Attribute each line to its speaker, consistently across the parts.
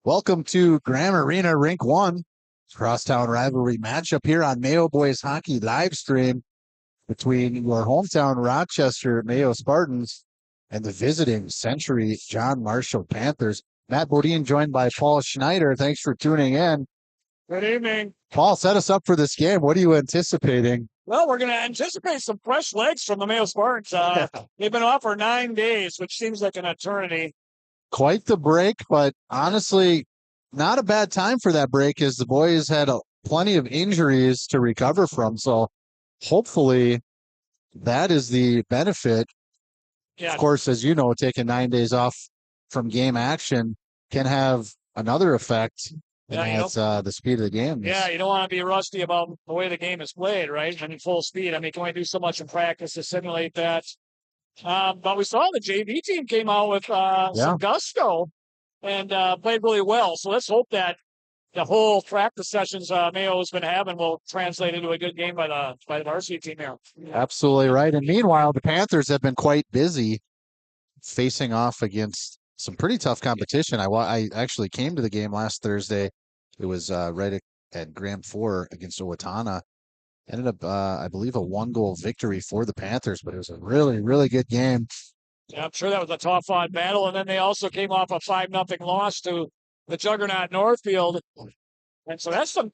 Speaker 1: Welcome to Graham Arena Rink 1. Crosstown rivalry matchup here on Mayo Boys Hockey live stream between your hometown Rochester Mayo Spartans and the visiting Century John Marshall Panthers. Matt Bodine joined by Paul Schneider. Thanks for tuning in.
Speaker 2: Good evening.
Speaker 1: Paul, set us up for this game. What are you anticipating?
Speaker 2: Well, we're going to anticipate some fresh legs from the Mayo Spartans. They've been off for 9 days, which seems like an eternity.
Speaker 1: Quite the break, but honestly, not a bad time for that break as the boys had plenty of injuries to recover from. So hopefully that is the benefit.
Speaker 2: Yeah.
Speaker 1: Of course, as you know, taking 9 days off from game action can have another effect. And that's the speed of the game.
Speaker 2: Yeah, you don't want to be rusty about the way the game is played, right? I mean, full speed. I mean, can only do so much in practice to simulate that. But we saw the JV team came out with some gusto and played really well. So let's hope that the whole practice sessions Mayo has been having will translate into a good game by the varsity team here.
Speaker 1: Absolutely right. And meanwhile, the Panthers have been quite busy facing off against some pretty tough competition. I actually came to the game last Thursday. It was right at Grand 4 against Owatonna. Ended up, I believe, a 1-goal victory for the Panthers, but it was a really, really good game.
Speaker 2: Yeah, I'm sure that was a tough-fought battle. And then they also came off a 5-0 loss to the juggernaut Northfield. And so that's some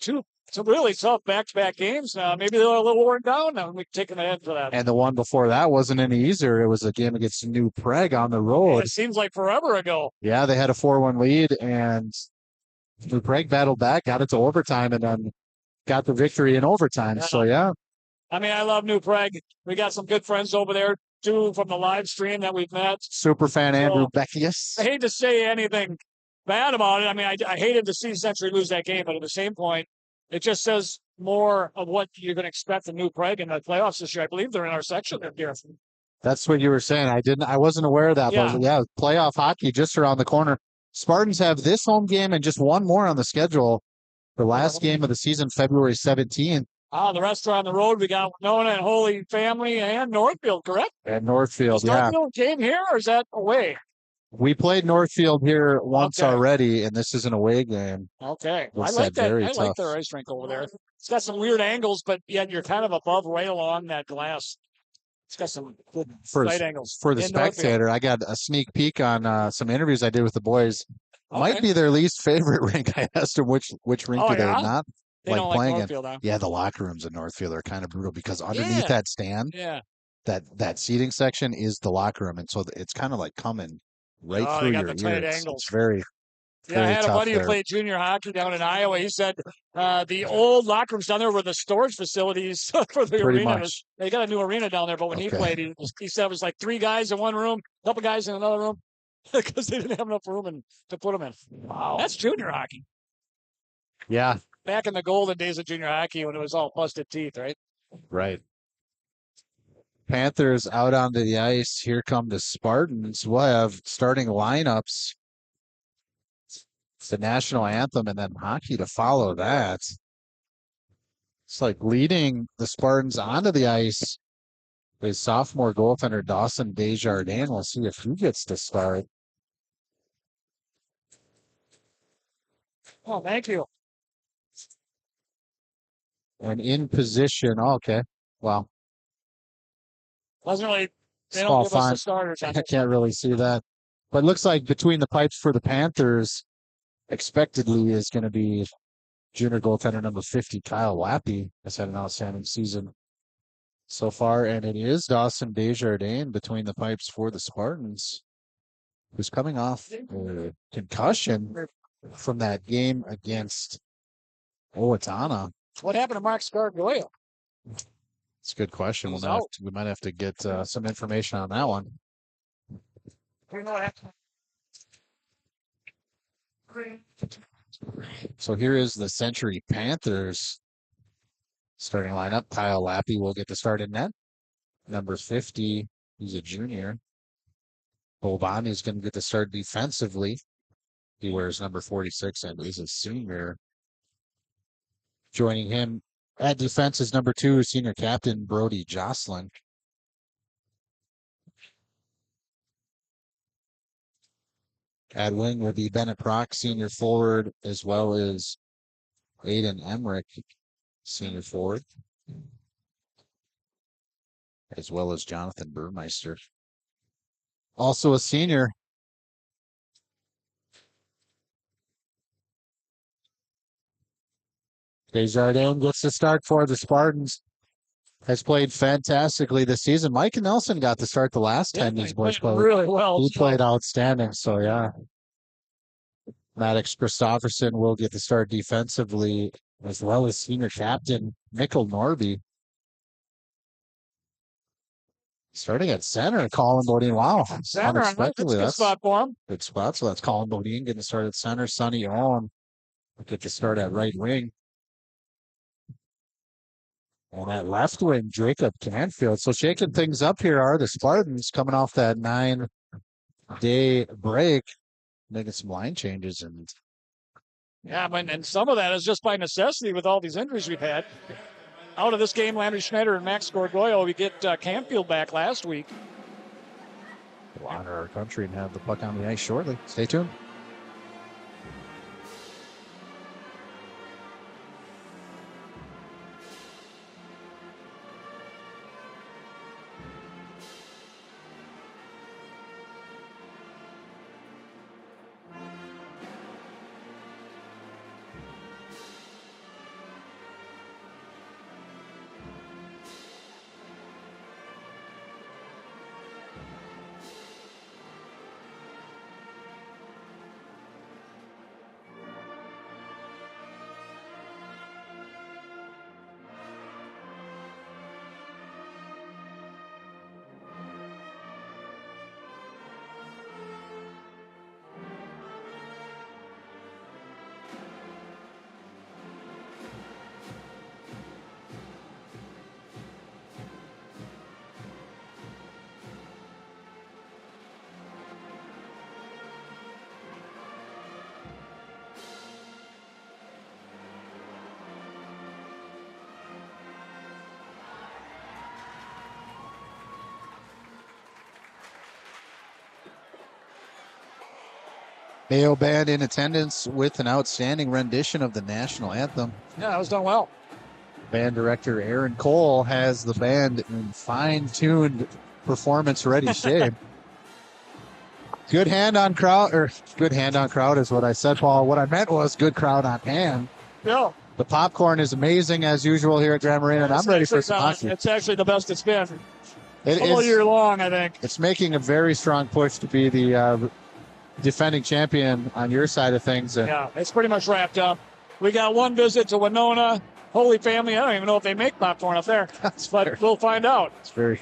Speaker 2: really tough back-to-back games. Maybe they're a little worn down now. We're taking the head for that.
Speaker 1: And the one before that wasn't any easier. It was a game against New Prague on the road.
Speaker 2: Yeah, it seems like forever ago.
Speaker 1: Yeah, they had a 4-1 lead, and New Prague battled back, got it to overtime, and then got the victory in overtime. So, yeah.
Speaker 2: I mean, I love New Prague. We got some good friends over there, too, from the live stream that we've met.
Speaker 1: Super fan Andrew Beckius.
Speaker 2: I hate to say anything bad about it. I mean, I hated to see Century lose that game, but at the same point, it just says more of what you're going to expect from New Prague in the playoffs this year. I believe they're in our section here.
Speaker 1: That's what you were saying. I wasn't aware of that, but yeah, playoff hockey just around the corner. Spartans have this home game and just one more on the schedule. The last game of the season, February 17th.
Speaker 2: The rest are on the road. We got Winona and Holy Family and Northfield, correct?
Speaker 1: And Northfield,
Speaker 2: is Northfield game here, or is that away?
Speaker 1: We played Northfield here once already, and this is an away game.
Speaker 2: Okay. I like that. I like their ice rink over there. It's got some weird angles, but yet you're kind of above right along that glass. It's got some good side angles.
Speaker 1: For the spectator, I got a sneak peek on some interviews I did with the boys. Okay. Might be their least favorite rink. I asked them which rink do they not like playing in. Huh? Yeah, the locker rooms in Northfield are kind of brutal because underneath that stand, that seating section is the locker room, and so it's kind of like coming right through your ears. It's very
Speaker 2: I had a buddy who played junior hockey down in Iowa. He said the old locker rooms down there were the storage facilities for the arena. They got a new arena down there, but when he played, he said it was like 3 guys in one room, a couple guys in another room, because they didn't have enough room to put them in. Wow. That's junior hockey.
Speaker 1: Yeah.
Speaker 2: Back in the golden days of junior hockey when it was all busted teeth, right?
Speaker 1: Right. Panthers out onto the ice. Here come the Spartans. We'll have starting lineups. The national anthem and then hockey to follow that. It's like leading the Spartans onto the ice is sophomore goaltender Dawson Desjardins. We'll see if he gets to start.
Speaker 2: Oh, thank you.
Speaker 1: And in position, okay. Well,
Speaker 2: wasn't really. They don't give us the starters.
Speaker 1: I can't really see that, but it looks like between the pipes for the Panthers, expectedly is going to be junior goaltender number 50, Kyle Lappy, has had an outstanding season so far, and it is Dawson Desjardins between the pipes for the Spartans, who's coming off a concussion from that game against Owatonna.
Speaker 2: What happened to Mark Scargoyle?
Speaker 1: It's a good question. We might have to get some information on that one. So here is the Century Panthers starting lineup. Kyle Lappy will get the start in net. Number 50, he's a junior. Boban is going to get the start defensively. He wears number 46 and he's a senior. Joining him at defense is number 2, senior captain Brody Jocelyn. At wing will be Bennett Prock, senior forward, as well as Aiden Emmerich, senior forward, as well as Jonathan Burmeister, also a senior. Desjardins gets the start for the Spartans. Has played fantastically this season. Mike Nelson got to start the last 10 these boys played.
Speaker 2: Really well.
Speaker 1: He played outstanding, so yeah. Maddox Christopherson will get the start defensively, as well as senior captain Mikkel Norby. Starting at center, Colin Bodine. Wow.
Speaker 2: Center, unexpectedly. That's a good spot for him.
Speaker 1: Good spot. So that's Colin Bodine getting started at center. Sonny Owen will get the start at right wing. And at left wing, Jacob Canfield. So shaking things up here are the Spartans coming off that 9-day break, making some line changes. And
Speaker 2: yeah, and some of that is just by necessity with all these injuries we've had. Out of this game, Landry Schneider and Max Gorgoyo. We get Canfield back last week.
Speaker 1: We'll honor our country and have the puck on the ice shortly. Stay tuned. Mayo Band in attendance with an outstanding rendition of the national anthem.
Speaker 2: Yeah, that was done well.
Speaker 1: Band director Aaron Cole has the band in fine-tuned performance-ready shape. Good hand on crowd is what I said, Paul. What I meant was good crowd on hand.
Speaker 2: Yeah.
Speaker 1: The popcorn is amazing as usual here at Grand Marina, and I'm ready for some hockey.
Speaker 2: It's actually the best it's been all year long, I think.
Speaker 1: It's making a very strong push to be the defending champion on your side of things.
Speaker 2: Yeah, it's pretty much wrapped up. We got one visit to Winona. Holy Family. I don't even know if they make popcorn up there, but we'll find out.
Speaker 1: It's very,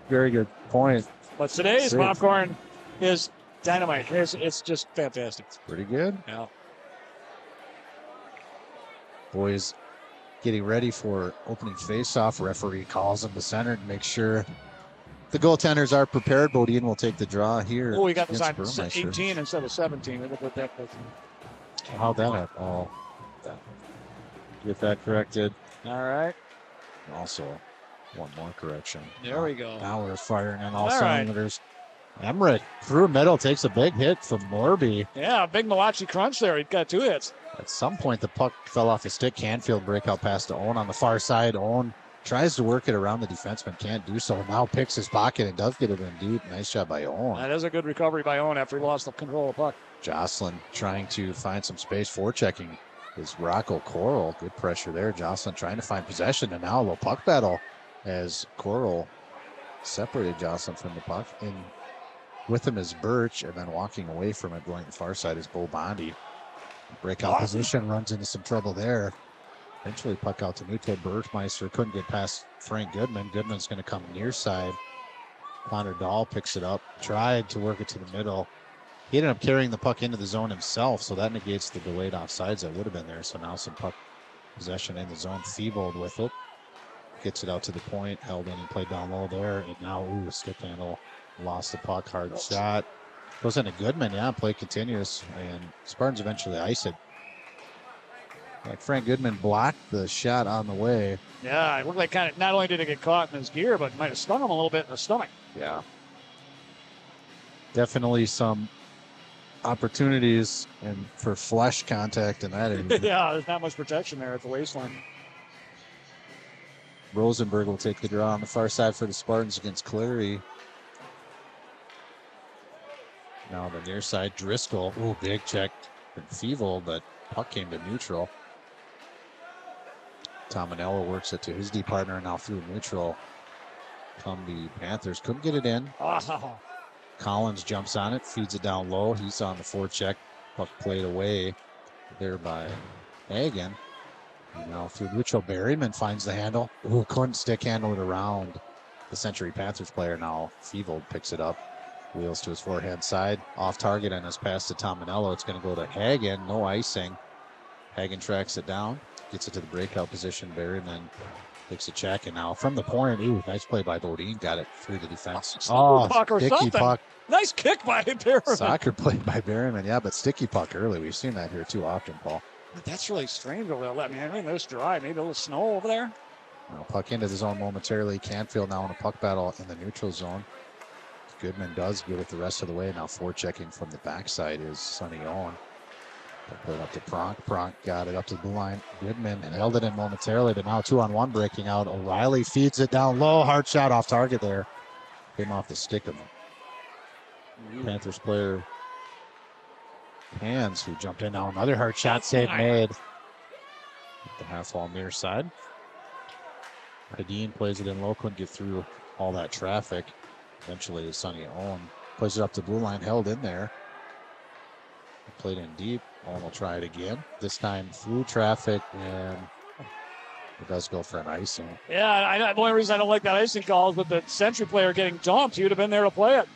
Speaker 1: very good point.
Speaker 2: But today's popcorn is dynamite. It's just fantastic. It's
Speaker 1: pretty good.
Speaker 2: Yeah.
Speaker 1: Boys getting ready for opening face-off. Referee calls them to center to make sure the goaltenders are prepared. Bodine will take the draw here.
Speaker 2: Oh, we got this on 18 instead of 17.
Speaker 1: How'd that happen? Oh, get that corrected.
Speaker 2: All right.
Speaker 1: Also, one more correction.
Speaker 2: There we go.
Speaker 1: Now we're firing on all cylinders. Emmerich through middle takes a big hit from Morby.
Speaker 2: Yeah, big Malachi crunch there. He got 2 hits.
Speaker 1: At some point, the puck fell off his stick. Canfield breakout pass to Owen on the far side. Owen tries to work it around the defenseman, can't do so. Now picks his pocket and does get it in deep. Nice job by Owen.
Speaker 2: That is a good recovery by Owen after he lost the control of the puck.
Speaker 1: Jocelyn trying to find some space, forechecking is Rocco Coral. Good pressure there. Jocelyn trying to find possession, and now a little puck battle as Coral separated Jocelyn from the puck. And with him is Birch, and then walking away from it, going to the far side is Bo Bondi. Breakout position, runs into some trouble there. Eventually puck out to Nuto. Bergmeister couldn't get past Frank Goodman. Goodman's going to come near side. Connor Dahl picks it up, tried to work it to the middle. He ended up carrying the puck into the zone himself, so that negates the delayed offsides that would have been there. So now some puck possession in the zone. Thibault with it. Gets it out to the point, held in and played down low there. And now, stick handle. Lost the puck, hard shot. Goes into Goodman, play continues. And Spartans eventually ice it. Like Frank Goodman blocked the shot on the way.
Speaker 2: Yeah, it looked like kind of, not only did it get caught in his gear, but might have stung him a little bit in the stomach.
Speaker 1: Yeah. Definitely some opportunities and for flesh contact in that area.
Speaker 2: Yeah, there's not much protection there at the waistline.
Speaker 1: Rosenberg will take the draw on the far side for the Spartans against Clary. Now the near side, Driscoll. Ooh, big check from Feeble, but puck came to neutral. Tominello works it to his D partner, now through neutral. Come the Panthers. Couldn't get it in.
Speaker 2: Oh.
Speaker 1: Collins jumps on it, feeds it down low. He's on the forecheck. Puck played away there by Hagen. And now through neutral, Berryman finds the handle. Ooh, couldn't stick handle it around the Century Panthers player. Now Feeble picks it up. Wheels to his forehand side. Off target and his pass to Tominello. It's going to go to Hagen. No icing. Hagen tracks it down. Gets it to the breakout position. Berryman takes a check. And now from the point. Ooh, nice play by Bodine. Got it through the defense.
Speaker 2: Oh, puck or
Speaker 1: sticky
Speaker 2: something.
Speaker 1: puck.
Speaker 2: Nice kick by Berryman.
Speaker 1: Soccer play by Berryman. Yeah, but sticky puck early. We've seen that here too often, Paul.
Speaker 2: That's really strange over there. I mean, it's dry. Maybe a little snow over there.
Speaker 1: Now, puck into the zone momentarily. Canfield now in a puck battle in the neutral zone. Goodman does get it the rest of the way. Now forechecking from the backside is Sonny Owen. Put it up to Pronk. Pronk got it up to the blue line. Goodman held it in momentarily, but now 2-on-1 breaking out. O'Reilly feeds it down low. Hard shot off target there. Came off the stick of the Panthers player Hands, who jumped in now. Another hard shot save made. The half wall near side. Hadeen plays it in low, couldn't get through all that traffic. Eventually, Sonny Owen plays it up the blue line, held in there. Played in deep. Owen will try it again. This time through traffic, and it does go for an icing.
Speaker 2: Yeah, the only reason I don't like that icing call is with the Century player getting dumped. He would have been there to play it.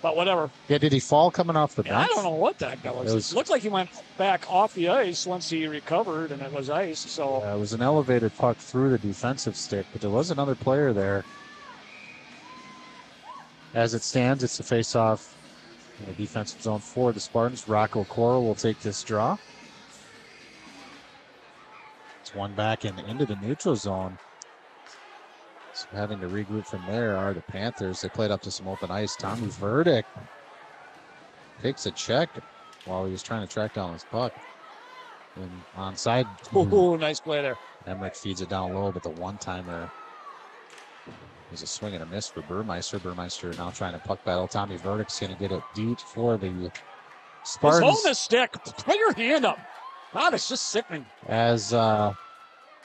Speaker 2: But whatever.
Speaker 1: Yeah, did he fall coming off the bench?
Speaker 2: I don't know what that guy was. It looked like he went back off the ice once he recovered, and it was ice. So
Speaker 1: it was an elevated puck through the defensive stick, but there was another player there. As it stands, it's a face-off in the defensive zone for the Spartans. Rocco Cora will take this draw. It's one back and into the neutral zone. So having to regroup from there are the Panthers. They played up to some open ice. Tommy Verdick takes a check while he was trying to track down his puck. And onside.
Speaker 2: Ooh, nice play there.
Speaker 1: Emmerich feeds it down low, but the one-timer is a swing and a miss for Burmeister. Burmeister now trying to puck battle. Tommy Verdick's going to get it deep for the Spartans.
Speaker 2: Hold the stick. Put your hand up. God, it's just sickening.
Speaker 1: As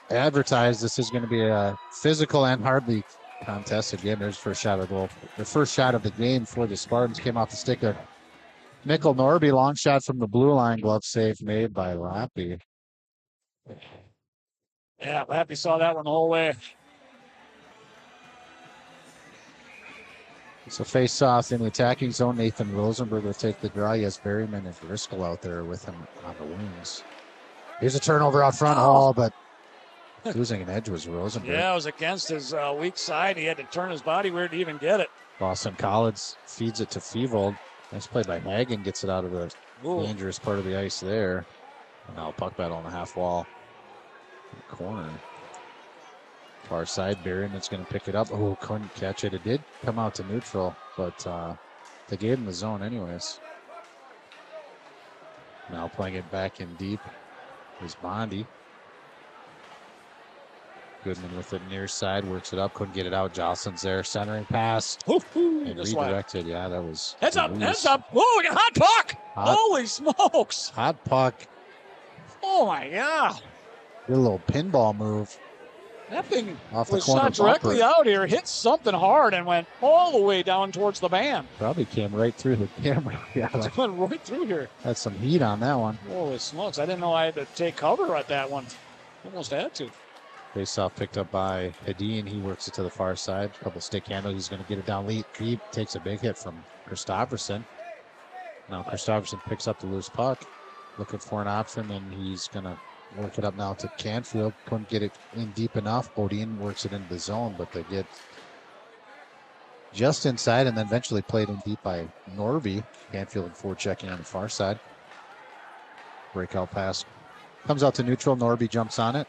Speaker 1: advertised, this is going to be a physical and hardly contest. Again, there's first shot of goal. The first shot of the game for the Spartans came off the stick of Mikkel Norby. Long shot from the blue line. Glove save made by Lappy.
Speaker 2: Yeah, Lappy saw that one the whole way.
Speaker 1: So face off in the attacking zone. Nathan Rosenberg will take the draw. He has Berryman and Driscoll out there with him on the wings. Here's a turnover out front. But losing an edge was Rosenberg.
Speaker 2: Yeah, it was against his weak side. He had to turn his body weird to even get it.
Speaker 1: Boston College feeds it to Feevold. Nice play by Hagen. Gets it out of the dangerous part of the ice there. And now puck battle on the half wall. Corner. Far side, Berryman's going to pick it up. Oh, couldn't catch it. It did come out to neutral, but they gave him the zone anyways. Now playing it back in deep is Bondi. Goodman with it near side, works it up, couldn't get it out. Jostlin's there, centering pass. And redirected. Yeah, that was.
Speaker 2: Heads up, heads up. Whoa, we got hot puck. Holy smokes.
Speaker 1: Hot puck.
Speaker 2: Oh, my God.
Speaker 1: Did a little pinball move.
Speaker 2: That thing
Speaker 1: off the
Speaker 2: was
Speaker 1: corner
Speaker 2: shot directly out here, hit something hard, and went all the way down towards the band.
Speaker 1: Probably came right through the camera. Yeah,
Speaker 2: it went right through here.
Speaker 1: Had some heat on that one.
Speaker 2: Holy smokes. I didn't know I had to take cover at that one. Almost had to.
Speaker 1: Face-off picked up by Hadeen. He works it to the far side. A couple stick handles. He's going to get it down deep. Takes a big hit from Christofferson. Now Christofferson picks up the loose puck. Looking for an option, and he's going to work it up now to Canfield. Couldn't get it in deep enough. Bodine works it into the zone, but they get just inside and then eventually played in deep by Norby. Canfield and forechecking on the far side. Breakout pass comes out to neutral. Norby jumps on it.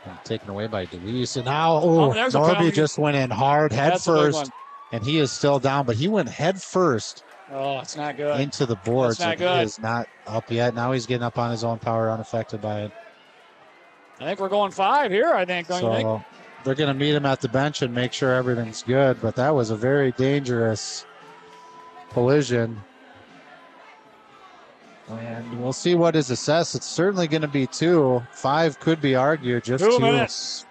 Speaker 1: And taken away by DeWeese. And now, Norby just went in hard head first. And he is still down, but he went head first
Speaker 2: Oh, it's not good.
Speaker 1: Into the boards.
Speaker 2: That's not
Speaker 1: and
Speaker 2: good.
Speaker 1: He is not up yet. Now he's getting up on his own power, unaffected by it.
Speaker 2: I think we're going 5 here, I think, don't you think?
Speaker 1: They're going to meet him at the bench and make sure everything's good, but that was a very dangerous collision. And we'll see what is assessed. It's certainly going to be 2. 5 could be argued. Just
Speaker 2: 2
Speaker 1: 2.
Speaker 2: minutes.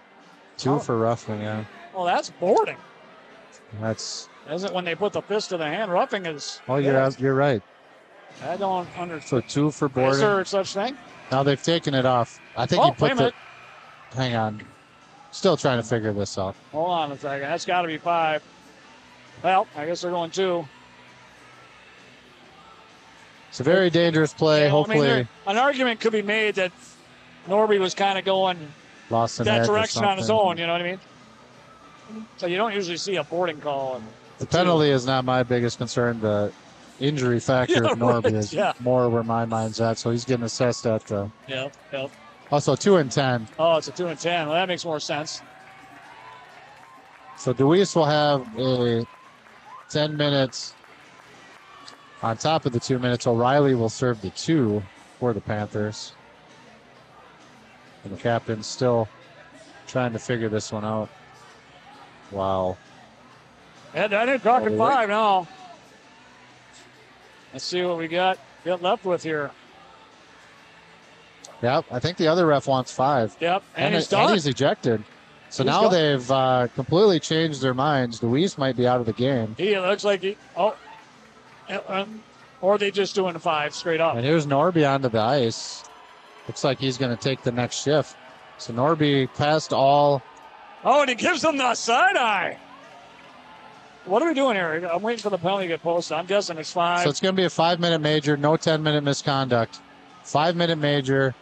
Speaker 1: 2 for roughing, yeah.
Speaker 2: Well, that's boarding.
Speaker 1: That's...
Speaker 2: Isn't when they put the fist to the hand. Roughing is...
Speaker 1: Oh, you're right.
Speaker 2: I don't understand.
Speaker 1: So 2 for boarding.
Speaker 2: Is there such thing?
Speaker 1: Now they've taken it off. I think he put
Speaker 2: wait a minute.
Speaker 1: Hang on. Still trying to figure this out.
Speaker 2: Hold on a second. That's got to be 5. Well, I guess they're going 2.
Speaker 1: It's a very dangerous play. Hopefully,
Speaker 2: an argument could be made that Norby was kind of going
Speaker 1: lost
Speaker 2: that direction on his own. You know what I mean? So you don't usually see a boarding call.
Speaker 1: The penalty is not my biggest concern. The injury factor of Norby is more where my mind's at. So he's getting assessed at the.
Speaker 2: Yep.
Speaker 1: Also 2 and 10.
Speaker 2: Oh, it's a 2 and 10. Well, that makes more sense.
Speaker 1: So Deweese will have a 10 minutes on top of the 2 minutes. O'Reilly will serve the 2 for the Panthers. And the captain's still trying to figure this one out. Wow.
Speaker 2: I didn't talk at 5 now. Let's see what we got left with here.
Speaker 1: Yep, I think the other ref wants 5.
Speaker 2: Yep, and he's
Speaker 1: done. And he's ejected. So now they've completely changed their minds. Deweese might be out of the game.
Speaker 2: He looks like he... Oh. Or are they just doing 5 straight up?
Speaker 1: And here's Norby onto the ice. Looks like he's going to take the next shift. So Norby passed all...
Speaker 2: Oh, and he gives them the side eye. What are we doing here? I'm waiting for the penalty to get posted. I'm guessing it's 5.
Speaker 1: So it's going to be a 5-minute major, no 10-minute misconduct. 5-minute major.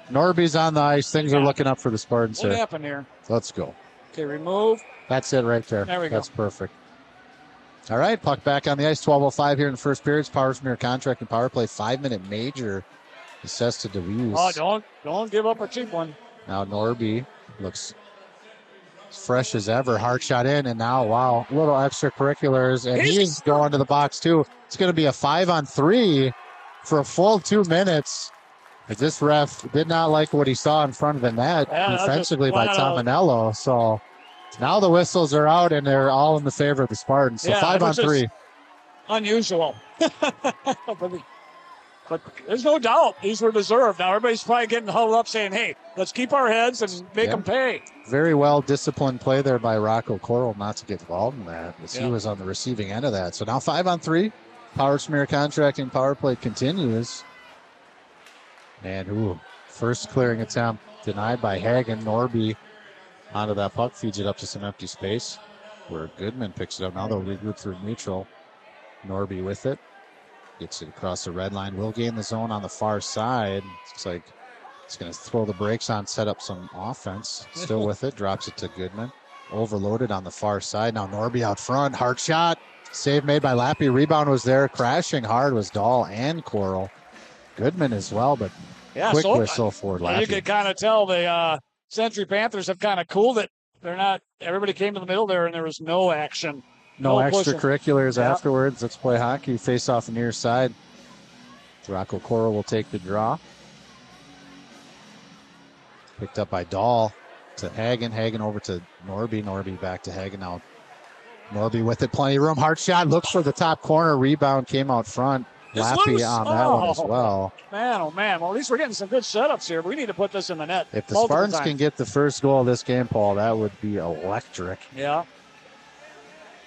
Speaker 1: Norby's on the ice. Things are looking up for the Spartans here.
Speaker 2: What happened here?
Speaker 1: Let's go.
Speaker 2: Okay, remove.
Speaker 1: That's it right there.
Speaker 2: There we go.
Speaker 1: That's perfect. All right, puck back on the ice. 12:05 here in the first period. Power Smear contract and power play. 5-minute major assessed to Deweese.
Speaker 2: Oh, don't give up a cheap one.
Speaker 1: Now Norby looks fresh as ever. Hard shot in, and now, wow, little extracurriculars. And he's going to the box, too. It's going to be a 5-on-3 for a full 2 minutes. As this ref did not like what he saw in front of the net defensively by Tominello. So now the whistles are out, and they're all in the favor of the Spartans. So 5-on-3.
Speaker 2: Unusual. But there's no doubt these were deserved. Now everybody's probably getting huddled up saying, hey, let's keep our heads and make them pay.
Speaker 1: Very well disciplined play there by Rocco Coral not to get involved in that, as he was on the receiving end of that. So now 5-on-3. Power Smear contracting power play continues. And first clearing attempt denied by Hagen. Norby onto that puck, feeds it up to some empty space where Goodman picks it up. Now they'll regroup through neutral. Norby with it. Gets it across the red line. Will gain the zone on the far side. Looks like he's going to throw the brakes on, set up some offense. Still with it. Drops it to Goodman. Overloaded on the far side. Now Norby out front. Hard shot. Save made by Lappy. Rebound was there. Crashing hard was Dahl and Coral. Goodman as well, but quick whistle for Lappy.
Speaker 2: You could kind of tell the Century Panthers have kind of cooled it. They're not. Everybody came to the middle there, and there was no action.
Speaker 1: No extracurriculars afterwards. Let's play hockey. Face off the near side. Rocco Coral will take the draw. Picked up by Dahl to Hagen. Hagen over to Norby. Norby back to Hagen. Now Norby with it. Plenty of room. Hard shot. Looks for the top corner. Rebound came out front. Lappy on that one as well.
Speaker 2: Man, oh man. Well, at least we're getting some good setups here. We need to put this in the net.
Speaker 1: If the Spartans can get the first goal of this game, Paul, that would be electric.
Speaker 2: Yeah.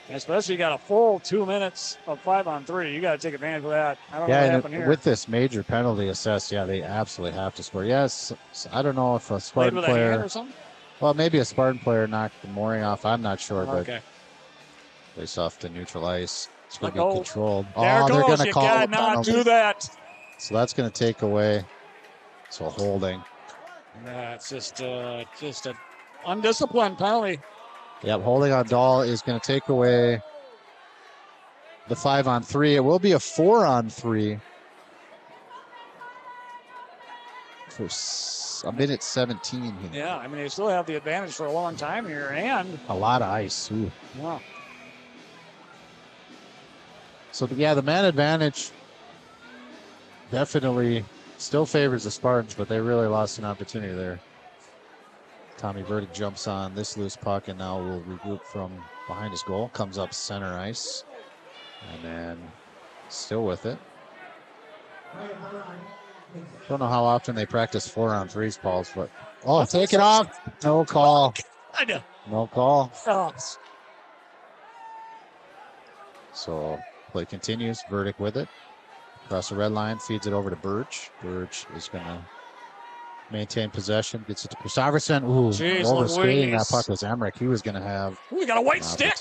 Speaker 2: Especially you got a full 2 minutes of 5-on-3. You got to take advantage of that. I don't know what happened here.
Speaker 1: With this major penalty assessed, they absolutely have to score. Yes, I don't know if a Spartan player,
Speaker 2: or something?
Speaker 1: Well, maybe a Spartan player knocked the mooring off. I'm not sure, but face off to neutral ice. It's going to be controlled.
Speaker 2: They're going to call it. Not do that.
Speaker 1: So that's going to take away. So holding.
Speaker 2: That's just an undisciplined penalty.
Speaker 1: Yep, holding on Dahl is going to take away the 5-on-3. It will be a 4-on-3 for a minute 17 here.
Speaker 2: Yeah, I mean, they still have the advantage for a long time here, and
Speaker 1: a lot of ice. Ooh.
Speaker 2: Wow.
Speaker 1: So, yeah, the man advantage definitely still favors the Spartans, but they really lost an opportunity there. Tommy Burdick jumps on this loose puck and now will regroup from behind his goal. Comes up center ice. And then still with it. Don't know how often they practice 4-on-3s, Pauls, but take it off. No call. No call. So play continues. Burdick with it. Across the red line, feeds it over to Birch. Birch is going to maintain possession. Gets it to Christopherson. Ooh, overskating that puck was Emmerich. He was going to have.
Speaker 2: We got a white stick.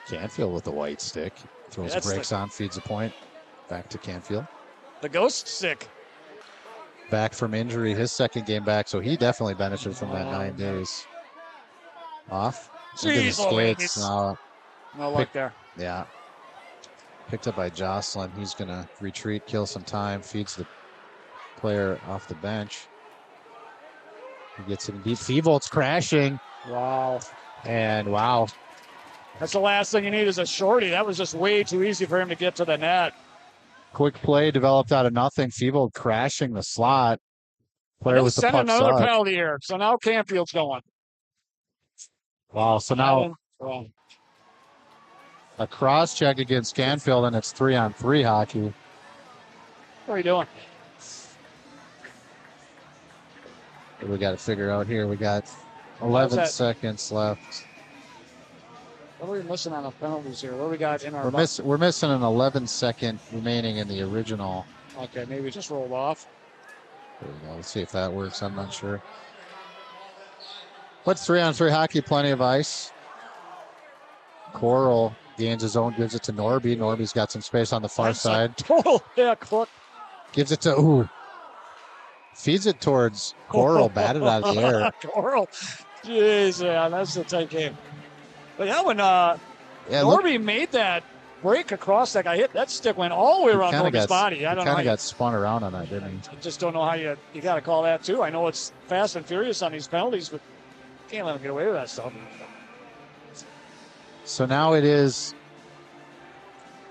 Speaker 1: Canfield with the white stick. Throws the brakes on, feeds a point. Back to Canfield.
Speaker 2: The ghost stick.
Speaker 1: Back from injury, his second game back, so he definitely benefited from that 9 days off.
Speaker 2: Jeez, no luck there.
Speaker 1: Yeah. Picked up by Jocelyn. He's going to retreat, kill some time, feeds the player off the bench. He gets it deep. Feevold's crashing.
Speaker 2: Wow.
Speaker 1: And wow.
Speaker 2: That's the last thing you need is a shorty. That was just way too easy for him to get to the net.
Speaker 1: Quick play developed out of nothing. Feevold crashing the slot. Player with the puck
Speaker 2: another penalty here. So now Canfield's going.
Speaker 1: Wow. So now a cross check against Canfield, and it's 3-on-3 hockey.
Speaker 2: What are you doing?
Speaker 1: What we got to figure out here? We got 11 seconds left.
Speaker 2: What are we missing on the penalties here? What do we got in our...
Speaker 1: We're missing an 11-second remaining in the original.
Speaker 2: Okay, maybe just rolled off.
Speaker 1: There we go. Let's see if that works. I'm not sure. But 3-on-3 hockey, plenty of ice. Coral gains his own, gives it to Norby. Norby's got some space on the far side.
Speaker 2: Total hook.
Speaker 1: Gives it to, feeds it towards Coral, batted out of the air.
Speaker 2: Coral. Jeez, yeah, that's a tight game. But yeah, when Norby made that break across that guy, that stick went all the way around Norby's body. I don't know.
Speaker 1: Kind of got spun around on that, didn't he?
Speaker 2: I just don't know how you got to call that too. I know it's fast and furious on these penalties, but you can't let him get away with that stuff.
Speaker 1: So now it is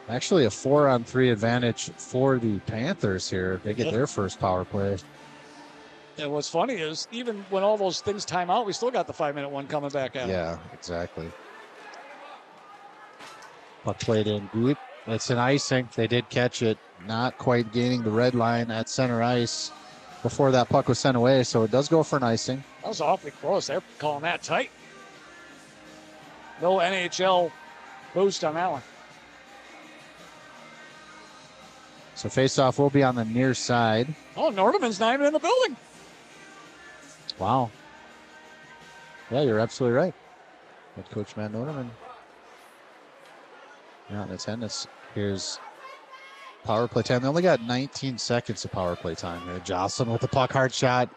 Speaker 1: actually a 4-on-3 advantage for the Panthers here. They get their first power play.
Speaker 2: And what's funny is even when all those things time out, we still got the 5-minute one coming back at
Speaker 1: Yeah, exactly. Puck played in good. It's an icing. They did catch it. Not quite gaining the red line at center ice before that puck was sent away. So it does go for an icing.
Speaker 2: That was awfully close. They're calling that tight. No NHL boost on that one.
Speaker 1: So faceoff will be on the near side.
Speaker 2: Oh, Nordeman's not even in the building.
Speaker 1: Wow. Yeah, you're absolutely right. Head coach Matt Nordeman. Yeah, in attendance. Here's power play time. They only got 19 seconds of power play time here. Jocelyn with the puck, hard shot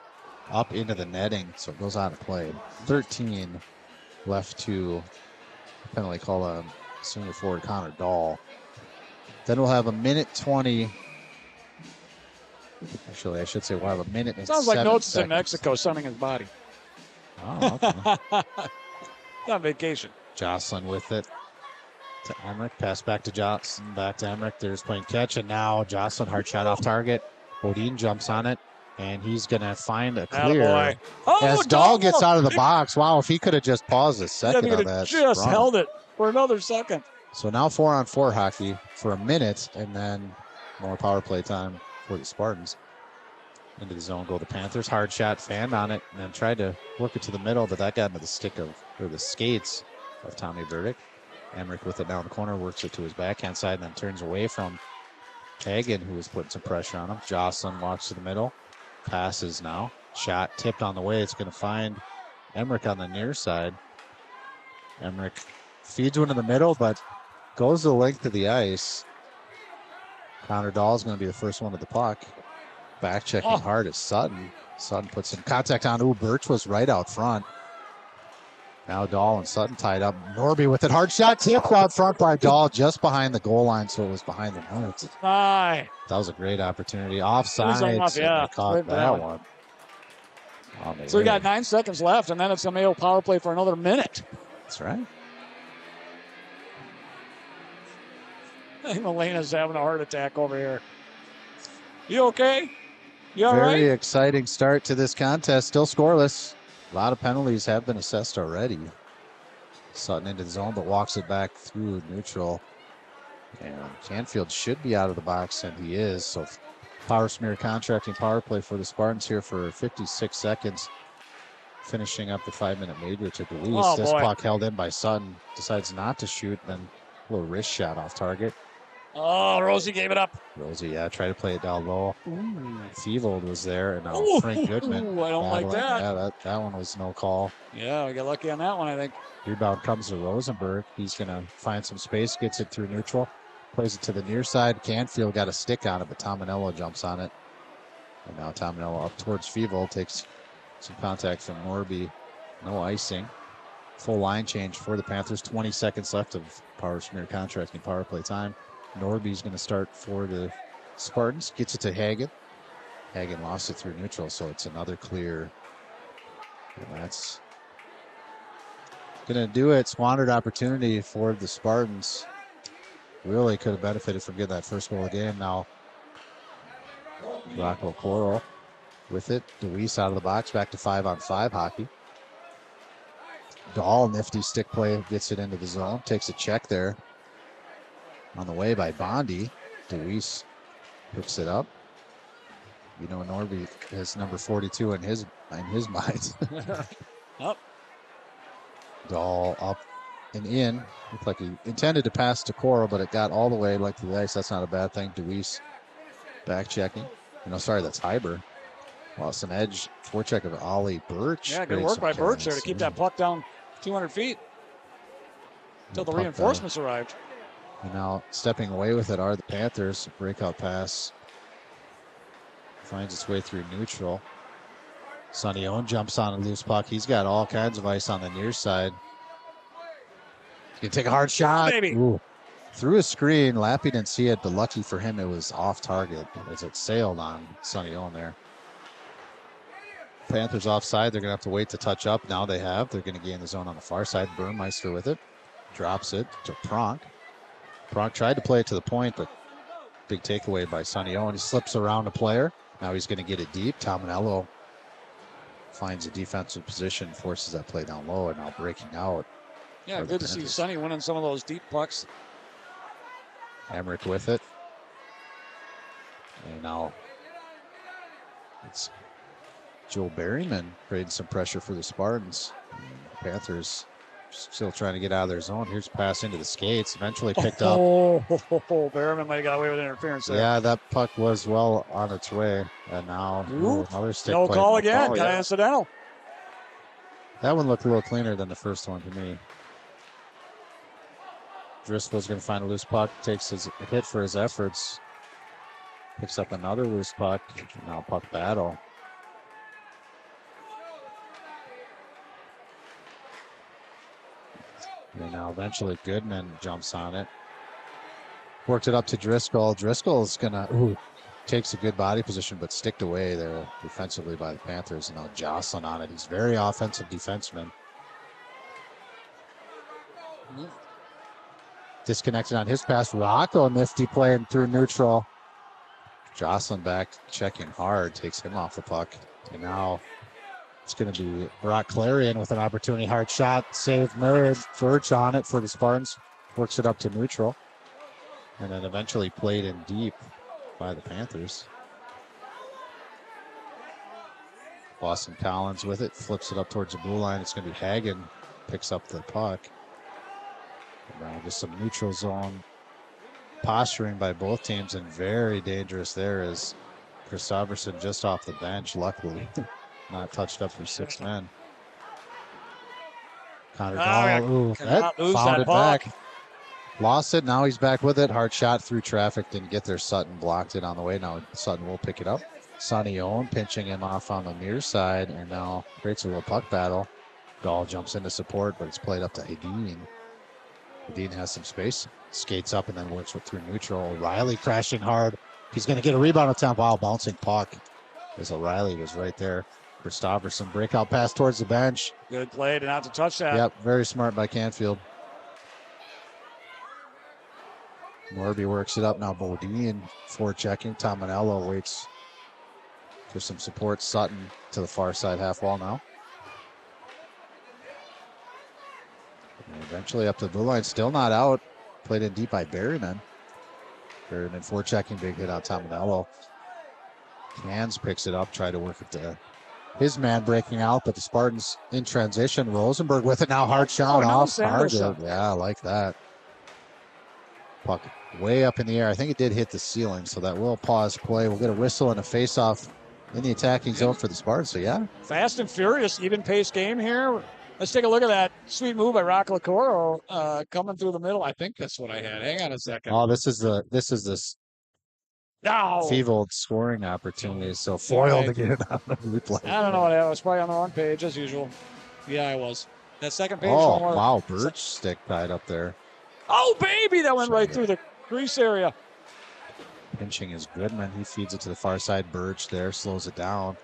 Speaker 1: up into the netting, so it goes out of play. 13 left to penalty call on senior forward Connor Dahl. Then we'll have a minute 20. Actually, I should say we'll have a minute and
Speaker 2: Sounds like Notes
Speaker 1: seconds.
Speaker 2: in Mexico sunning his body.
Speaker 1: Oh, okay.
Speaker 2: On vacation.
Speaker 1: Jocelyn with it to Emmerich. Pass back to Jocelyn. Back to Emmerich. There's playing catch. And now Jocelyn, hard shot off target. Bodine jumps on it. And he's going to find a clear. As Dahl gets out of the box. Wow, if he could have just paused a second on that.
Speaker 2: Just held it for another second.
Speaker 1: So now 4-on-4 hockey for a minute. And then more power play time for the Spartans. Into the zone go the Panthers. Hard shot, fanned on it, and then tried to work it to the middle, but that got into the the skates of Tommy Burdick. Emmerich with it down the corner, works it to his backhand side, and then turns away from Hagen, who was putting some pressure on him. Jocelyn walks to the middle. Passes now. Shot tipped on the way. It's going to find Emmerich on the near side. Emmerich feeds one in the middle, but goes the length of the ice. Connor Dahl is going to be the first one to the puck. Back checking hard at Sutton. Sutton puts some contact on. Ooh, Birch was right out front. Now Dahl and Sutton tied up. Norby with it. Hard shot tipped out front by Dahl just behind the goal line, so it was behind the net.
Speaker 2: Aye.
Speaker 1: That was a great opportunity. Offside.
Speaker 2: Yeah.
Speaker 1: Caught that one.
Speaker 2: So we got 9 seconds left, and then it's a Mayo power play for another minute.
Speaker 1: That's right.
Speaker 2: Elena's having a heart attack over here. You okay? You all
Speaker 1: Very
Speaker 2: right?
Speaker 1: exciting start to this contest. Still scoreless. A lot of penalties have been assessed already. Sutton into the zone, but walks it back through neutral. And Canfield should be out of the box, and he is. So power smear contracting power play for the Spartans here for 56 seconds. Finishing up the 5-minute major to Deweese.
Speaker 2: Oh,
Speaker 1: this
Speaker 2: boy.
Speaker 1: puck held in by Sutton. Decides not to shoot. Then a little wrist shot off target.
Speaker 2: Oh, Rosie gave it up.
Speaker 1: Rosie, yeah, tried to play it down low. Feevold was there, and now Frank Goodman.
Speaker 2: I don't like that.
Speaker 1: Yeah, that one was no call.
Speaker 2: Yeah, we got lucky on that one, I think.
Speaker 1: Rebound comes to Rosenberg. He's going to find some space, gets it through neutral, plays it to the near side. Canfield got a stick on it, but Tominello jumps on it. And now Tominello up towards Feevold, takes some contact from Norby. No icing. Full line change for the Panthers. 20 seconds left of power smear contracting power play time. Norby's going to start for the Spartans. Gets it to Hagen. Hagen lost it through neutral, so it's another clear. And that's going to do it. Squandered opportunity for the Spartans. Really could have benefited from getting that first goal of the game. Now, Rocco Coral with it. Deweese out of the box. Back to 5-on-5 hockey. Dahl, nifty stick play, gets it into the zone. Takes a check there. On the way by Bondi. Deweese picks it up. You know, Norby has number 42 in his mind.
Speaker 2: Up.
Speaker 1: Dahl up and in. Looked like he intended to pass to Coral, but it got all the way like to the ice. That's not a bad thing. Deweese back checking. That's Hyber. Lost an edge. Forecheck of Ollie Birch.
Speaker 2: Yeah, good work by Birch there to keep that puck down 200 feet until the reinforcements arrived.
Speaker 1: And now stepping away with it are the Panthers. Breakout pass. Finds its way through neutral. Sonny Owen jumps on a loose puck. He's got all kinds of ice on the near side. He's going to take a hard shot. Ooh. Through a screen. Lappy didn't see it, but lucky for him, it was off target as it sailed on Sonny Owen there. Panthers offside. They're going to have to wait to touch up. Now they have. They're going to gain the zone on the far side. Burmeister with it. Drops it to Pronk. Pronk tried to play it to the point, but big takeaway by Sonny Owen. He slips around a player. Now he's going to get it deep. Tominello finds a defensive position, forces that play down low, and now breaking out.
Speaker 2: Yeah, good to see Sonny winning some of those deep pucks.
Speaker 1: Emmerich with it. And now it's Joe Berryman creating some pressure for the Spartans. Panthers still trying to get out of their zone. Here's a pass into the skates. Eventually picked up.
Speaker 2: Berryman might have got away with interference there.
Speaker 1: Yeah, that puck was well on its way. And now another stick
Speaker 2: no
Speaker 1: play.
Speaker 2: Call again. Kind of incidental.
Speaker 1: That one looked a little cleaner than the first one to me. Driscoll's going to find a loose puck. Takes a hit for his efforts. Picks up another loose puck. Now puck battle. And now eventually Goodman jumps on it. Worked it up to Driscoll. Driscoll's going to, takes a good body position, but sticked away there defensively by the Panthers. And now Jocelyn on it. He's very offensive defenseman. Disconnected on his pass. Rocco nifty playing through neutral. Jocelyn back checking hard. Takes him off the puck. And now it's going to be Brock Clarion with an opportunity. Hard shot. Saved Murray. Birch on it for the Spartans. Works it up to neutral. And then eventually played in deep by the Panthers. Boston Collins with it. Flips it up towards the blue line. It's going to be Hagen. Picks up the puck. And now just some neutral zone posturing by both teams, and very dangerous there is Christopherson just off the bench, luckily not touched up for 6 men. Connor Dahl, found it back. Lost it, now he's back with it. Hard shot through traffic, didn't get there. Sutton blocked it on the way. Now Sutton will pick it up. Sonny Owen pinching him off on the near side, and now creates a little puck battle. Dahl jumps into support, but it's played up to Hedin. Hedin has some space, skates up and then works through neutral. O'Reilly crashing hard. He's going to get a rebound attempt. Wow, bouncing puck. As O'Reilly was right there. Christopherson, breakout pass towards the bench.
Speaker 2: Good play to not to touch that.
Speaker 1: Yep, very smart by Canfield. Norby works it up now. Bodine forechecking. Tominello waits for some support. Sutton to the far side half wall now. And eventually up to the blue line. Still not out. Played in deep by Berryman. Berryman forechecking. Big hit on Tominello. Cans picks it up. Try to work it to his man breaking out, but the Spartans in transition. Rosenberg with it now. Hard shot off target. Yeah, I like that. Puck way up in the air. I think it did hit the ceiling, so that will pause play. We'll get a whistle and a face-off in the attacking zone for the Spartans. So, yeah.
Speaker 2: Fast and furious, even-paced game here. Let's take a look at that sweet move by Rock Lacoro coming through the middle. I think that's what I had. Hang on a second.
Speaker 1: Oh, this is this Feevold scoring opportunity. So foiled to get it on the replay.
Speaker 2: I don't know what I was probably on the wrong page as usual. Yeah, I was. That second page.
Speaker 1: Oh, wow. Birch stick tied up there.
Speaker 2: Oh, baby. That went right through the crease area.
Speaker 1: Pinching is Goodman. He feeds it to the far side. Birch there slows it down.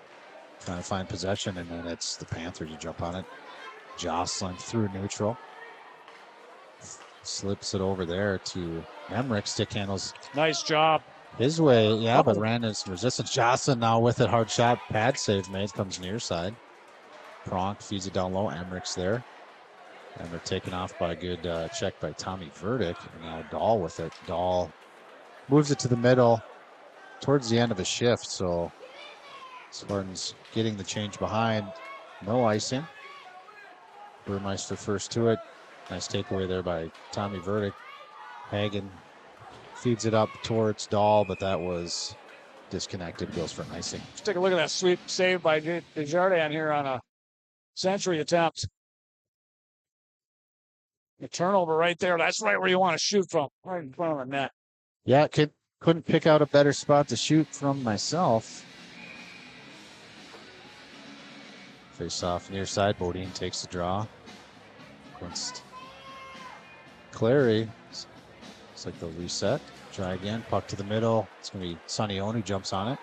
Speaker 1: Trying to find possession, and then it's the Panthers who jump on it. Jocelyn through neutral. Slips it over there to Emmerich. Stick handles.
Speaker 2: Nice job.
Speaker 1: His way, yeah, but ran into resistance. Jocelyn now with it. Hard shot. Pad save made. Comes near side. Kronk feeds it down low. Emmerich's there. Emmerich taken off by a good check by Tommy Verdick. And now Dahl with it. Dahl moves it to the middle towards the end of a shift. So Spartans getting the change behind. No icing. Burmeister first to it. Nice takeaway there by Tommy Verdick. Hagen feeds it up towards Dahl, but that was disconnected. Goes for an icing.
Speaker 2: Let's take a look at that sweep save by Desjardins here on a century attempt. The turnover right there. That's right where you want to shoot from. Right in front of the net.
Speaker 1: Yeah, couldn't pick out a better spot to shoot from myself. Face off near side. Bodine takes the draw. Against Clary. Looks like they'll reset. Try again. Puck to the middle. It's going to be Sonny Owen who jumps on it.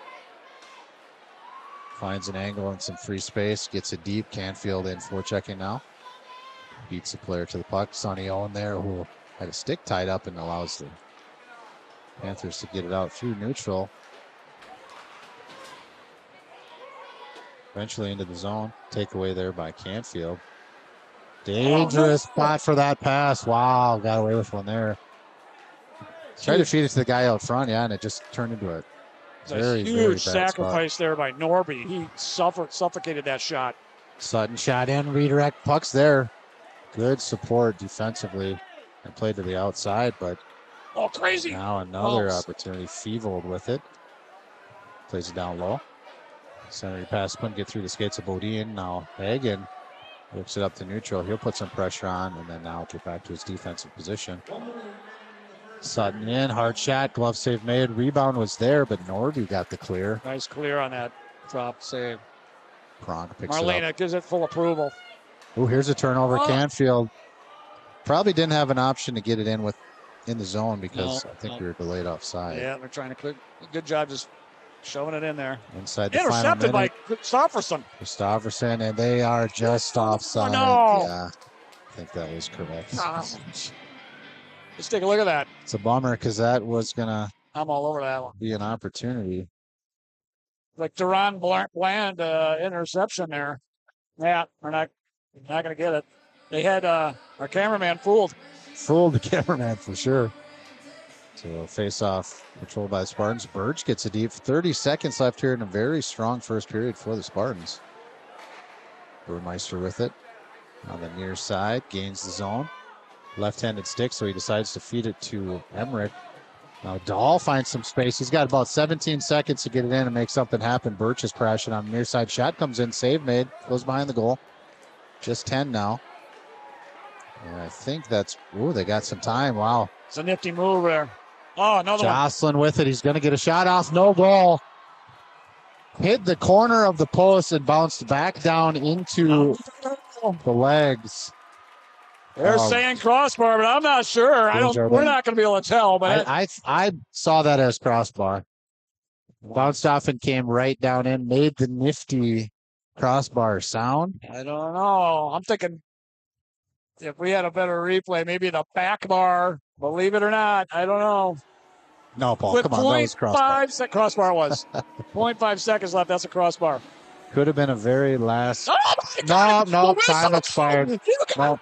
Speaker 1: Finds an angle and some free space. Gets it deep. Canfield in forechecking now. Beats the player to the puck. Sonny Owen there who had a stick tied up and allows the Panthers to get it out through neutral. Eventually into the zone. Takeaway there by Canfield. Dangerous spot for that pass. Wow, got away with one there. Tried to feed it to the guy out front, yeah, and it just turned into a
Speaker 2: huge sacrifice spot there by Norby. He suffocated that shot.
Speaker 1: Sutton shot in, redirect, puck's there. Good support defensively and played to the outside, but
Speaker 2: crazy.
Speaker 1: Now another opportunity. Feevold with it. Plays it down low. Center pass couldn't get through the skates of Bodine. Now Hagen looks it up to neutral. He'll put some pressure on and then now get back to his defensive position. Sutton in, hard shot, glove save made. Rebound was there, but Norby got the clear.
Speaker 2: Nice clear on that drop save.
Speaker 1: Kronk picks
Speaker 2: Marlena
Speaker 1: it up.
Speaker 2: gives it full approval.
Speaker 1: Oh, here's a turnover. Canfield probably didn't have an option to get it in the zone because I think we were delayed offside.
Speaker 2: Yeah, they're trying to clear. Good job just shoving it in there.
Speaker 1: Inside the
Speaker 2: intercepted
Speaker 1: final minute.
Speaker 2: by
Speaker 1: Christopherson, and they are just offside.
Speaker 2: Oh, no.
Speaker 1: Yeah, I think that was correct.
Speaker 2: Let's take a look at that.
Speaker 1: It's a bummer because that was gonna.
Speaker 2: I'm all over that one.
Speaker 1: Be an opportunity.
Speaker 2: Like Duran Bland interception there. Yeah, we're not gonna get it. They had our cameraman fooled.
Speaker 1: Fooled the cameraman for sure. So face off controlled by the Spartans. Birch gets a deep. 30 seconds left here in a very strong first period for the Spartans. Burmeister with it on the near side, gains the zone. Left-handed stick, so he decides to feed it to Emmerich. Now Dahl finds some space. He's got about 17 seconds to get it in and make something happen. Birch is crashing on the near side. Shot comes in, save made, goes behind the goal. Just 10 now. And I think that's, they got some time. Wow.
Speaker 2: It's a nifty move there. Oh, another
Speaker 1: Jocelyn with it. He's going to get a shot off. No goal. Hit the corner of the post and bounced back down into the legs.
Speaker 2: They're saying crossbar, but I'm not sure. We're not going to be able to tell. But
Speaker 1: I saw that as crossbar. Bounced off and came right down in. Made the nifty crossbar sound.
Speaker 2: I don't know. I'm thinking if we had a better replay, maybe the back bar, believe it or not, I don't know.
Speaker 1: No, Paul,
Speaker 2: With
Speaker 1: come on, that was crossbar.
Speaker 2: Crossbar was 0.5 seconds left. That's a crossbar.
Speaker 1: Could have been a very last.
Speaker 2: Oh my God!
Speaker 1: No, time expired. No.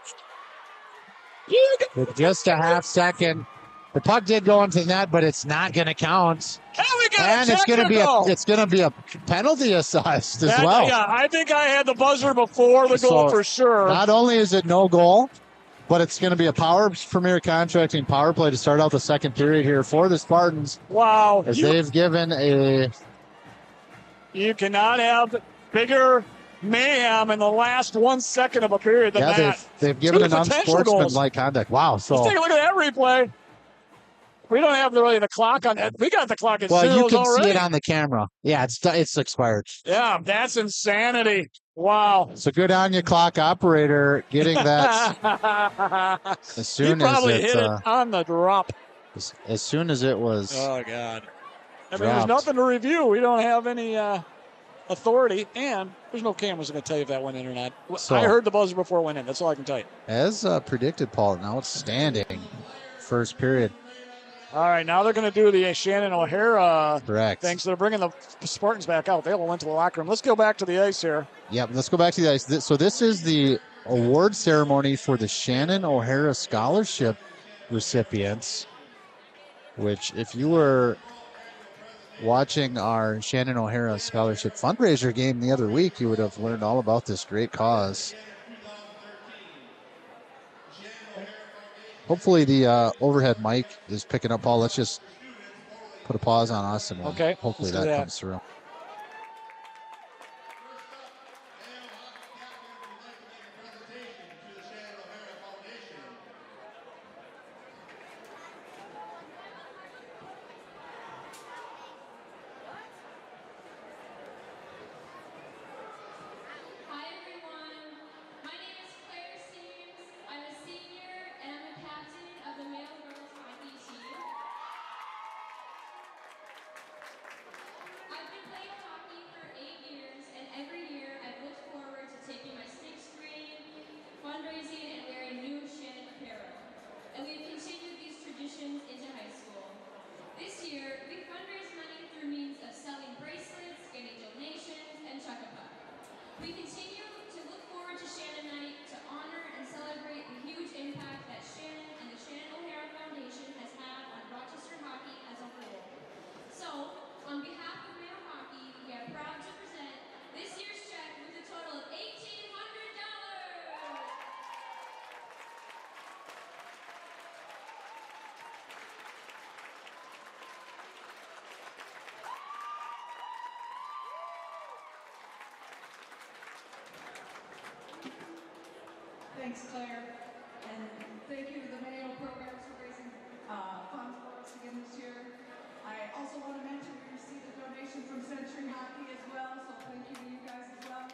Speaker 1: With just a half second. The puck did go into the net, but it's not going to count.
Speaker 2: And it's going
Speaker 1: to be a penalty assessed as well.
Speaker 2: Yeah, I think I had the buzzer before the goal for sure.
Speaker 1: Not only is it no goal, but it's going to be a Power Premier Contracting power play to start out the second period here for the Spartans.
Speaker 2: Wow.
Speaker 1: As they've given a...
Speaker 2: You cannot have bigger mayhem in the last 1 second of a period than that.
Speaker 1: They've given an unsportsmanlike conduct. Wow. So
Speaker 2: let's take a look at that replay. We don't have the clock on that. We got the clock at zeros already.
Speaker 1: Well, you can see it on the camera. Yeah, it's expired.
Speaker 2: Yeah, that's insanity. Wow.
Speaker 1: So good on you, clock operator, getting that as soon
Speaker 2: he probably hit it on the drop.
Speaker 1: As soon as it was.
Speaker 2: Oh, God. I mean, there's nothing to review. We don't have any authority, and there's no cameras going to tell you if that went in or not. So, I heard the buzzer before it went in. That's all I can tell you.
Speaker 1: As predicted, Paul, an outstanding first period.
Speaker 2: All right, now they're going to do the Shannon O'Hara thing. So they're bringing the Spartans back out. They all went to the locker room. Let's go back to the ice here.
Speaker 1: Yep, let's go back to the ice. So this is the award ceremony for the Shannon O'Hara Scholarship recipients, which if you were watching our Shannon O'Hara Scholarship fundraiser game the other week, you would have learned all about this great cause. Hopefully the overhead mic is picking up, Paul. Let's just put a pause on us and hopefully that comes through.
Speaker 3: Thanks, Claire. And thank you to the Mayo programs for raising funds for us again this year. I also want to mention we received a donation from Century Hockey as well, so thank you to you guys as well.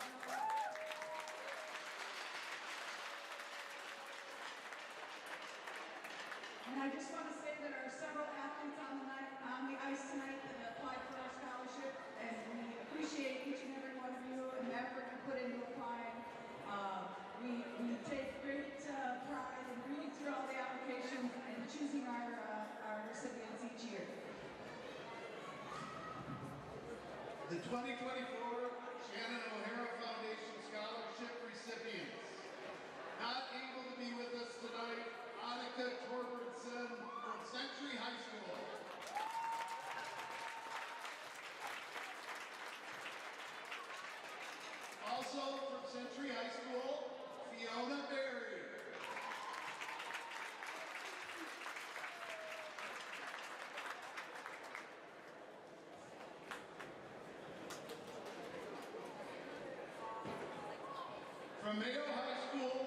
Speaker 3: And I just want to say there are several athletes on the ice tonight that applied for our scholarship, and we appreciate each and every one of you and the effort you put into applying. We take great pride in reading through all the applications and choosing our recipients each year.
Speaker 4: The 2024 Shannon O'Hara Foundation Scholarship recipients. Not able to be with us tonight, Annika Torbertson from Century High School. Also from Century High School, Fiona Berry. From Mayo High School,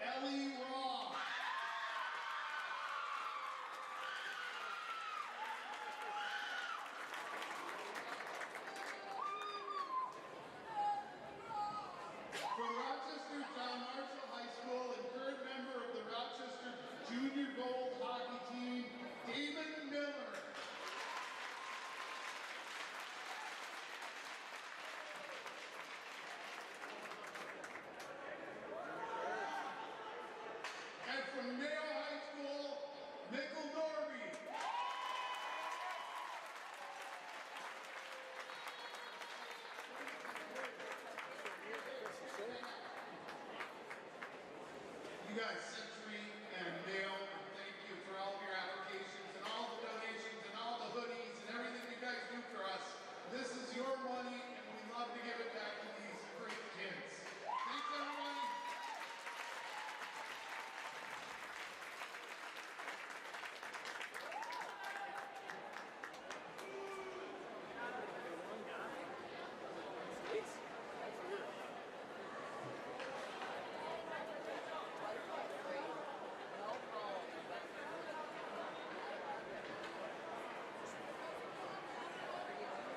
Speaker 4: Ellie Raw. From Rochester John Marshall High School and current member of the Rochester Junior Gold Hockey Team, Damon Miller.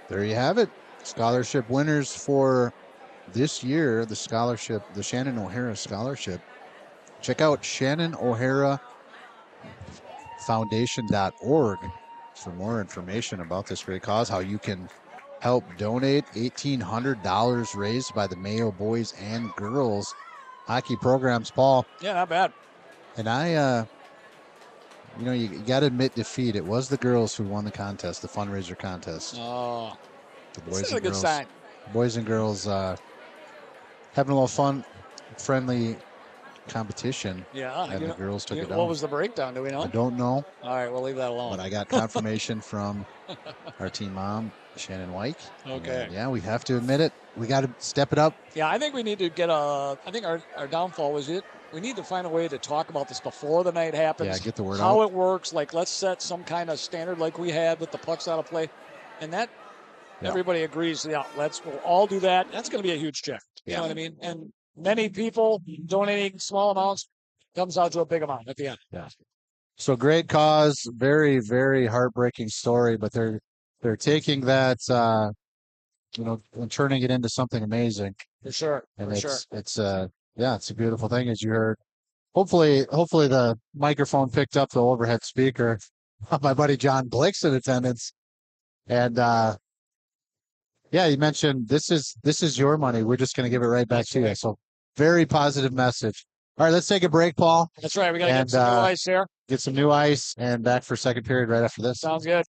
Speaker 1: There you have it. Scholarship winners for this year, the scholarship, the Shannon O'Hara Scholarship. Check out ShannonO'HaraFoundation.org for more information about this great cause, how you can help donate. $1,800 raised by the Mayo boys and girls hockey programs, Paul.
Speaker 2: Yeah, not bad.
Speaker 1: And you got to admit defeat. It was the girls who won the contest, the fundraiser contest.
Speaker 2: Oh,
Speaker 1: The
Speaker 2: this is a good sign.
Speaker 1: Boys and girls having a little fun, friendly competition.
Speaker 2: Yeah.
Speaker 1: And the girls took it down.
Speaker 2: What was the breakdown? Do we know?
Speaker 1: I don't know.
Speaker 2: All right, we'll leave that alone.
Speaker 1: But I got confirmation from our team mom, Shannon White.
Speaker 2: Okay.
Speaker 1: And yeah, we have to admit it. We got to step it up.
Speaker 2: Yeah, I think we need to get I think our downfall was we need to find a way to talk about this before the night happens.
Speaker 1: Yeah, get the word out.
Speaker 2: How it works. Like, let's set some kind of standard like we had with the pucks out of play. And that everybody agrees, we'll all do that. That's going to be a huge check. You know what I mean? And many people donating small amounts comes out to a big amount at the end.
Speaker 1: Yeah. So great cause, very, very heartbreaking story, but they're taking that, and turning it into something amazing.
Speaker 2: For sure.
Speaker 1: And it's a beautiful thing, as you heard. Hopefully the microphone picked up the overhead speaker. My buddy John Blick's in attendance. And, you mentioned this is your money. We're just going to give it right back to you. So very positive message. All right, let's take a break, Paul.
Speaker 2: That's right. We got to get some new ice here.
Speaker 1: Get some new ice and back for second period right after this.
Speaker 2: Sounds good.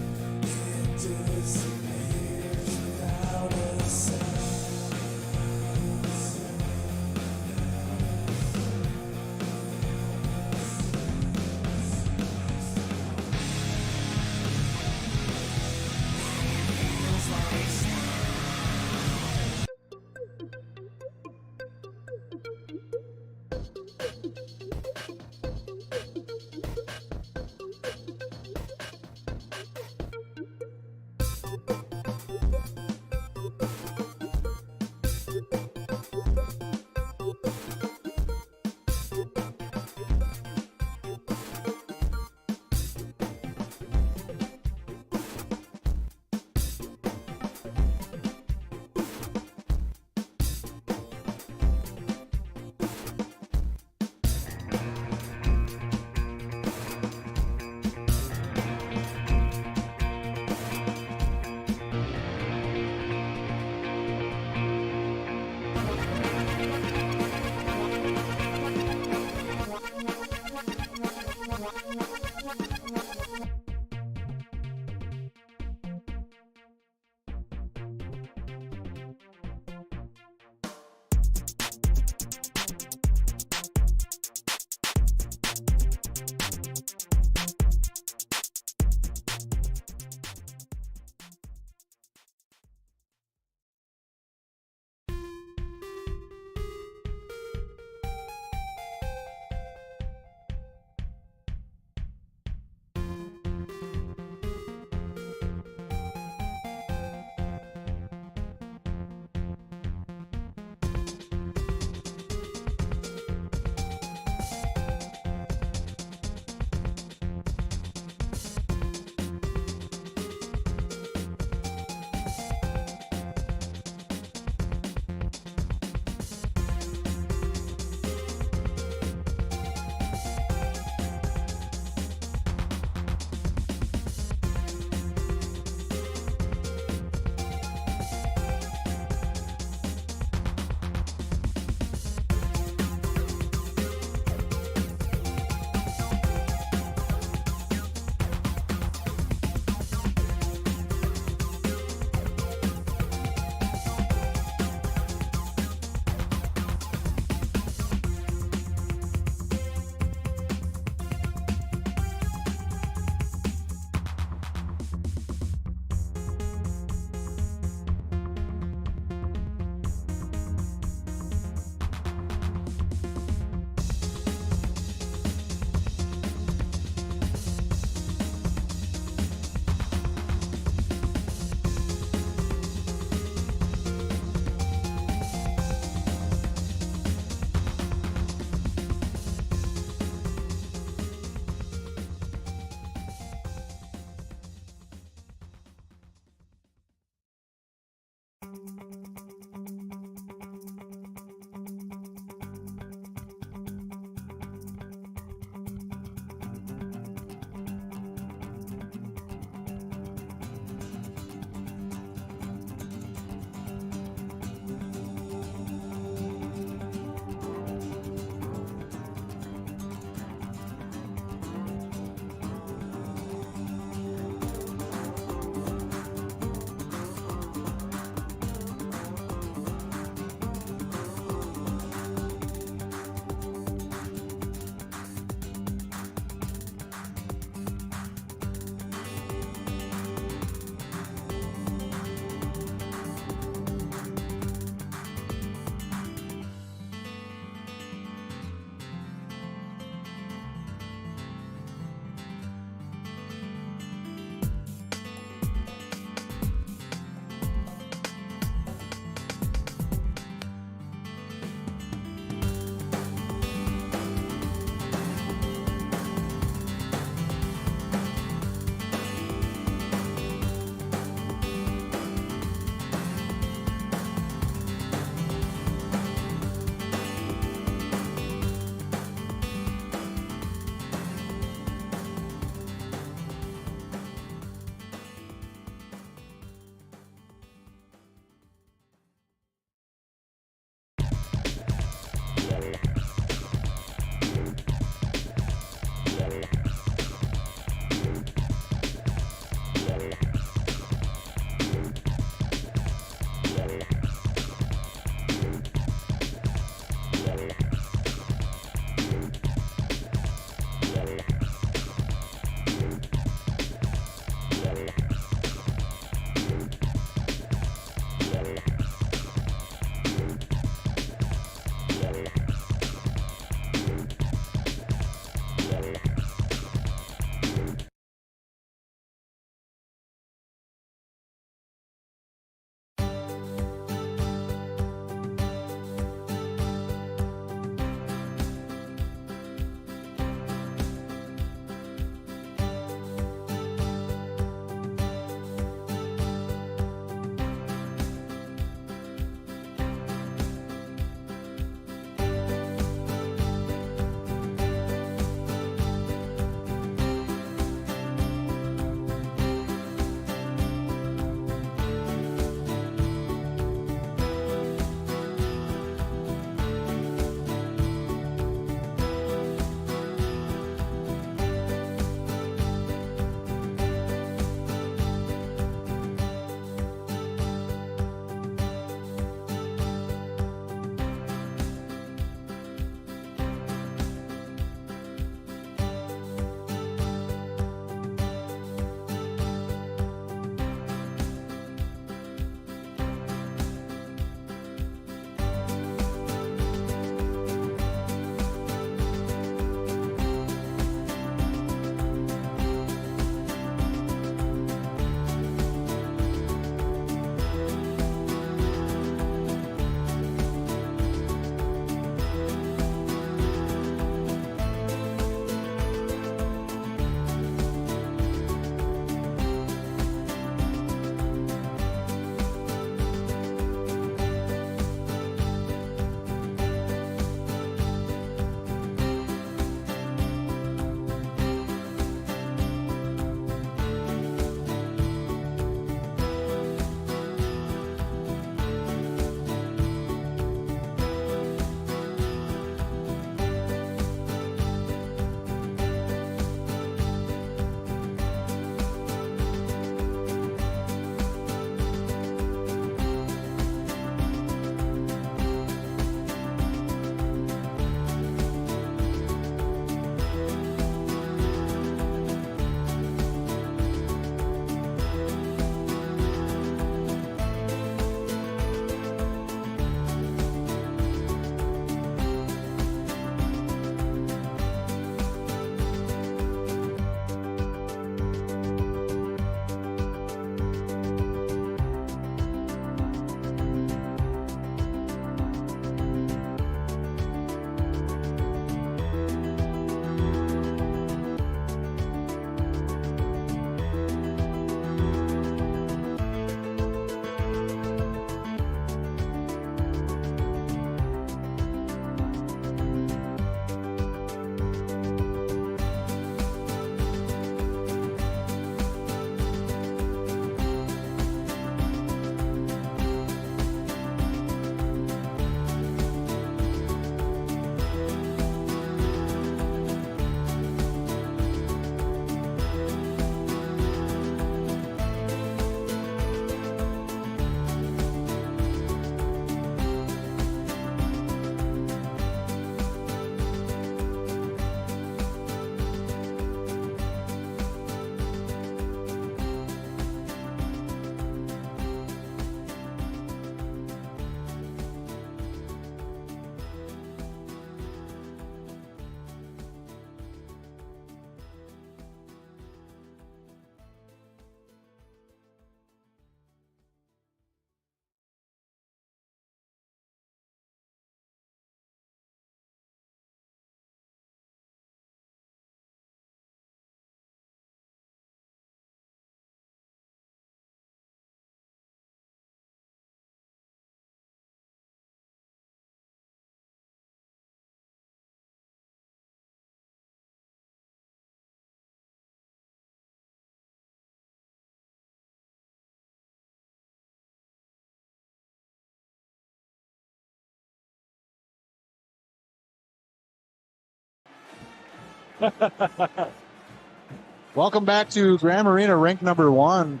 Speaker 1: Welcome back to Grand Marina, rink number 1.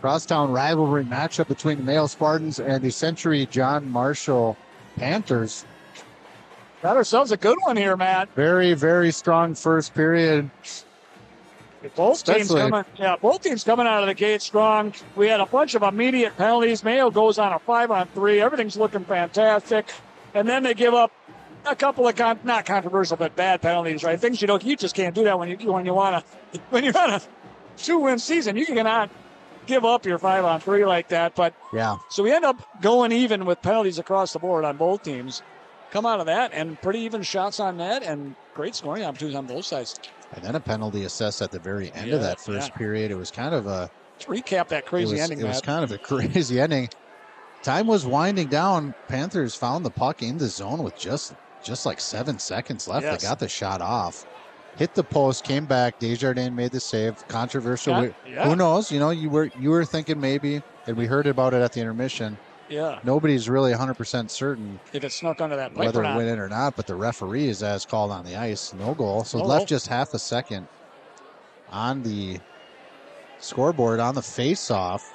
Speaker 1: Crosstown rivalry matchup between the Mayo Spartans and the Century John Marshall Panthers.
Speaker 2: Got ourselves a good one here, Matt.
Speaker 1: Very, very strong first period.
Speaker 2: Both teams coming out of the gate strong. We had a bunch of immediate penalties. Mayo goes on a 5-on-3. Everything's looking fantastic. And then they give up a couple of not controversial but bad penalties, right? Things you just can't do that when you're on a 2-win season. You cannot give up your 5-on-3 like that. But
Speaker 1: yeah,
Speaker 2: so we end up going even with penalties across the board on both teams. Come out of that and pretty even shots on net and great scoring opportunities on both sides.
Speaker 1: And then a penalty assessed at the very end of that first period. It was kind of a...
Speaker 2: Let's recap that crazy ending,
Speaker 1: It was kind of a crazy ending. Time was winding down. Panthers found the puck in the zone with just like 7 seconds left.
Speaker 2: Yes.
Speaker 1: They got the shot off. Hit the post, came back. Desjardins made the save. Controversial. Who knows? You were thinking maybe, and we heard about it at the intermission.
Speaker 2: Yeah.
Speaker 1: Nobody's really 100% certain
Speaker 2: if it snuck under that pipe
Speaker 1: whether
Speaker 2: or not.
Speaker 1: It went in or not, but the referee is as called on the ice. No goal. So left just half a second on the scoreboard. On the face-off,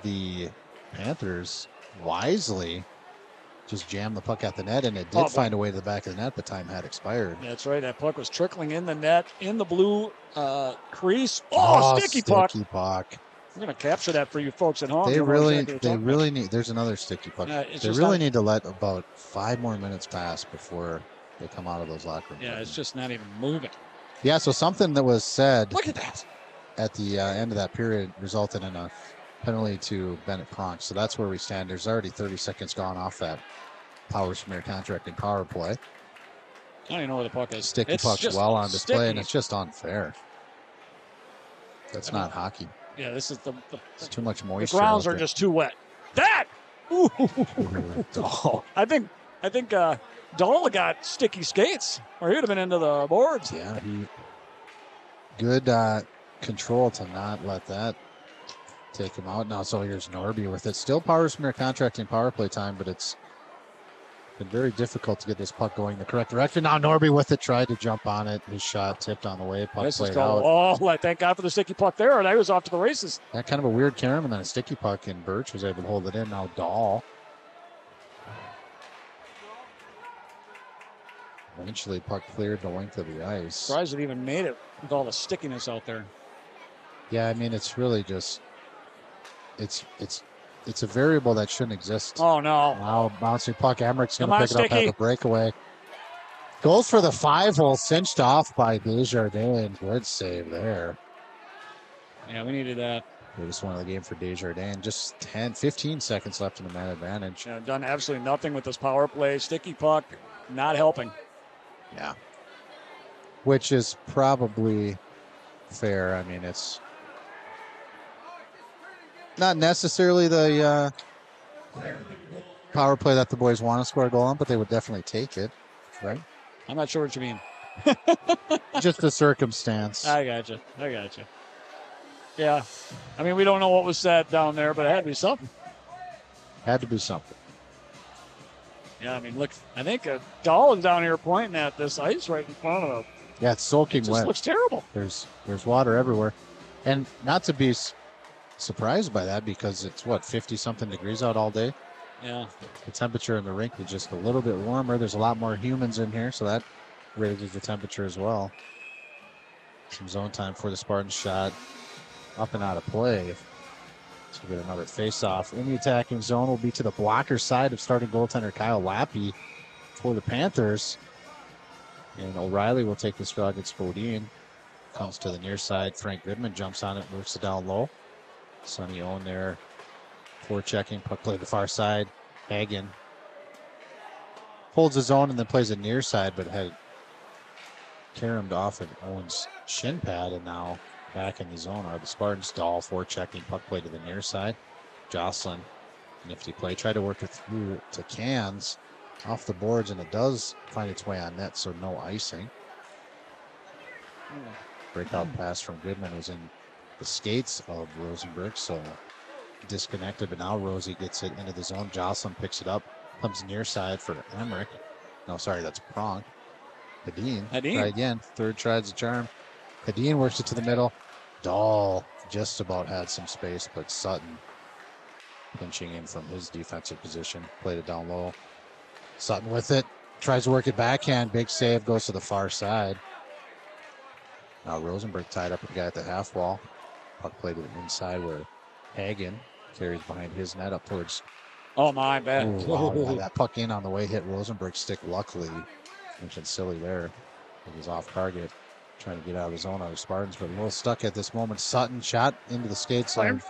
Speaker 1: the Panthers wisely just jammed the puck at the net, and it did find a way to the back of the net, but time had expired.
Speaker 2: That's right. That puck was trickling in the net, in the blue crease. Sticky
Speaker 1: puck.
Speaker 2: We're going to capture that for you folks at home.
Speaker 1: They really need, there's another sticky puck. They really need to let about 5 more minutes pass before they come out of those locker rooms.
Speaker 2: Yeah, it's just not even moving.
Speaker 1: Yeah, so something that was said
Speaker 2: Look at that.
Speaker 1: At the end of that period resulted in a penalty to Bennett Pronk. So that's where we stand. There's already 30 seconds gone off that Powers Premier contracting power play.
Speaker 2: I don't even know where the puck is.
Speaker 1: Sticky puck's well on display, and it's just unfair. That's not hockey.
Speaker 2: Yeah, this is
Speaker 1: it's too much moisture.
Speaker 2: The grounds are just too wet. That! Ooh. I think Dahl got sticky skates, or he would have been into the boards.
Speaker 1: Yeah, good control to not let that take him out. Now, so here's Norby with it. Still Powers Premier contracting power play time, but it's been very difficult to get this puck going the correct direction. Now Norby with it, tried to jump on it. His shot tipped on the way. Puck played out.
Speaker 2: Thank God for the sticky puck there, and I was off to the races.
Speaker 1: That kind of a weird carom, and then a sticky puck, and Birch was able to hold it in. Now Dahl. Eventually, puck cleared the length of the ice.
Speaker 2: Surprised it even made it with all the stickiness out there.
Speaker 1: Yeah, I mean, it's really just, it's a variable that shouldn't exist.
Speaker 2: Oh, no.
Speaker 1: Now, bouncing puck. Emmerich going to pick it up at the breakaway. Goes for the 5-hole, cinched off by Desjardins. Good save there.
Speaker 2: Yeah, we needed that.
Speaker 1: Biggest one of the game for Desjardins. Just 15 seconds left in the man advantage.
Speaker 2: Yeah, done absolutely nothing with this power play. Sticky puck, not helping.
Speaker 1: Yeah. Which is probably fair. I mean, it's not necessarily the power play that the boys want to score a goal on, but they would definitely take it, right?
Speaker 2: I'm not sure what you mean.
Speaker 1: Just the circumstance.
Speaker 2: I gotcha. Yeah. I mean, we don't know what was said down there, but it had to be something.
Speaker 1: Had to be something.
Speaker 2: Yeah, I mean, look, I think Dahl is down here pointing at this ice right in front of him.
Speaker 1: Yeah, it's soaking wet.
Speaker 2: It looks terrible.
Speaker 1: There's water everywhere. And not to be surprised by that, because it's, 50-something degrees out all day?
Speaker 2: Yeah.
Speaker 1: The temperature in the rink is just a little bit warmer. There's a lot more humans in here, so that raises the temperature as well. Some zone time for the Spartans. Shot up and out of play. So we get another face-off. In the attacking zone will be to the blocker side of starting goaltender Kyle Lappy for the Panthers. And O'Reilly will take this draw against Bodine. Comes to the near side. Frank Goodman jumps on it, moves it down low. Sonny Owen there. Forechecking. Puck play to the far side. Hagen holds his own and then plays a near side, but had caromed off of Owen's shin pad, and now back in the zone are the Spartans. Dahl forechecking. Puck play to the near side. Jocelyn, nifty play. Tried to work it through to Cans. Off the boards, and it does find its way on net, so no icing. Breakout pass from Goodman was in the skates of Rosenberg, so disconnected, but now Rosie gets it into the zone. Jocelyn picks it up, comes near side for Emmerich. No, sorry, that's Pronk. Hadeen.
Speaker 2: Hadeen.
Speaker 1: Try again. Third tries the charm. Hadeen works it to the middle. Dahl just about had some space, but Sutton pinching in from his defensive position. Played it down low. Sutton with it. Tries to work it backhand. Big save. Goes to the far side. Now Rosenberg tied up with the guy at the half wall. Puck played it inside where Hagen carries behind his net up towards.
Speaker 2: Oh, my bad.
Speaker 1: Ooh, wow, yeah, that puck in on the way hit Rosenberg's stick. Luckily, mentioned silly there. It was off target, trying to get out of the zone out of Spartans, but a little stuck at this moment. Sutton shot into the skates of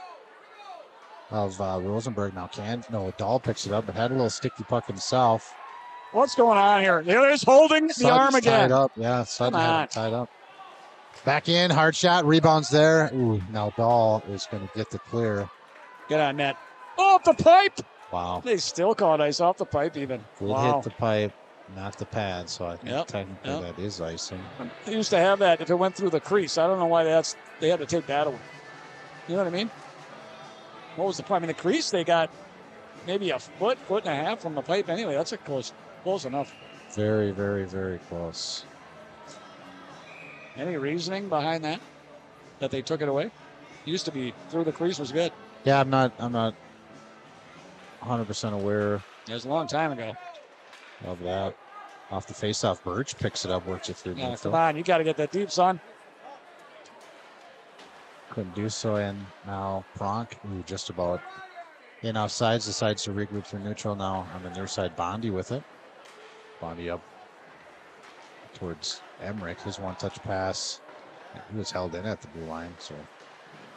Speaker 1: Rosenberg. Now Dahl picks it up, but had a little sticky puck himself.
Speaker 2: What's going on here? There's holding the arm again.
Speaker 1: Tied up. Yeah, Sutton had it tied up. Back in, hard shot, rebounds there. Ooh, now Dahl is going to get the clear.
Speaker 2: Get on net. Off the pipe.
Speaker 1: Wow.
Speaker 2: They still called ice off the pipe even.
Speaker 1: Did hit the pipe, not the pad, so I think technically that is icing.
Speaker 2: They used to have that if it went through the crease. I don't know why they had to take that away. You know what I mean? What was the point? I mean, the crease, they got maybe a foot and a half from the pipe anyway. That's close enough.
Speaker 1: Very, very, very close.
Speaker 2: Any reasoning behind that they took it away? Used to be through the crease was good.
Speaker 1: Yeah, I'm not 100% aware.
Speaker 2: It was a long time ago.
Speaker 1: Of that. Off the faceoff, Birch picks it up, works it through.
Speaker 2: Yeah, come on, you got to get that deep, son.
Speaker 1: Couldn't do so, and now Pronk, who just about in offsides, decides to regroup through neutral. Now on the near side, Bondi with it. Bondi up towards Emmerich. His one-touch pass. He was held in at the blue line, so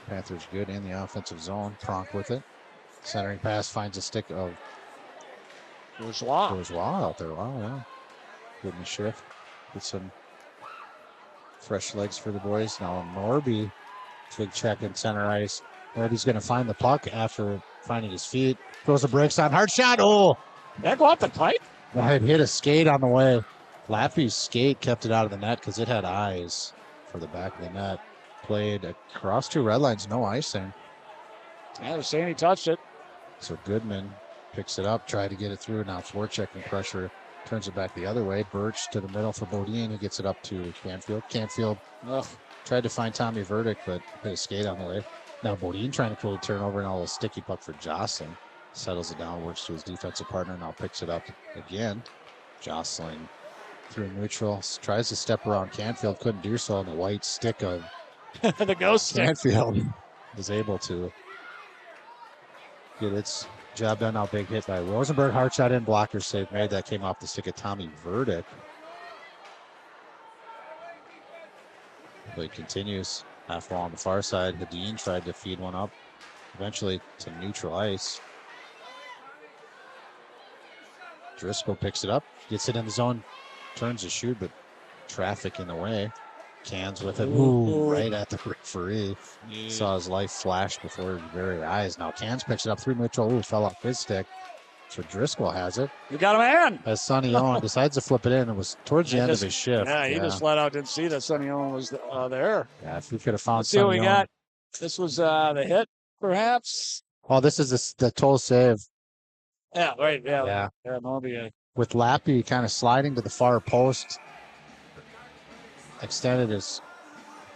Speaker 1: Panthers good in the offensive zone. Pronk with it. Centering pass finds a stick of Bourgeois out there. Wow, yeah. Good in the shift. Get some fresh legs for the boys. Now Norby, big check in center ice. Norby's going to find the puck after finding his feet. Throws the brakes on. Hard shot. Oh!
Speaker 2: That go off the pipe?
Speaker 1: It hit a skate on the way. Lappy's skate kept it out of the net because it had eyes for the back of the net. Played across two red lines, no icing.
Speaker 2: Yeah, they're saying he touched it.
Speaker 1: So Goodman picks it up, tried to get it through. Now forechecking pressure, turns it back the other way. Birch to the middle for Bodine, who gets it up to Canfield. Canfield tried to find Tommy Verdict, but hit a skate on the way. Now Bodine trying to pull a turnover and all a sticky puck for Jocelyn. Settles it down, works to his defensive partner, now picks it up again. Jocelyn through neutral, tries to step around Canfield, couldn't do so, and the white stick of
Speaker 2: the ghost stick.
Speaker 1: Canfield is able to get its job done. Now big hit by Rosenberg, hard shot in, blocker save made. That came off the stick of Tommy Verdict. Play continues. Half wall on the far side. Hadeen tried to feed one up, eventually to neutral ice. Driscoll picks it up, gets it in the zone, turns to shoot, but traffic in the way. Cans with it. Ooh, right at the referee. Yeah. Saw his life flash before his very eyes. Now Cans picks it up through neutral. Ooh, fell off his stick. So Driscoll has it.
Speaker 2: You got a man.
Speaker 1: As Sonny Owen decides to flip it in. It was towards the end of his shift.
Speaker 2: Yeah, he just flat out didn't see that Sonny Owen was there.
Speaker 1: Yeah, if we could have found
Speaker 2: Let's see what we got. This was the hit, perhaps.
Speaker 1: Oh, this is the total save.
Speaker 2: Yeah, right. Yeah.
Speaker 1: Yeah.
Speaker 2: Norby.
Speaker 1: With Lappy kind of sliding to the far post, extended his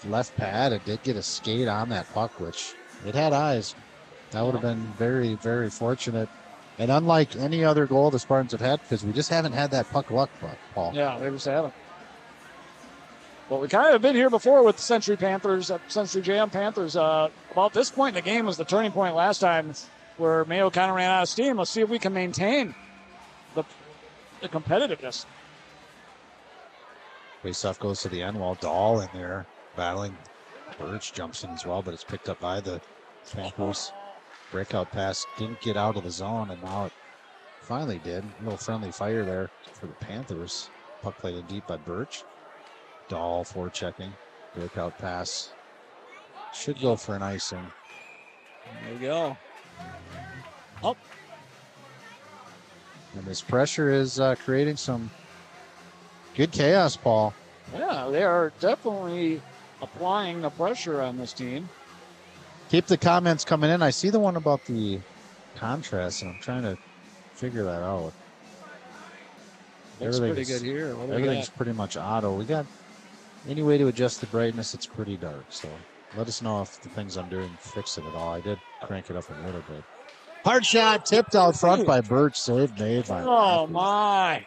Speaker 1: left pad. It did get a skate on that puck, which it had eyes. That would have been very, very fortunate. And unlike any other goal the Spartans have had, because we just haven't had that puck luck, Paul.
Speaker 2: Yeah, they just haven't. Well, we kind of have been here before with the Century Panthers, Century Jam Panthers. About this point in the game was the turning point last time where Mayo kind of ran out of steam. Let's see if we can maintain the competitiveness.
Speaker 1: Faceoff goes to the end wall. Dahl in there battling. Birch jumps in as well, but it's picked up by the Panthers. Breakout pass didn't get out of the zone, and now it finally did. A little friendly fire there for the Panthers. Puck played in deep by Birch. Dahl forechecking. Breakout pass. Should go for an icing.
Speaker 2: There we go. Up.
Speaker 1: And this pressure is creating some good chaos, Paul.
Speaker 2: Yeah, they are definitely applying the pressure on this team.
Speaker 1: Keep the comments coming in. I see the one about the contrast, and I'm trying to figure that out.
Speaker 2: Looks pretty good here.
Speaker 1: Everything's pretty much auto. We got any way to adjust the brightness, it's pretty dark. So let us know if the things I'm doing fix it at all. I did crank it up a little bit. Hard shot, tipped out front by Birch, saved made by.
Speaker 2: Oh my!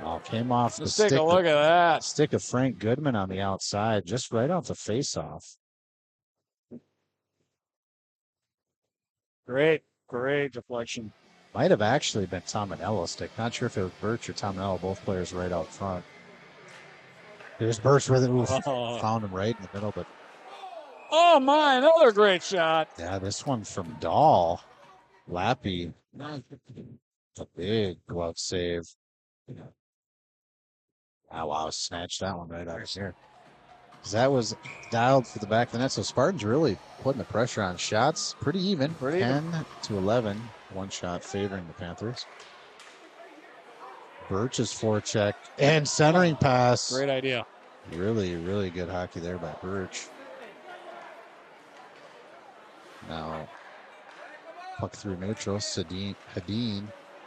Speaker 1: Oh, came off the
Speaker 2: Let's
Speaker 1: stick.
Speaker 2: take a look at that.
Speaker 1: Stick of Frank Goodman on the outside, just right off the face-off.
Speaker 2: Great deflection.
Speaker 1: Might have actually been Tominello stick. Not sure if it was Birch or Tominello, both players right out front. There's Birch with it. Oof, found him right in the middle, but.
Speaker 2: Oh my, another great shot.
Speaker 1: Yeah, this one from Dahl. Lappy. A big glove save. Oh, wow, snatched that one right out of here. That was dialed for the back of the net, so Spartans really putting the pressure on shots. Pretty even. 10-11. One shot favoring the Panthers. Birch's forecheck and centering pass.
Speaker 2: Great idea.
Speaker 1: Really, really good hockey there by Birch. Now, puck through neutral. Hadeen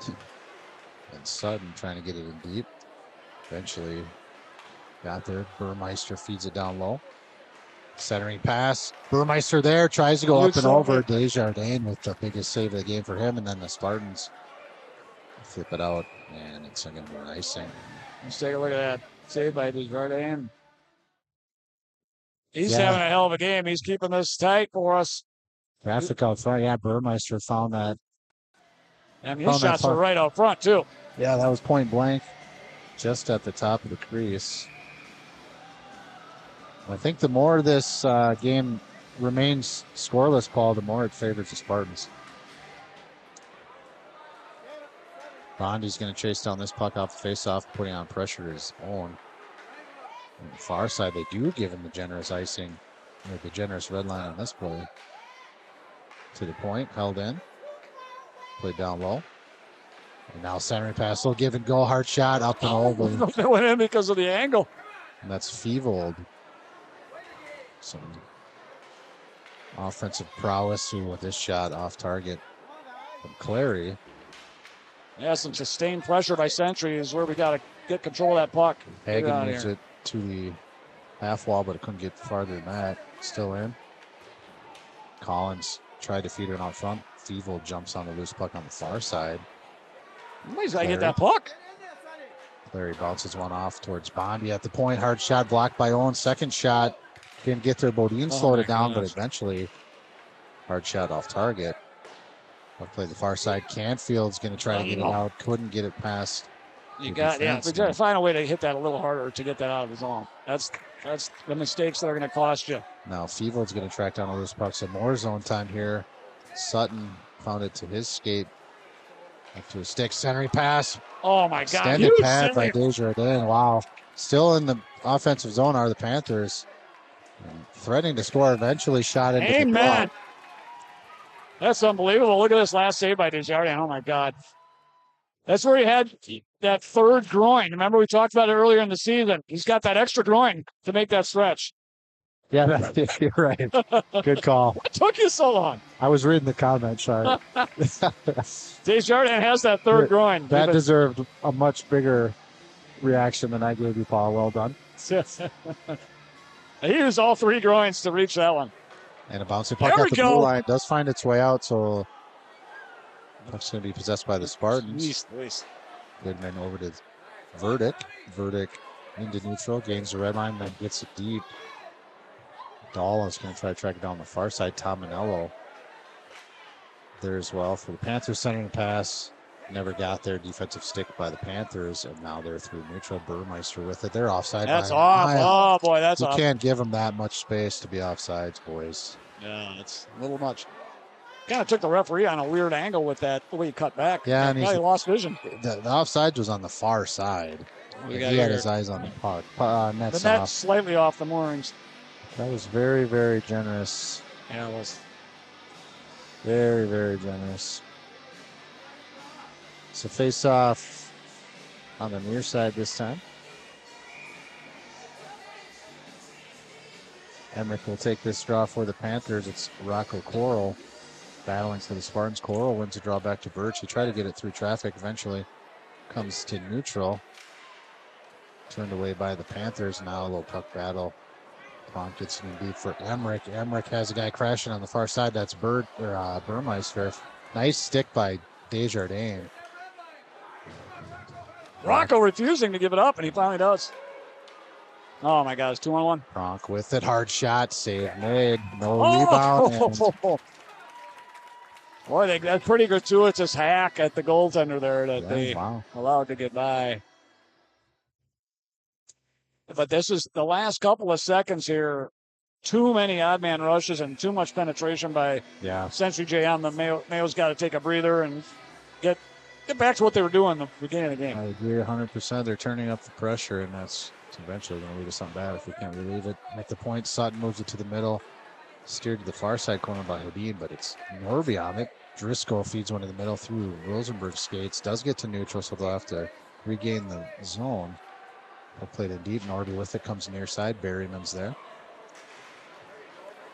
Speaker 1: and Sutton trying to get it in deep. Eventually got there. Burmeister feeds it down low. Centering pass. Burmeister there tries to go up and over. Desjardins with the biggest save of the game for him. And then the Spartans flip it out. And it's going to be icing.
Speaker 2: Let's take a look at that. Saved by Desjardins. He's having a hell of a game. He's keeping this tight for us.
Speaker 1: Traffic out front. Yeah, Burmeister found that.
Speaker 2: And his shots are right out front, too.
Speaker 1: Yeah, that was point blank. Just at the top of the crease. I think the more this game remains scoreless, Paul, the more it favors the Spartans. Bondi's going to chase down this puck off the faceoff, putting on pressure to his own. On the far side, they do give him the generous icing, or the generous red line on this play. To the point, held in. Played down low. And now centering pass, little give and go, hard shot up and over.
Speaker 2: It went in because of the angle.
Speaker 1: And that's Fevold. Some offensive prowess with this shot off target from Clary.
Speaker 2: Yeah, some sustained pressure by Century is where we got to get control of that puck.
Speaker 1: Hagen moves it to the half wall, but it couldn't get farther than that. Still in. Collins tried to feed it out front. Fevold jumps on the loose puck on the far side.
Speaker 2: He's got to get that puck.
Speaker 1: Clary bounces one off towards Bondi at the point. Hard shot blocked by Owen. Second shot. Didn't get there. Bodine slowed it down, but eventually hard shot off target. I'll play the far side. Canfield's going to try to get it out. Couldn't get it past.
Speaker 2: We got to find a way to hit that a little harder to get that out of his zone. That's the mistakes that are going to cost you.
Speaker 1: Now Fevold's going to track down all those pucks. Some more zone time here. Sutton found it to his skate. Up to a stick, centering pass.
Speaker 2: Oh my God!
Speaker 1: Extended pad by Desjardins. Wow. Still in the offensive zone are the Panthers. And threatening to score, eventually shot into the block.
Speaker 2: That's unbelievable. Look at this last save by Desjardins. Oh my God. That's where he had that third groin. Remember we talked about it earlier in the season. He's got that extra groin to make that stretch.
Speaker 1: Yeah, you're right. Good call.
Speaker 2: What took you so long?
Speaker 1: I was reading the comment, sorry.
Speaker 2: Desjardins has that third groin.
Speaker 1: That deserved a much bigger reaction than I gave you, Paul. Well done.
Speaker 2: He used all three groins to reach that one.
Speaker 1: And a bouncing puck at the blue line does find its way out, so puck's going to be possessed by the Spartans. Goodman over to Verdick. Verdick into neutral, gains the red line, then gets it deep. Dahl is going to try to track it down the far side. Tominello there as well for the Panthers. Centering pass. Never got there. Defensive stick by the Panthers, and now they're through neutral. Burmeister with it. They're offside.
Speaker 2: That's off. Oh, boy, that's off.
Speaker 1: You can't give them that much space to be offsides, boys.
Speaker 2: Yeah, it's a little much. Kind of took the referee on a weird angle with that, the way he cut back.
Speaker 1: Yeah, and he
Speaker 2: lost vision.
Speaker 1: The offside was on the far side. He had his eyes on the puck.
Speaker 2: The net's slightly off the moorings.
Speaker 1: That was very, very generous.
Speaker 2: Yeah, it was.
Speaker 1: Very, very generous. So face off on the near side this time. Emmerich will take this draw for the Panthers. It's Rocco Coral battling for the Spartans. Coral wins a draw back to Birch. He tried to get it through traffic. Eventually comes to neutral. turned away by the Panthers. Now a little puck battle. Kronk gets in deep for Emmerich. Emmerich has a guy crashing on the far side. That's Burmeister. Nice stick by Desjardins.
Speaker 2: Rocco refusing to give it up, and he finally does. Oh, my God. It's 2-on-1.
Speaker 1: Kronk with it. Hard shot. Save made. No rebound.
Speaker 2: Boy, that's pretty gratuitous hack at the goaltender there that they allowed to get by. But this is the last couple of seconds here. Too many odd man rushes and too much penetration by Century JM. The Mayo's got to take a breather and get back to what they were doing at the beginning of the game.
Speaker 1: I agree 100%. They're turning up the pressure, and that's eventually going to lead to something bad if we can't relieve it. At the point, Sutton moves it to the middle. Steered to the far side corner by Houdin, but it's Norby on it. Driscoll feeds one in the middle through Rosenberg skates. Does get to neutral, so they'll have to regain the zone. They'll play it in deep. Norby with it. Comes near side. Berryman's there.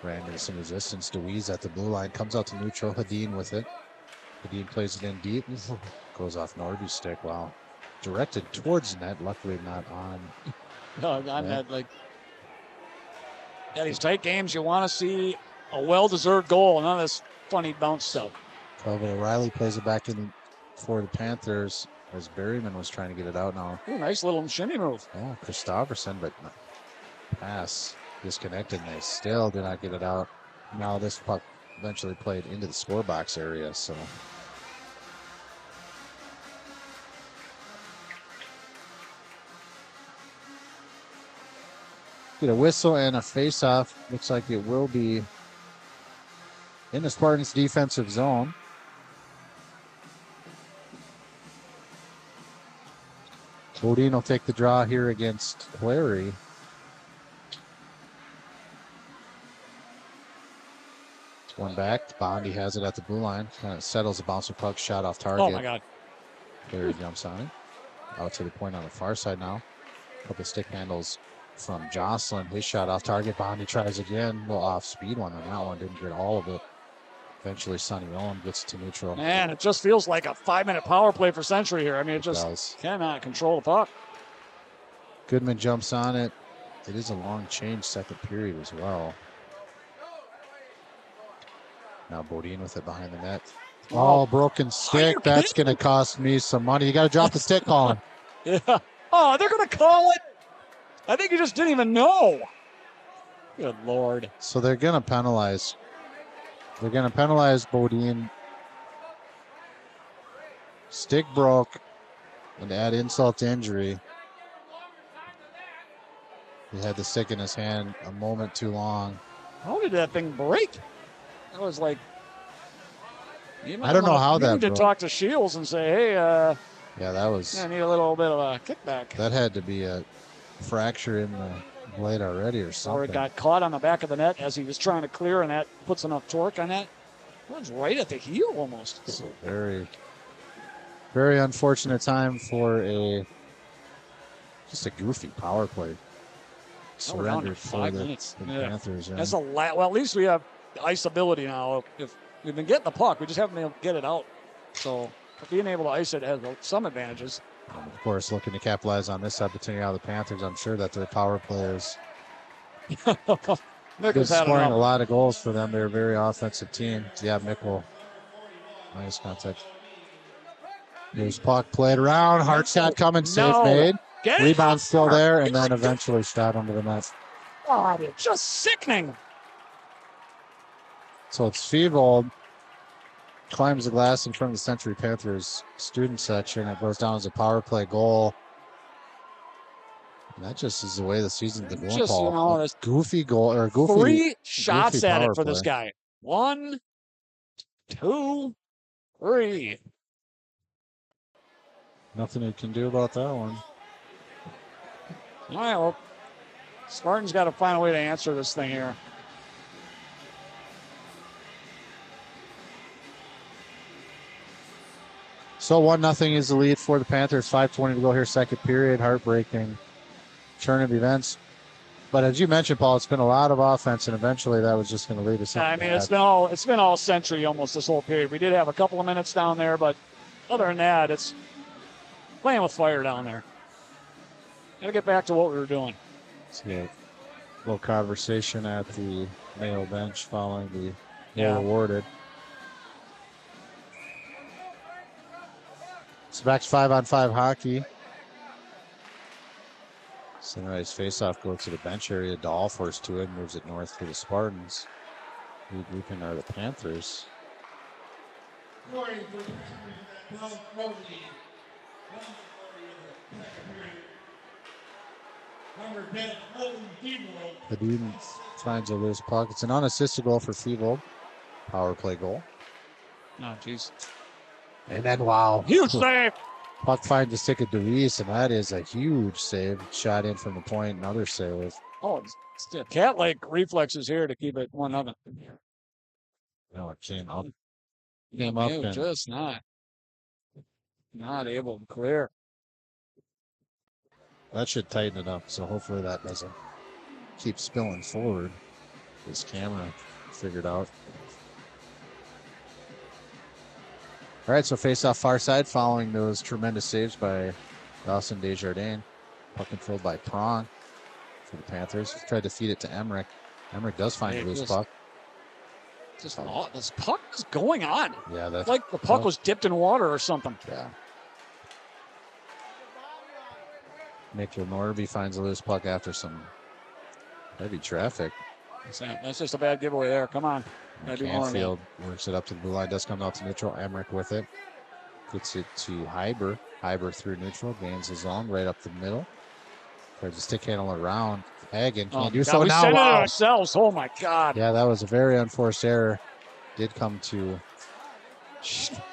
Speaker 1: Ran into some resistance. DeWeese at the blue line. Comes out to neutral. Houdin with it. Houdin plays it in deep. Goes off Norby's stick. Wow. Directed towards net. Luckily not on.
Speaker 2: No, on net. These tight games, you want to see a well-deserved goal. None of this funny bounce stuff.
Speaker 1: Calvin O'Reilly plays it back in for the Panthers as Berryman was trying to get it out now.
Speaker 2: Ooh, nice little shinny move.
Speaker 1: Yeah, Christopherson, but pass disconnected, and they still did not get it out. Now this puck eventually played into the scorebox area, so. Get a whistle and a face-off. Looks like it will be in the Spartans' defensive zone. Bodine will take the draw here against Clary. One back. Bondi has it at the blue line. Kind of settles the bouncing puck. Shot off target.
Speaker 2: Oh, my God.
Speaker 1: Clary jumps on it. Out to the point on the far side now. A couple stick handles from Jocelyn. His shot off target. Bondi tries again. A little off-speed one on that one. Didn't get all of it. Eventually, Sonny Owen gets to neutral.
Speaker 2: Man, it just feels like a 5-minute power play for Century here. I mean, it just cannot control the puck.
Speaker 1: Goodman jumps on it. It is a long change second period as well. Now Bodine with it behind the net. Oh, broken stick. That's going to cost me some money. You got to drop the stick, Colin.
Speaker 2: Yeah. Oh, they're going to call it. I think you just didn't even know. Good Lord.
Speaker 1: So they're going to penalize. They're going to penalize Bodine. Stick broke, and add insult to injury. He had the stick in his hand a moment too long.
Speaker 2: How did that thing break? That was like.
Speaker 1: I don't know how that.
Speaker 2: You need to talk to Shields and say, "Hey, yeah,
Speaker 1: that was.
Speaker 2: I need a little bit of a kickback."
Speaker 1: That had to be a fracture in the blade already, or something.
Speaker 2: Or it got caught on the back of the net as he was trying to clear, and that puts enough torque on that. It was right at the heel almost.
Speaker 1: It's a very, very unfortunate time for just a goofy power play. Surrendered for the Panthers.
Speaker 2: Yeah. That's a lot. Well, at least we have ice ability now. If we've been getting the puck, we just haven't been able to get it out. So being able to ice it has some advantages.
Speaker 1: And of course, looking to capitalize on this opportunity out of the Panthers, I'm sure that their power players been scoring a lot of goals for them. They're a very offensive team. Yeah, Mickle. Nice contact. Here's puck played around. Hard shot coming. Save made. Rebound still there, and then eventually shot under the net.
Speaker 2: God, it's just sickening.
Speaker 1: So it's Feevold. Climbs the glass in front of the Century Panthers student section. It goes down as a power play goal. And that just is the way the season's been going, Paul. You know, this goofy goal or goofy.
Speaker 2: 3 shots at it for this guy. 1, 2, 3.
Speaker 1: Nothing you can do about that one.
Speaker 2: All right, well, Spartans got to find a way to answer this thing here.
Speaker 1: So 1-0 is the lead for the Panthers. 5:20 to go here, second period. Heartbreaking turn of events. But as you mentioned, Paul, it's been a lot of offense, and eventually that was just going to lead to something.
Speaker 2: I mean, it's been all Century almost this whole period. We did have a couple of minutes down there, but other than that, it's playing with fire down there. Gotta get back to what we were doing.
Speaker 1: See a little conversation at the Mayo bench following the goal awarded. So back to 5-on-5 hockey. Sunrise faceoff goes to the bench area. Dahl forced to it, moves it north to the Spartans. Regrouping are the Panthers. Padin finds a loose puck. It's an unassisted goal for Feevold. Power play goal.
Speaker 2: Oh, jeez.
Speaker 1: And then, wow.
Speaker 2: Huge save.
Speaker 1: Puck finds the stick of DeVries, and that is a huge save. Shot in from the point, another save.
Speaker 2: Oh, it's cat-like reflexes here to keep it 1-0.
Speaker 1: No, it came up.
Speaker 2: Mayo just not able to clear.
Speaker 1: That should tighten it up, so hopefully that doesn't keep spilling forward. This camera figured out. All right, so face off far side following those tremendous saves by Dawson Desjardins. Puck controlled by Prong for the Panthers. Tried to feed it to Emmerich. Emmerich does find a loose puck.
Speaker 2: Just this puck is going on.
Speaker 1: Yeah, that's
Speaker 2: like the puck was dipped in water or something.
Speaker 1: Yeah. Nick Norby finds a loose puck after some heavy traffic.
Speaker 2: That's just a bad giveaway there. Come on.
Speaker 1: Canfield works it up to the blue line. Does come out to neutral. Emmerich with it. Gets it to Hyber. Hyber through neutral. Gains his own right up the middle. Tries to stick handle around. Hagen can't do so now.
Speaker 2: We it ourselves. Oh, my God.
Speaker 1: Yeah, that was a very unforced error. Did come to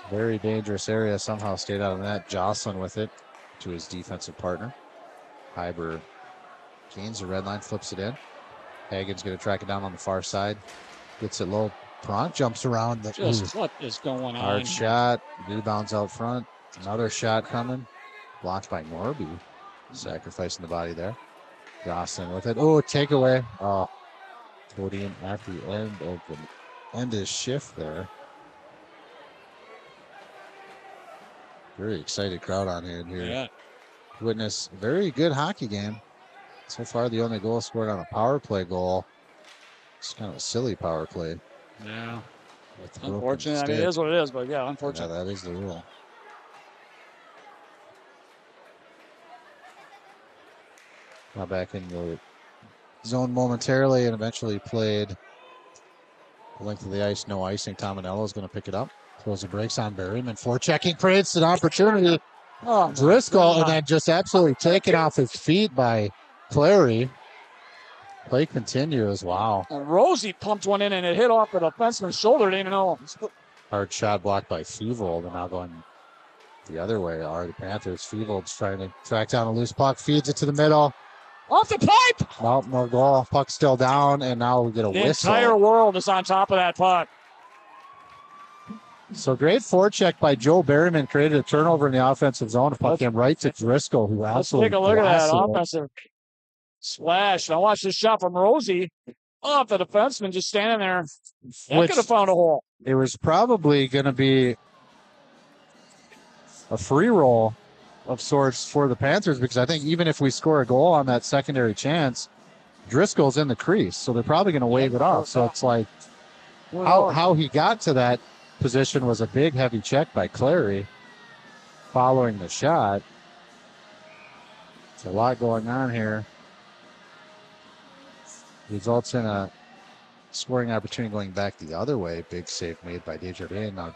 Speaker 1: very dangerous area. Somehow stayed out of that. Jocelyn with it to his defensive partner. Hyber gains the red line, flips it in. Hagen's going to track it down on the far side. Gets it low. Pront jumps around.
Speaker 2: What is going on?
Speaker 1: Hard shot. Rebounds out front. Another shot coming. Blocked by Norby. Sacrificing the body there. Jocelyn with it. Oh, takeaway. Oh, podium at the end of his shift there. Very excited crowd on hand here.
Speaker 2: Yeah.
Speaker 1: Witness a very good hockey game. So far, the only goal scored on a power play goal. It's kind of a silly power play.
Speaker 2: Yeah. Unfortunate. I mean, it is what it is, but yeah, unfortunate.
Speaker 1: Yeah, that is the rule. Now back in the zone momentarily and eventually played the length of the ice. No icing. Tominello is going to pick it up. Throws the brakes on Berryman. Forechecking creates an opportunity. Driscoll, and then just absolutely taken off his feet by Clary. Play continues. Wow.
Speaker 2: And Rosie pumped one in, and it hit off the defenseman's shoulder. Didn't even know.
Speaker 1: Hard shot blocked by Feevold, and now going the other way are the Panthers. Feevold's trying to track down a loose puck, feeds it to the middle.
Speaker 2: Off the pipe!
Speaker 1: Nope, no goal. Puck still down, and now we get a whistle.
Speaker 2: The entire world is on top of that puck.
Speaker 1: So great forecheck by Joe Berryman created a turnover in the offensive zone. Puck came right to Driscoll, who absolutely
Speaker 2: Let's take a look at that offensive splash. Now watch this shot from Rosie. Off the defenseman just standing there. That could have found a hole.
Speaker 1: It was probably going to be a free roll of sorts for the Panthers, because I think even if we score a goal on that secondary chance, Driscoll's in the crease, so they're probably going to wave it off. So it's like how he got to that position was a big, heavy check by Clary following the shot. It's a lot going on here. Results in a scoring opportunity going back the other way. Big save made by Desjardins.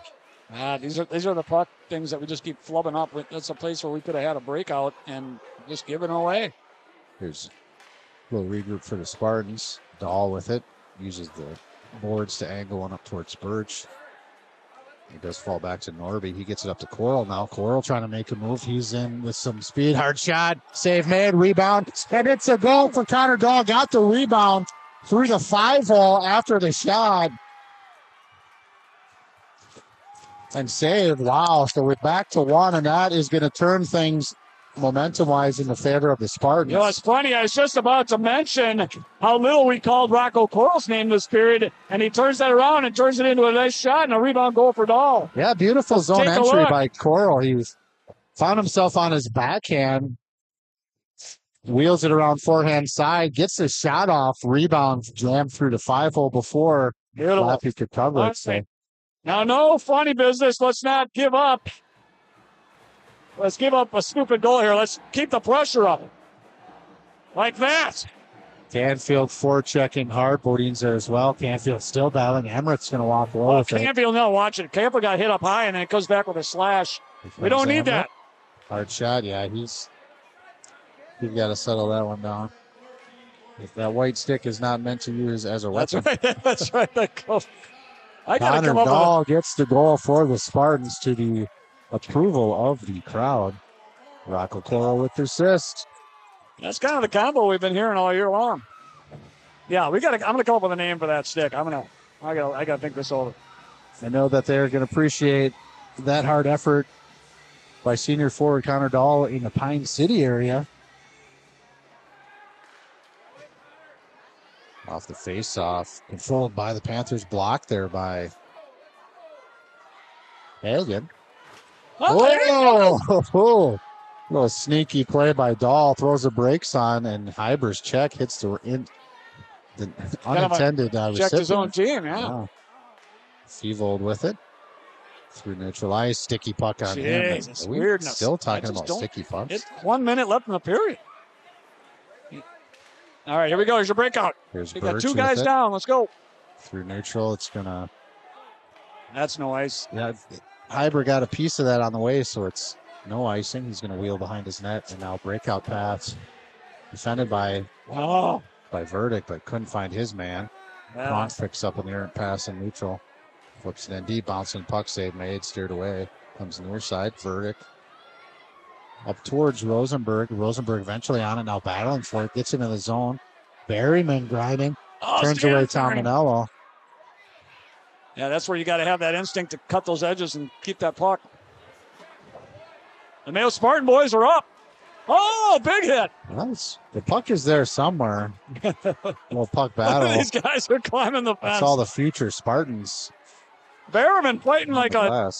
Speaker 1: Now,
Speaker 2: these are the puck things that we just keep flubbing up with. That's a place where we could have had a breakout and just given away.
Speaker 1: Here's a little regroup for the Spartans. Dahl with it. Uses the boards to angle one up towards Birch. He does fall back to Norby. He gets it up to Coral now. Coral trying to make a move. He's in with some speed. Hard shot. Save made. Rebound. And it's a goal for Connor Dahl. Got the rebound through the 5-hole after the shot. And saved. Wow. So we're back to one, and that is going to turn things momentum-wise in the favor of the Spartans.
Speaker 2: You know, it's funny. I was just about to mention how little we called Rocco Coral's name this period, and he turns that around and turns it into a nice shot and a rebound goal for Dahl.
Speaker 1: Yeah, beautiful zone entry by Coral. He found himself on his backhand wheels it around forehand side, gets the shot off, rebound, jammed through the 5-hole before Lappy could cover it. So.
Speaker 2: Now, no funny business. Let's not give up. Let's give up a stupid goal here. Let's keep the pressure up. Like that.
Speaker 1: Canfield forechecking hard. Bodine's there as well. Canfield still battling. Emmerich going to walk away with
Speaker 2: Canfield, no, watch it. Canfield got hit up high, and then it goes back with a slash. We don't need that.
Speaker 1: Hard shot, yeah. He's got to settle that one down. If that white stick is not meant to use as a weapon.
Speaker 2: That's right. I got to
Speaker 1: Connor
Speaker 2: come up
Speaker 1: Dahl
Speaker 2: with
Speaker 1: gets the goal for the Spartans to the approval of the crowd. Rocco Coral with the assist.
Speaker 2: That's kind of the combo we've been hearing all year long. Yeah, I'm gonna come up with a name for that stick. I gotta think this over.
Speaker 1: I know that they're gonna appreciate that hard effort by senior forward Connor Dahl in the Pine City area. Off the face-off, controlled by the Panthers, blocked there by Hagen. Oh, little sneaky play by Dahl, throws the brakes on, and Hyber's check hits the unintended
Speaker 2: checked his own team, yeah.
Speaker 1: Feevold with it. Through neutral ice, sticky puck on him.
Speaker 2: Weirdness.
Speaker 1: Still talking about sticky pucks.
Speaker 2: It's 1 minute left in the period. All right, here we go. Here's your breakout.
Speaker 1: Here's
Speaker 2: we got two guys down. Let's go.
Speaker 1: Through neutral, it's gonna.
Speaker 2: That's no ice.
Speaker 1: Yeah, Hyber got a piece of that on the way, so it's no icing. He's gonna wheel behind his net, and now breakout pass defended by Verdict, but couldn't find his man. Kronk picks up an errant pass in neutral, flips it in deep, bouncing puck save made, steered away. Comes near side, Verdict up towards Rosenberg. Rosenberg eventually on it, now battling for it, gets into the zone. Berryman grinding, turns away Tominello.
Speaker 2: Yeah, that's where you got to have that instinct to cut those edges and keep that puck. The Mayo Spartan boys are up. Oh, big hit.
Speaker 1: Nice. The puck is there somewhere. Little puck battle.
Speaker 2: These guys are climbing the fence.
Speaker 1: That's all the future Spartans.
Speaker 2: Berryman fighting like a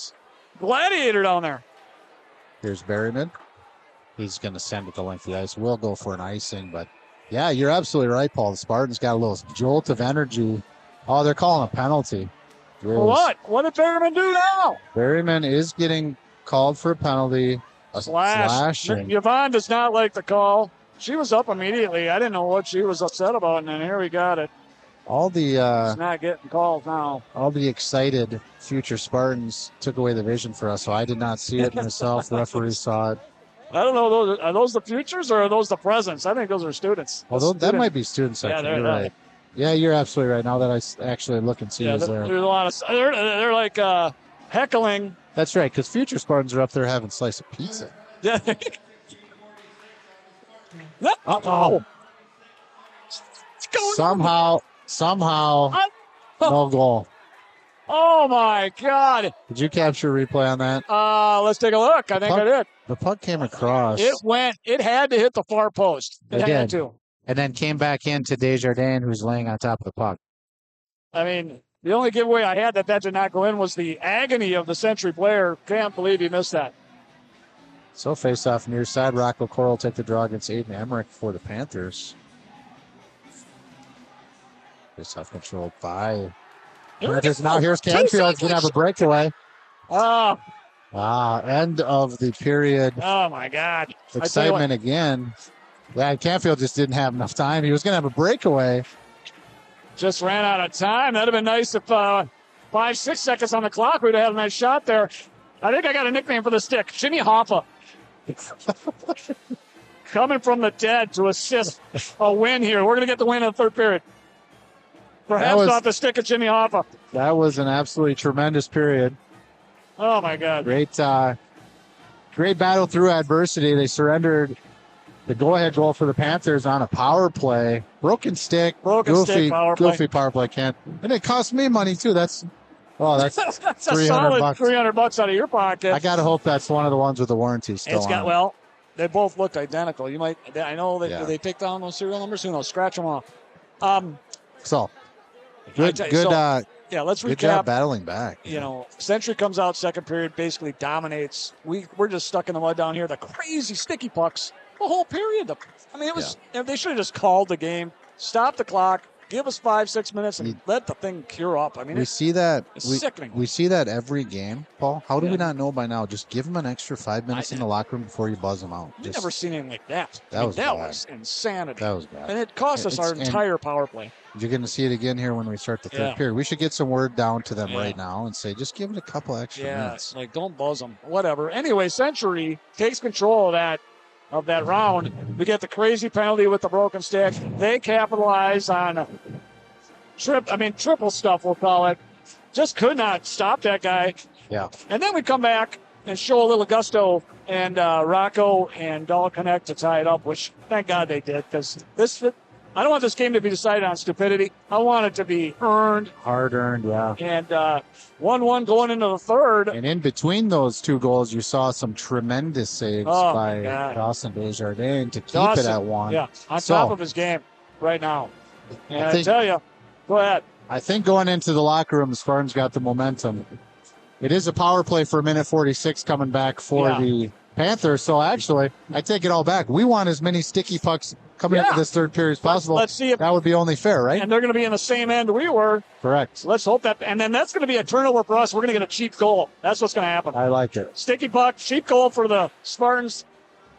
Speaker 2: gladiator down there.
Speaker 1: Here's Berryman. He's going to send it the length of the ice. We'll go for an icing, but yeah, you're absolutely right, Paul. The Spartans got a little jolt of energy. Oh, they're calling a penalty.
Speaker 2: For what? What did Berryman do now?
Speaker 1: Berryman is getting called for a penalty. A slash.
Speaker 2: Yvonne does not like the call. She was up immediately. I didn't know what she was upset about, and then here we got it.
Speaker 1: All the
Speaker 2: it's not getting called now.
Speaker 1: All the excited future Spartans took away the vision for us, so I did not see it myself. The referee saw it.
Speaker 2: I don't know. Are those the futures or are those the presents? I think those are students.
Speaker 1: Although that might be student section. Yeah, you're right. Yeah, you're absolutely right. Now that I actually look and see who's there.
Speaker 2: There's a lot of they're like heckling.
Speaker 1: That's right, because future Spartans are up there having a slice of pizza.
Speaker 2: Yeah. Uh-oh.
Speaker 1: Somehow, no goal.
Speaker 2: Oh, my God.
Speaker 1: Did you capture a replay on that?
Speaker 2: Let's take a look. I think I did.
Speaker 1: The puck came across.
Speaker 2: It had to hit the far post. It had to.
Speaker 1: And then came back into Desjardins, who's laying on top of the puck.
Speaker 2: I mean, the only giveaway I had that did not go in was the agony of the Century player. Can't believe he missed that.
Speaker 1: So face-off near side. Rocco Coral take the draw against Aiden Emmerich for the Panthers. Face-off controlled by Panthers. Now here's Canfield. Going to have a breakaway. End of the period.
Speaker 2: Oh, my God.
Speaker 1: Excitement again. Yeah, Canfield just didn't have enough time. He was going to have a breakaway.
Speaker 2: Just ran out of time. That'd have been nice if 5-6 seconds on the clock. We'd have had a nice shot there. I think I got a nickname for the stick. Jimmy Hoffa. Coming from the dead to assist a win here. We're going to get the win in the third period. Perhaps off the stick of Jimmy Hoffa.
Speaker 1: That was an absolutely tremendous period.
Speaker 2: Oh, my God.
Speaker 1: Great battle through adversity. They surrendered the go-ahead goal for the Panthers on a power play. Broken stick. Goofy power play. And it cost me money, too. That's
Speaker 2: that's a solid $300 out of your pocket.
Speaker 1: I gotta hope that's one of the ones with the warranty still on.
Speaker 2: Well, they both looked identical. You might. I know that they picked on those serial numbers. Who knows? Scratch them off.
Speaker 1: So good. Let's recap. Good job battling back.
Speaker 2: You know, Century comes out second period, basically dominates. We're just stuck in the mud down here. The crazy sticky pucks the whole period. I mean, it was. They should have just called the game, stop the clock, give us 5-6 minutes, and let the thing cure up. I mean,
Speaker 1: we see that.
Speaker 2: It's sickening.
Speaker 1: We see that every game, Paul. How do we not know by now? Just give them an extra 5 minutes in the locker room before you buzz them out.
Speaker 2: We've never seen anything like that.
Speaker 1: That
Speaker 2: was insanity.
Speaker 1: That was bad.
Speaker 2: And it cost us our entire power play.
Speaker 1: You're going to see it again here when we start the third period. We should get some word down to them right now and say, just give it a couple extra minutes.
Speaker 2: Like, don't buzz them. Whatever. Anyway, Century takes control of that round. We get the crazy penalty with the broken stick. They capitalize on triple stuff, we'll call it. Just could not stop that guy.
Speaker 1: Yeah.
Speaker 2: And then we come back and show a little gusto, and Rocco and Dahl connect to tie it up, which thank God they did, because I don't want this game to be decided on stupidity. I want it to be earned.
Speaker 1: Hard-earned, yeah.
Speaker 2: And 1-1 going into the third.
Speaker 1: And in between those two goals, you saw some tremendous saves by Dawson Desjardins to keep it at 1.
Speaker 2: Yeah, on top of his game right now. And I tell you, go ahead.
Speaker 1: I think going into the locker room, Spartans got the momentum. It is a power play for a minute 46 coming back for the Panthers. So actually, I take it all back. We want as many sticky pucks coming into this third period as possible.
Speaker 2: Let's see if
Speaker 1: that would be only fair, right?
Speaker 2: And they're going to be in the same end we were.
Speaker 1: Correct.
Speaker 2: So let's hope that. And then that's going to be a turnover for us. We're going to get a cheap goal. That's what's going to happen.
Speaker 1: I like it.
Speaker 2: Sticky puck, cheap goal for the Spartans.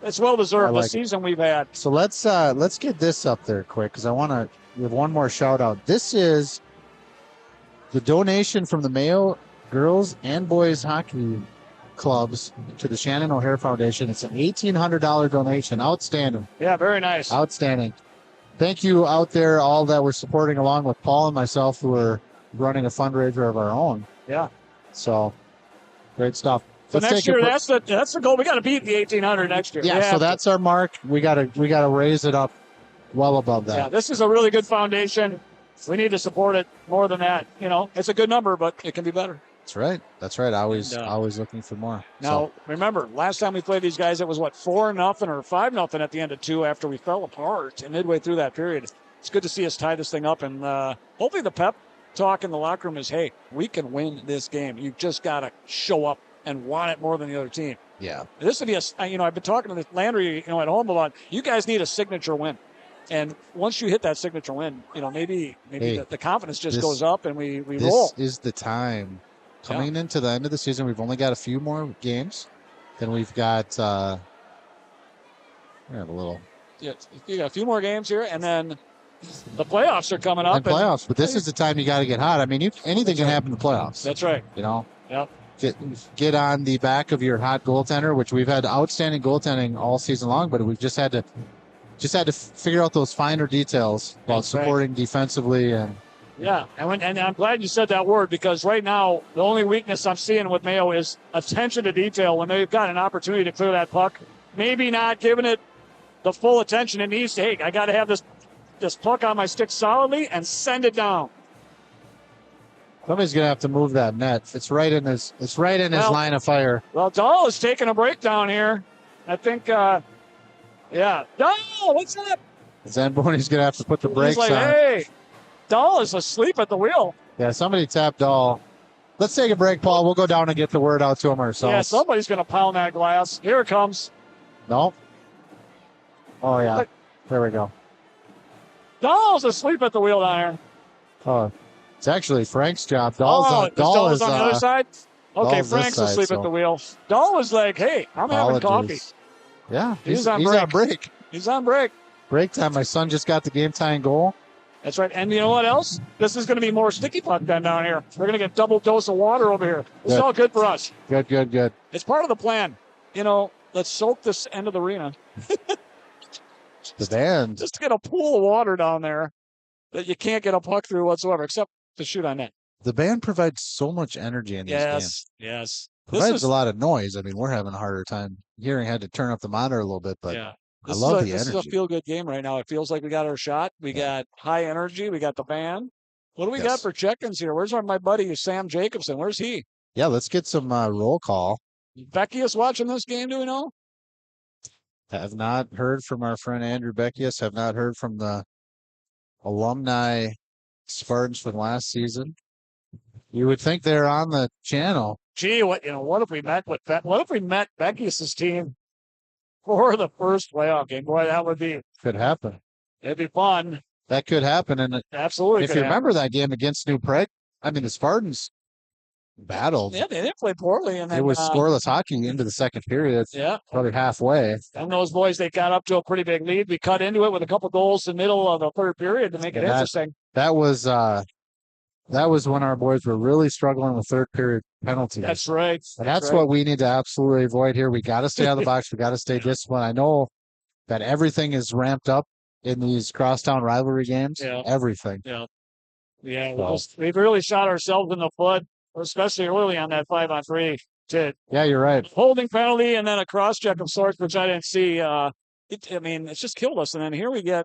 Speaker 2: It's well deserved. The season we've had.
Speaker 1: So let's get this up there quick, because I want to give one more shout out. This is the donation from the Mayo girls and boys hockey clubs to the Shannon O'Hare Foundation. It's an $1,800 donation. Outstanding.
Speaker 2: Yeah, very nice.
Speaker 1: Outstanding. Thank you out there, all that were supporting, along with Paul and myself, who are running a fundraiser of our own.
Speaker 2: Yeah.
Speaker 1: So great stuff.
Speaker 2: So next year, that's the goal. We got to beat the 1,800 next year.
Speaker 1: Yeah, so that's our mark. We gotta raise it up well above that.
Speaker 2: Yeah, this is a really good foundation. We need to support it more than that. You know, it's a good number, but it can be better.
Speaker 1: That's right. That's right. Always looking for more.
Speaker 2: Now, remember, last time we played these guys, it was 4-0 or 5-0 at the end of 2 after we fell apart and midway through that period. It's good to see us tie this thing up, and hopefully the pep talk in the locker room is, hey, we can win this game. You just got to show up and want it more than the other team.
Speaker 1: Yeah.
Speaker 2: This would be I've been talking to Landry, at home about, you guys need a signature win. And once you hit that signature win, maybe the confidence just goes up and we roll.
Speaker 1: This is the time. Coming into the end of the season, we've only got a few more games. Then we've got we have a little.
Speaker 2: Yeah, you got a few more games here, and then the playoffs are coming up.
Speaker 1: But this is the time you got to get hot. I mean, anything can happen in the playoffs.
Speaker 2: That's right.
Speaker 1: Yep. Get on the back of your hot goaltender, which we've had outstanding goaltending all season long, but we've just had to figure out those finer details while supporting defensively and.
Speaker 2: Yeah, and I'm glad you said that word, because right now the only weakness I'm seeing with Mayo is attention to detail when they've got an opportunity to clear that puck. Maybe not giving it the full attention it needs to. Hey, I got to have this puck on my stick solidly and send it down.
Speaker 1: Somebody's gonna have to move that net. It's right in his line of fire.
Speaker 2: Well, Dahl is taking a break down here. I think. Dahl, what's up?
Speaker 1: Zamboni's gonna have to put the brakes
Speaker 2: He's like,
Speaker 1: on.
Speaker 2: Hey. Dahl is asleep at the wheel.
Speaker 1: Yeah, somebody tapped Dahl. Let's take a break, Paul. We'll go down and get the word out to him ourselves.
Speaker 2: Yeah, somebody's going to pound that glass. Here it comes.
Speaker 1: No. Oh, yeah. There we go.
Speaker 2: Dahl's asleep at the wheel down here.
Speaker 1: Oh, it's actually Frank's job. Dahl is
Speaker 2: on the other side? Okay, Frank's
Speaker 1: side,
Speaker 2: asleep at the wheel. Dahl was like, hey, I'm having coffee.
Speaker 1: Yeah,
Speaker 2: he's on break. He's on break.
Speaker 1: Break time. My son just got the game-tying goal.
Speaker 2: That's right. And you know what else? This is going to be more sticky puck down here. We're going to get double dose of water over here. This is all good for us.
Speaker 1: Good.
Speaker 2: It's part of the plan. Let's soak this end of the arena.
Speaker 1: The band.
Speaker 2: Just to get a pool of water down there that you can't get a puck through whatsoever, except to shoot on net.
Speaker 1: The band provides so much energy in these games.
Speaker 2: Yes.
Speaker 1: Provides a lot of noise. I mean, we're having a harder time hearing. Had to turn up the monitor a little bit, but I love the energy.
Speaker 2: This is a feel-good game right now. It feels like we got our shot. We got high energy. We got the band. What do we got for check-ins here? Where's my buddy Sam Jacobson? Where's he?
Speaker 1: Yeah, let's get some roll call.
Speaker 2: Beckius watching this game, do we know?
Speaker 1: Have not heard from our friend Andrew Beckius. Have not heard from the alumni Spartans from last season. You would think they're on the channel.
Speaker 2: Gee, what if we met Beckius's team? for the first playoff game. Boy, that would be
Speaker 1: Could happen.
Speaker 2: it'd be fun.
Speaker 1: That could happen. And
Speaker 2: Absolutely.
Speaker 1: if you remember that game against New Prague, I mean, the Spartans battled.
Speaker 2: Yeah, they didn't play poorly. And then,
Speaker 1: it was scoreless hockey into the second period.
Speaker 2: Yeah.
Speaker 1: Probably halfway.
Speaker 2: And those boys, they got up to a pretty big lead. We cut into it with a couple goals in the middle of the third period to make it interesting.
Speaker 1: That was when our boys were really struggling with third period penalties.
Speaker 2: That's right.
Speaker 1: And that's what we need to absolutely avoid here. We got to stay out of the box. We got to stay disciplined. I know that everything is ramped up in these crosstown rivalry games.
Speaker 2: Yeah.
Speaker 1: Everything.
Speaker 2: Yeah. Yeah. We've really shot ourselves in the foot, especially early on that 5-on-3.
Speaker 1: Yeah, you're right.
Speaker 2: Holding penalty and then a cross check of sorts, which I didn't see. It's just killed us. And then here we get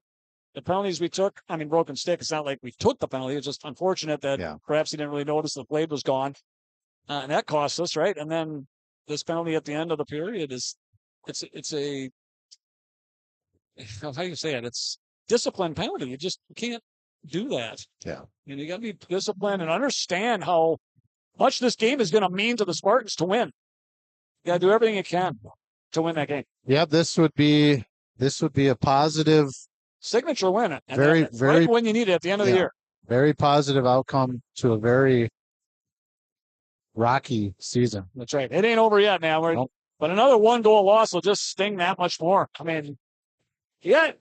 Speaker 2: the penalties we took. I mean, broken stick. It's not like we took the penalty. It's just unfortunate that perhaps he didn't really notice the blade was gone. And that cost us, right? And then this penalty at the end of the period it's a, how do you say it? It's discipline penalty. You can't do that.
Speaker 1: Yeah.
Speaker 2: And you got to be disciplined and understand how much this game is going to mean to the Spartans to win. You got to do everything you can to win that game.
Speaker 1: Yeah, this would be a positive
Speaker 2: signature win. And
Speaker 1: very
Speaker 2: right when you need it at the end of the year.
Speaker 1: Very positive outcome to a very rocky season.
Speaker 2: That's right. It ain't over yet, man. But another 1-goal loss will just sting that much more. I mean,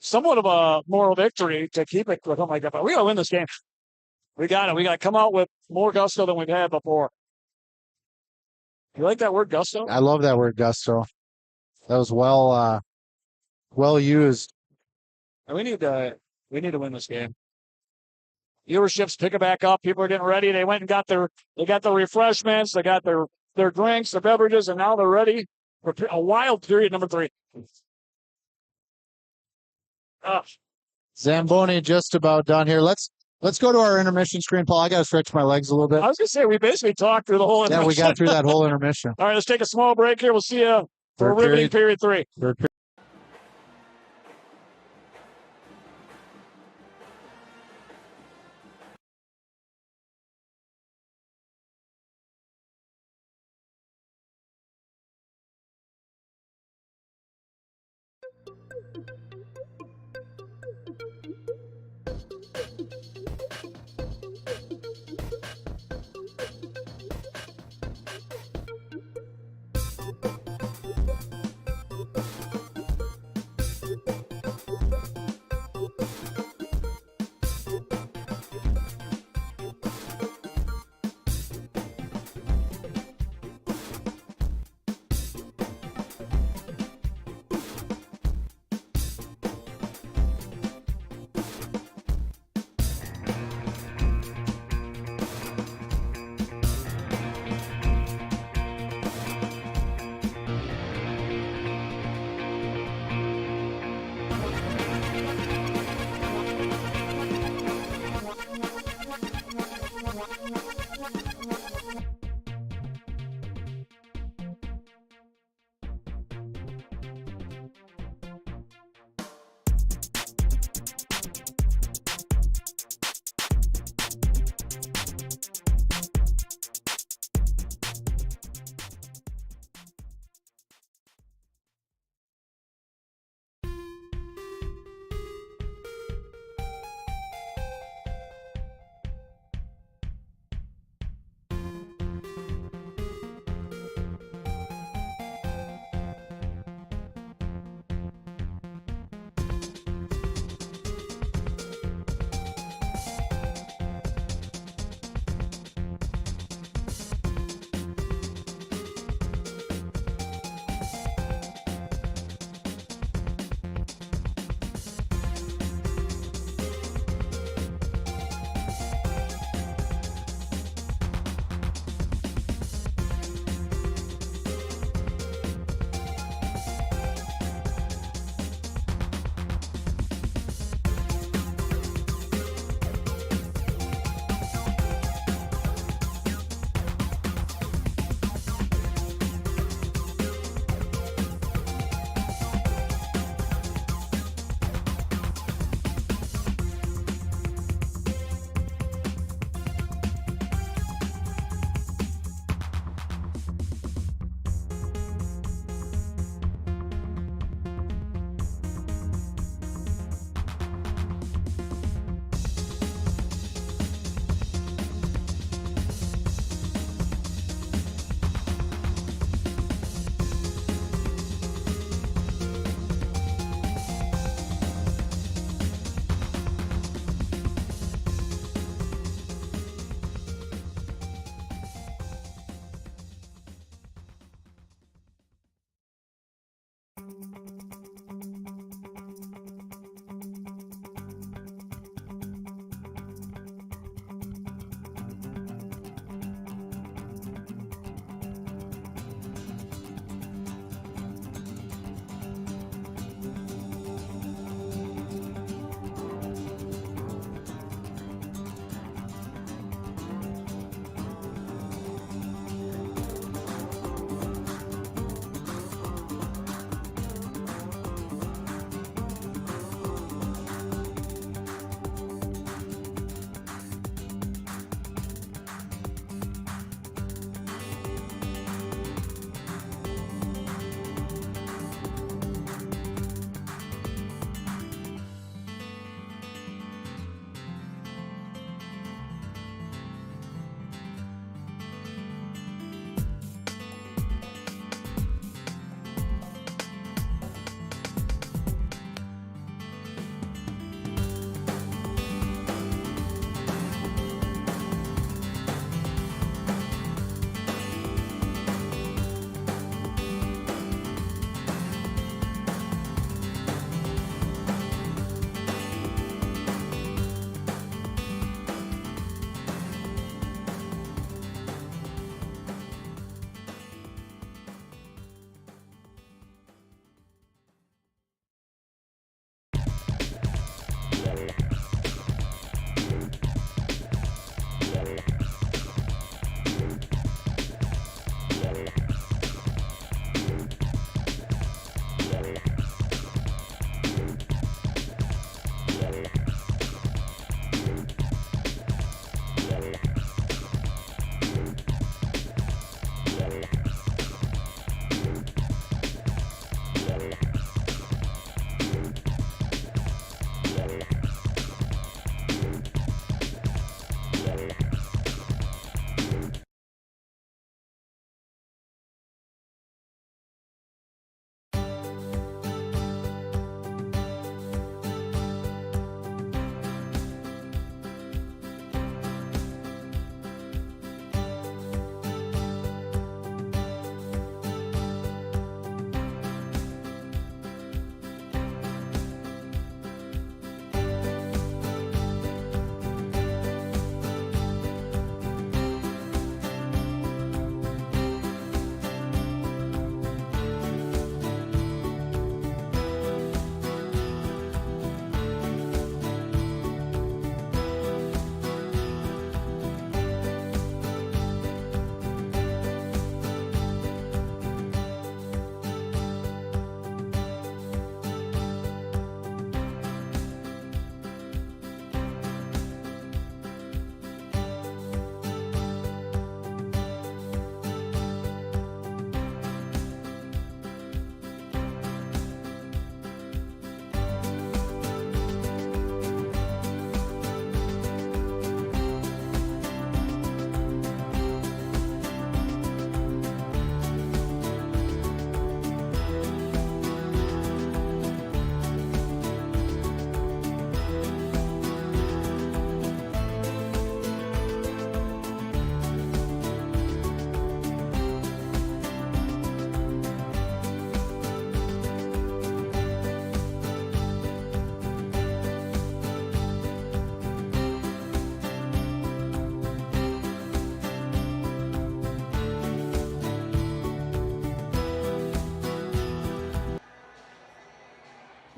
Speaker 2: somewhat of a moral victory to keep it with something like that. But we got to win this game. We got it. We got to come out with more gusto than we've had before. You like that word, gusto?
Speaker 1: I love that word, gusto. That was well used.
Speaker 2: And we need to win this game. Viewership's picking back up. People are getting ready. They went and got the refreshments. They got their drinks, their beverages, and now they're ready for a wild period number 3.
Speaker 1: Zamboni just about done here. Let's go to our intermission screen, Paul. I got to stretch my legs a little bit.
Speaker 2: I was going to say, we basically talked through the whole intermission.
Speaker 1: Yeah, we got through that whole intermission.
Speaker 2: All right, let's take a small break here. We'll see you for riveting period 3.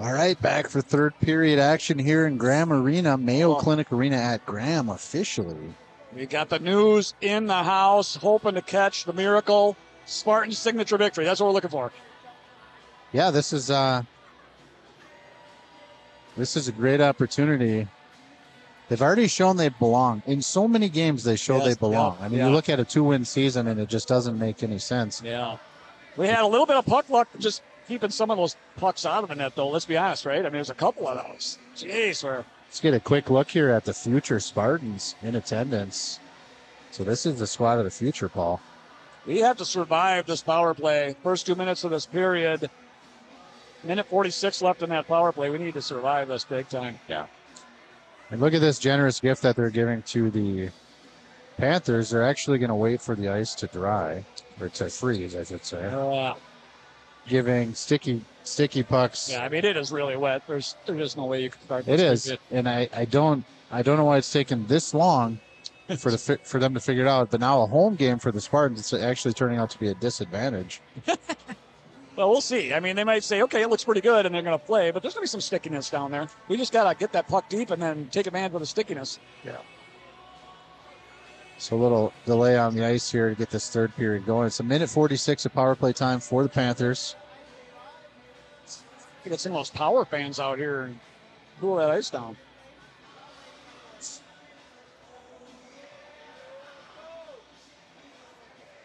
Speaker 1: All right, back for third period action here in Graham Arena, Mayo Clinic Arena at Graham officially.
Speaker 2: We got the news in the house, hoping to catch the miracle Spartan signature victory. That's what we're looking for.
Speaker 1: Yeah, this is a great opportunity. They've already shown they belong. In so many games, they show they belong. I mean, you look at a 2-win season, and it just doesn't make any sense.
Speaker 2: Yeah. We had a little bit of puck luck just keeping some of those pucks out of the net, though. Let's be honest, right? I mean, there's a couple of those. Jeez,
Speaker 1: let's get a quick look here at the future Spartans in attendance. So this is the squad of the future, Paul.
Speaker 2: We have to survive this power play. First 2 minutes of this period. Minute 46 left in that power play. We need to survive this big time.
Speaker 1: Yeah. And look at this generous gift that they're giving to the Panthers. They're actually going to wait for the ice to dry, or to freeze, I should say. Giving sticky pucks.
Speaker 2: Yeah, I mean, it is really wet. There's just no way you can start
Speaker 1: this. It is, and I don't know why it's taken this long for them to figure it out. But now a home game for the Spartans, it's actually turning out to be a disadvantage.
Speaker 2: Well, we'll see. I mean, they might say, okay, it looks pretty good, and they're going to play, but there's going to be some stickiness down there. We just got to get that puck deep and then take advantage of the stickiness.
Speaker 1: Yeah. So a little delay on the ice here to get this third period going. It's a minute 46 of power play time for the Panthers.
Speaker 2: We got some of those power fans out here and cool that ice down.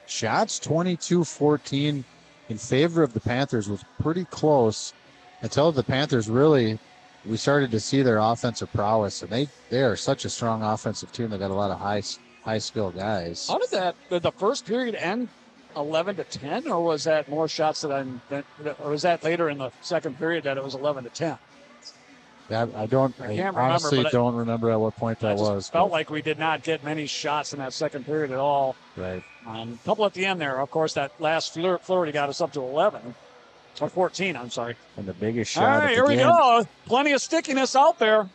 Speaker 1: Shots 22-14 in favor of the Panthers, was pretty close until the Panthers we started to see their offensive prowess, and they are such a strong offensive team. They got a lot of high skill guys.
Speaker 2: How did the first period end 11-10, or was that more shots or was that later in the second period that it was 11-10?
Speaker 1: I honestly don't remember at what point that was.
Speaker 2: Felt like we did not get many shots in that second period at all.
Speaker 1: Right.
Speaker 2: A couple at the end there. Of course, that last flurry got us up to 11. Or 14, I'm sorry.
Speaker 1: And the biggest shot
Speaker 2: all right, here we go. Plenty of stickiness out there.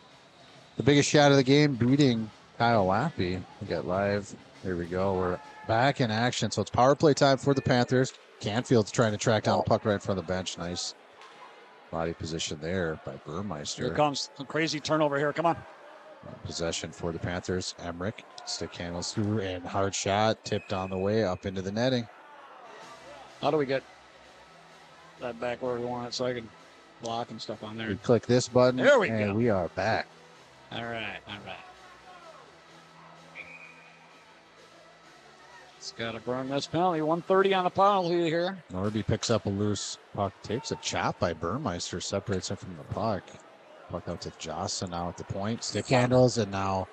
Speaker 1: The biggest shot of the game, beating Kyle Lappy. We got live. There we go. We're back in action. So it's power play time for the Panthers. Canfield's trying to track down the puck right in front of the bench. Nice body position there by Burmeister.
Speaker 2: Here comes a crazy turnover here. Come on.
Speaker 1: Possession for the Panthers. Emmerich stick handles through and hard shot tipped on the way up into the netting.
Speaker 2: How do we get that back where we want it so I can block and stuff on there?
Speaker 1: We click this button.
Speaker 2: There we
Speaker 1: and
Speaker 2: go.
Speaker 1: We are back.
Speaker 2: All right. It's got to burn this penalty. 130 on the penalty here.
Speaker 1: Norby picks up a loose puck, takes a chop by Burmeister, separates him from the puck. Puck out to Jocelyn now at the point. Stick handles, and now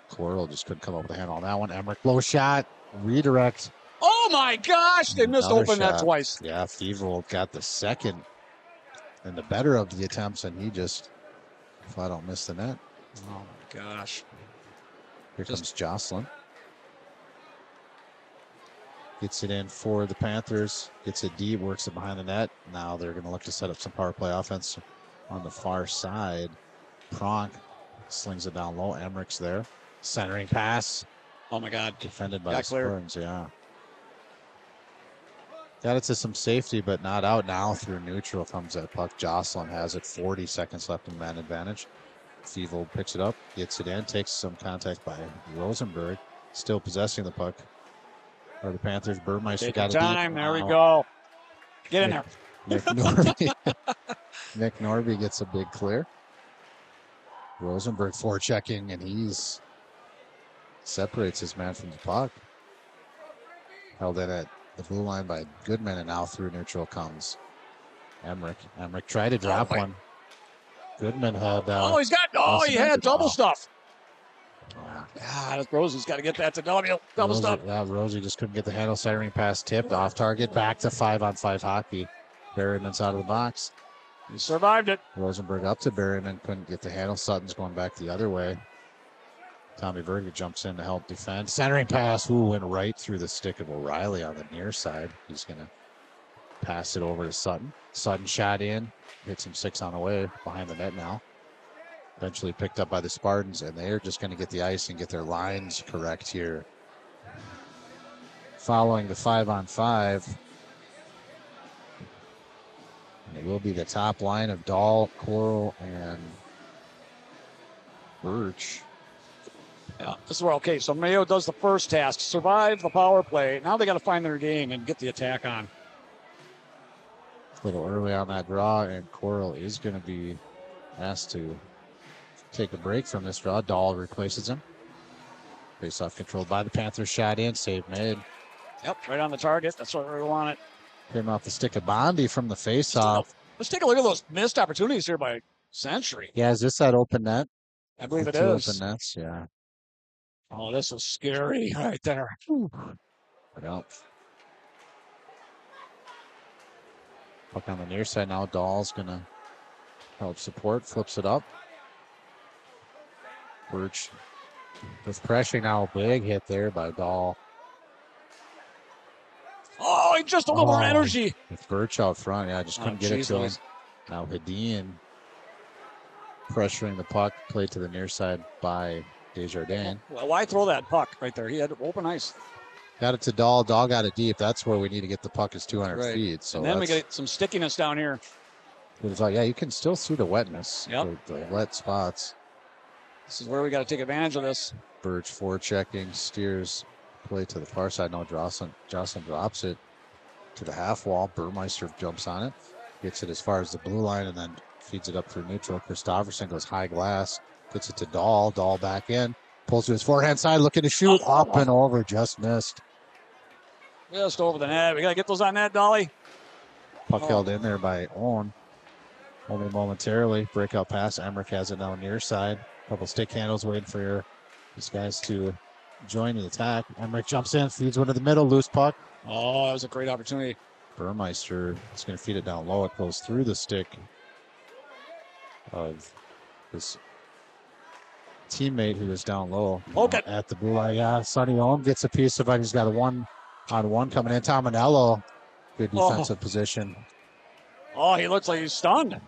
Speaker 1: Coral just couldn't come up with a handle on that one. Emmerich, low shot, redirect.
Speaker 2: Oh my gosh, they missed open that twice.
Speaker 1: Yeah, Thievel got the second and the better of the attempts, and he just flat out missed the net.
Speaker 2: Oh my gosh.
Speaker 1: Here comes Jocelyn. Gets it in for the Panthers. Gets it deep, works it behind the net. Now they're going to look to set up some power play offense on the far side. Pronk slings it down low. Emmerich's there. Centering pass.
Speaker 2: Oh my God.
Speaker 1: Defended by the Spartans, yeah. Got it to some safety, but not out now. Through neutral comes that puck. Jocelyn has it. 40 seconds left in man advantage. Thievel picks it up, gets it in, takes some contact by Rosenberg. Still possessing the puck. Or the Panthers. Burmeister got it.
Speaker 2: Time. There we go. Get in there.
Speaker 1: Nick Norby gets a big clear. Rosenberg forechecking, and he's separates his man from the puck. Held in at the blue line by Goodman, and now through neutral comes Emmerich. Emmerich tried to drop one. Goodman had.
Speaker 2: He had double stuff. God, Rosie's got to get that to double stuff.
Speaker 1: Yeah, Rosie just couldn't get the handle. Centering pass tipped off target. Back to 5-on-5 hockey. Berryman's out of the box.
Speaker 2: He survived it.
Speaker 1: Rosenberg up to Berryman. Couldn't get the handle. Sutton's going back the other way. Tommy Verga jumps in to help defend. Centering pass. Went right through the stick of O'Reilly on the near side. He's going to pass it over to Sutton. Sutton shot in. Hits him 6 on the way. Behind the net now. Eventually picked up by the Spartans, and they're just going to get the ice and get their lines correct here. Following the 5-on-5. And it will be the top line of Dahl, Coral, and Birch.
Speaker 2: Yeah, this is where, okay, so Mayo does the first task, survive the power play. Now they got to find their game and get the attack on.
Speaker 1: A little early on that draw, and Coral is going to be asked to take a break from this draw. Dahl replaces him. Face-off controlled by the Panthers. Shot in, save made.
Speaker 2: Yep, right on the target. That's what we want it.
Speaker 1: Came off the stick of Bondi from the face-off.
Speaker 2: Let's take a look at those missed opportunities here by Century.
Speaker 1: Yeah, is this that open net?
Speaker 2: I believe it
Speaker 1: Two
Speaker 2: is.
Speaker 1: open nets, yeah.
Speaker 2: Oh, this is scary right there.
Speaker 1: Yep. Puck on the near side now. Dahl's going to help support. Flips it up. Birch with pressure now. Big hit there by Dahl.
Speaker 2: Oh, just a little more energy.
Speaker 1: With Birch out front. Yeah, just couldn't get it to him. Now Hedin pressuring the puck. Played to the near side by Desjardins.
Speaker 2: Well, why throw that puck right there? He had open ice.
Speaker 1: Got it to Dahl. Dahl got it deep. That's where we need to get the puck is 200 feet. So
Speaker 2: and then we get some stickiness down here.
Speaker 1: Yeah, you can still see the wetness.
Speaker 2: Yep.
Speaker 1: The wet spots.
Speaker 2: This is where we got to take advantage of this.
Speaker 1: Birch forechecking, steers play to the far side. No, Jocelyn drops it to the half wall. Burmeister jumps on it, gets it as far as the blue line, and then feeds it up through neutral. Christofferson goes high glass, gets it to Dahl. Dahl back in, pulls to his forehand side, looking to shoot. Up and over, just missed.
Speaker 2: Just over the net. We got to get those on net, Dolly.
Speaker 1: Puck held in there by Owen. Only momentarily. Breakout pass. Emmerich has it down near side. Couple stick handles waiting for these guys to join the attack. Emmerich jumps in, feeds one to the middle, loose puck.
Speaker 2: Oh, that was a great opportunity.
Speaker 1: Burmeister is going to feed it down low. It goes through the stick of his teammate who is down low at the blue line. Yeah, Sonny Ohm gets a piece of it. He's got a one-on-one coming in. Tominello, good defensive position.
Speaker 2: Oh, he looks like he's stunned.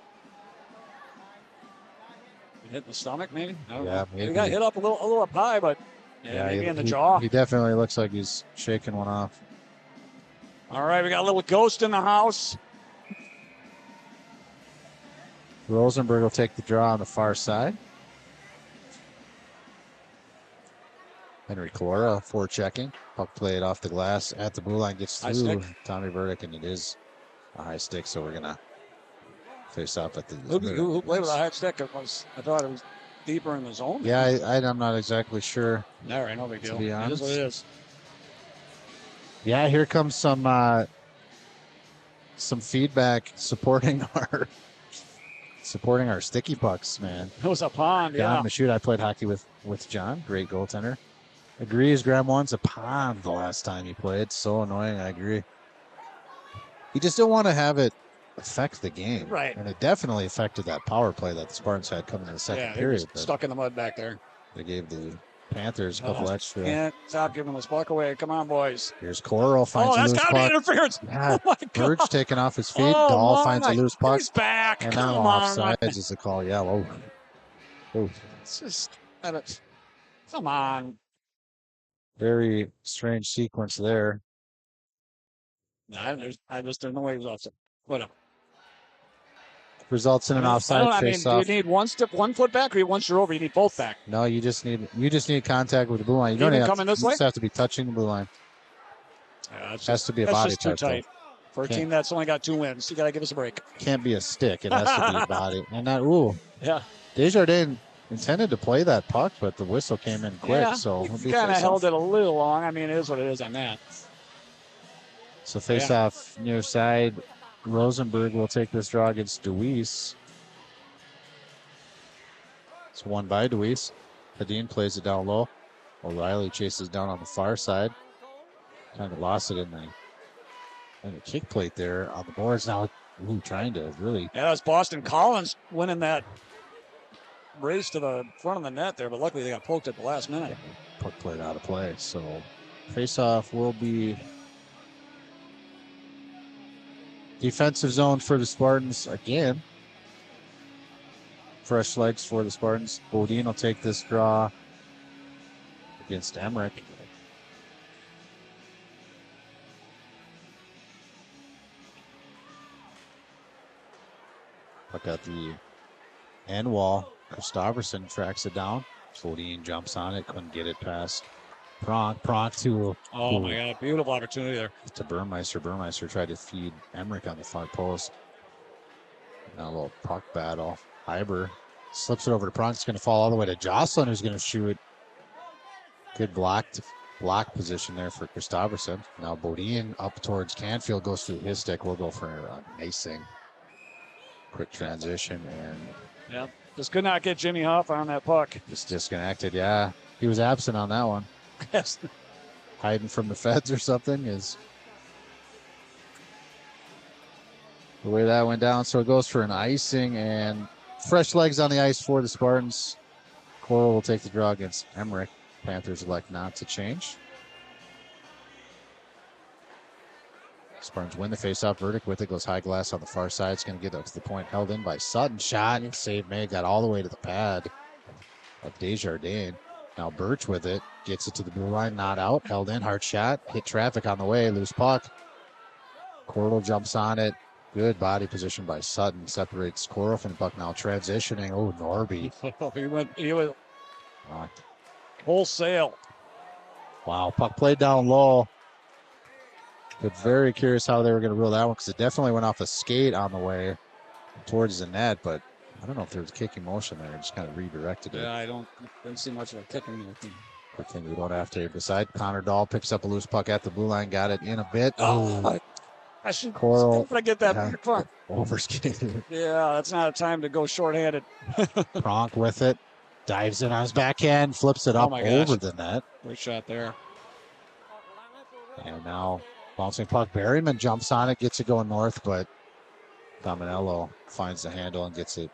Speaker 2: Hit the stomach, maybe? I don't know.
Speaker 1: Maybe.
Speaker 2: He got hit up a little up high, but maybe in the jaw.
Speaker 1: He definitely looks like he's shaking one off.
Speaker 2: All right, we got a little ghost in the house.
Speaker 1: Rosenberg will take the draw on the far side. Henry Cora forechecking. Puck played off the glass at the blue line, gets through Tommy Burdick, and it is a high stick, so we're going to face off at the...
Speaker 2: Who played with a high stick? I thought it was deeper in the zone.
Speaker 1: Yeah, I'm not exactly sure.
Speaker 2: All right, no big deal.
Speaker 1: To be honest.
Speaker 2: It is what it is.
Speaker 1: Yeah, here comes some feedback supporting our sticky pucks, man.
Speaker 2: It was a pond,
Speaker 1: John Michoud, I played hockey with John, great goaltender. Agrees, Graham once a pond the last time he played. So annoying, I agree. You just don't want to have it affect the game.
Speaker 2: Right.
Speaker 1: And it definitely affected that power play that the Spartans had coming in the second period.
Speaker 2: Stuck in the mud back there.
Speaker 1: They gave the Panthers a couple extra.
Speaker 2: Can't stop giving this puck away. Come on, boys.
Speaker 1: Here's Coral finds a loose puck.
Speaker 2: Oh, that's got to be interference.
Speaker 1: Yeah,
Speaker 2: oh, my God.
Speaker 1: Birch taking off his feet. Dahl finds a loose puck.
Speaker 2: He's back.
Speaker 1: And now offsides is the call. Yeah, oh.
Speaker 2: It's just, come on.
Speaker 1: Very strange sequence there.
Speaker 2: There's no way he was offside. Whatever.
Speaker 1: Results in an offside face-off.
Speaker 2: Do you need one foot back, or once you're over, you need both back?
Speaker 1: No, you just need contact with the blue line. You don't just have to be touching the blue line.
Speaker 2: Yeah,
Speaker 1: it has to be a body touch.
Speaker 2: Too tight. For a team that's only got 2 wins, you got to give us a break.
Speaker 1: Can't be a stick. It has to be a body. And that,
Speaker 2: yeah.
Speaker 1: Desjardins intended to play that puck, but the whistle came in quick.
Speaker 2: Yeah,
Speaker 1: so
Speaker 2: he kind of held it a little long. I mean, it is what it is on that.
Speaker 1: So face-off near side. Rosenberg will take this draw against Deweese. It's won by Deweese. Hedin plays it down low. O'Reilly chases down on the far side. Kind of lost it in the kick plate there on the boards. Now trying to really...
Speaker 2: Yeah, that's Boston Collins winning that race to the front of the net there, but luckily they got poked at the last minute.
Speaker 1: Puck played out of play. So face-off will be... defensive zone for the Spartans again. Fresh legs for the Spartans. Bodine will take this draw against Emmerich. Look at the end wall. Kristofferson tracks it down. Bodine jumps on it. Couldn't get it past Pronk. Pronk to
Speaker 2: Oh my God, beautiful opportunity there.
Speaker 1: to Burmeister. Burmeister tried to feed Emmerich on the far post. Now a little puck battle. Hyber slips it over to Pronk. It's going to fall all the way to Jocelyn, who's going to shoot. Good block position there for Kristofferson. Now Bodine up towards Canfield, goes through his stick. We'll go for an icing. Quick transition and
Speaker 2: yeah, just could not get Jimmy Hoff on that puck.
Speaker 1: just disconnected. Yeah, he was absent on that one.
Speaker 2: Yes.
Speaker 1: Hiding from the feds or something is the way that went down. So it goes for an icing and fresh legs on the ice for the Spartans. Coral will take the draw against Emmerich. Panthers elect not to change. Spartans win the faceoff. Verdict with it, goes high glass on the far side. It's going to get up to the point, held in by Sutton. Shot and save made, got all the way to the pad of Desjardins. Now Birch with it, gets it to the blue line, not out, held in, hard shot, hit traffic on the way, loose puck. Cordell jumps on it. Good body position by Sutton, separates Cordell from the puck. Now transitioning. Oh, Norby.
Speaker 2: he went wholesale.
Speaker 1: Wow, puck played down low. But very curious how they were going to rule that one, because it definitely went off a skate on the way towards the net, but I don't know if there was kicking motion there. It just kind of redirected it.
Speaker 2: Yeah, I didn't see much of a kicking motion.
Speaker 1: Good thing we don't have to decide. Connor Dahl picks up a loose puck at the blue line, got it in a bit.
Speaker 2: Oh, I should
Speaker 1: Coral,
Speaker 2: get that back front.
Speaker 1: Overskated.
Speaker 2: Yeah, that's not a time to go shorthanded.
Speaker 1: Pronk with it, dives in on his backhand, flips it up over the net.
Speaker 2: Great shot there.
Speaker 1: And now bouncing puck. Berryman jumps on it, gets it going north, but Dominello finds the handle and gets it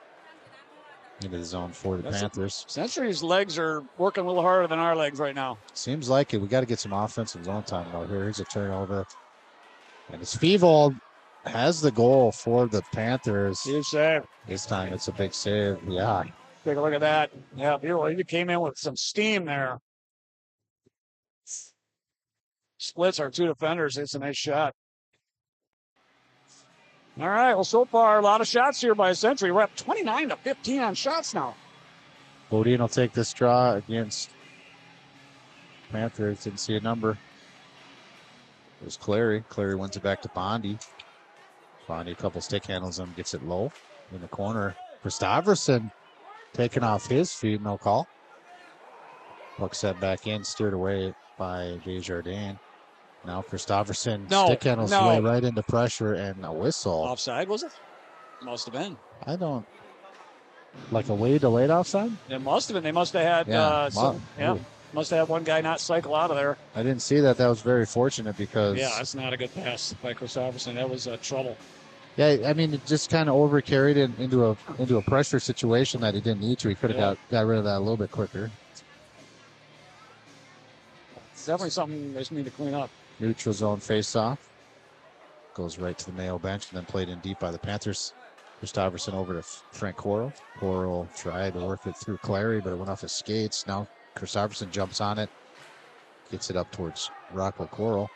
Speaker 1: into the zone for the Panthers.
Speaker 2: Century's legs are working a little harder than our legs right now.
Speaker 1: Seems like it. We got to get some offensive zone time out here. Here's a turnover. And it's Fevold has the goal for the Panthers.
Speaker 2: Huge save.
Speaker 1: This time it's a big save. Yeah.
Speaker 2: Take a look at that. Yeah, beautiful. He came in with some steam there. Splits our two defenders. It's a nice shot. All right. Well, so far, a lot of shots here by Century. We're up 29-15 on shots now.
Speaker 1: Bodine will take this draw against Panthers. Didn't see a number. It was Clary. Clary wins it back to Bondi. Bondi, a couple stick handles him, gets it low in the corner. Kristofferson taking off his feet, no call. Puck set back in, steered away by Desjardins. Now Kristofferson stick handles away right into pressure and a whistle.
Speaker 2: Offside, was it? Must have been.
Speaker 1: I don't. Like a way delayed offside?
Speaker 2: It must have been. They must have had must have had one guy not cycle out of there.
Speaker 1: I didn't see that. That was very fortunate because.
Speaker 2: Yeah, that's not a good pass by Kristofferson. That was trouble.
Speaker 1: Yeah, I mean, it just kind of overcarried it into a pressure situation that he didn't need to. He could have got rid of that a little bit quicker.
Speaker 2: It's definitely something they just need to clean up.
Speaker 1: Neutral zone face-off. Goes right to the Mayo bench and then played in deep by the Panthers. Kristofferson over to Frank Coral. Coral tried to work it through Clary, but it went off his skates. Now Kristofferson jumps on it. Gets it up towards Rockwell Coral.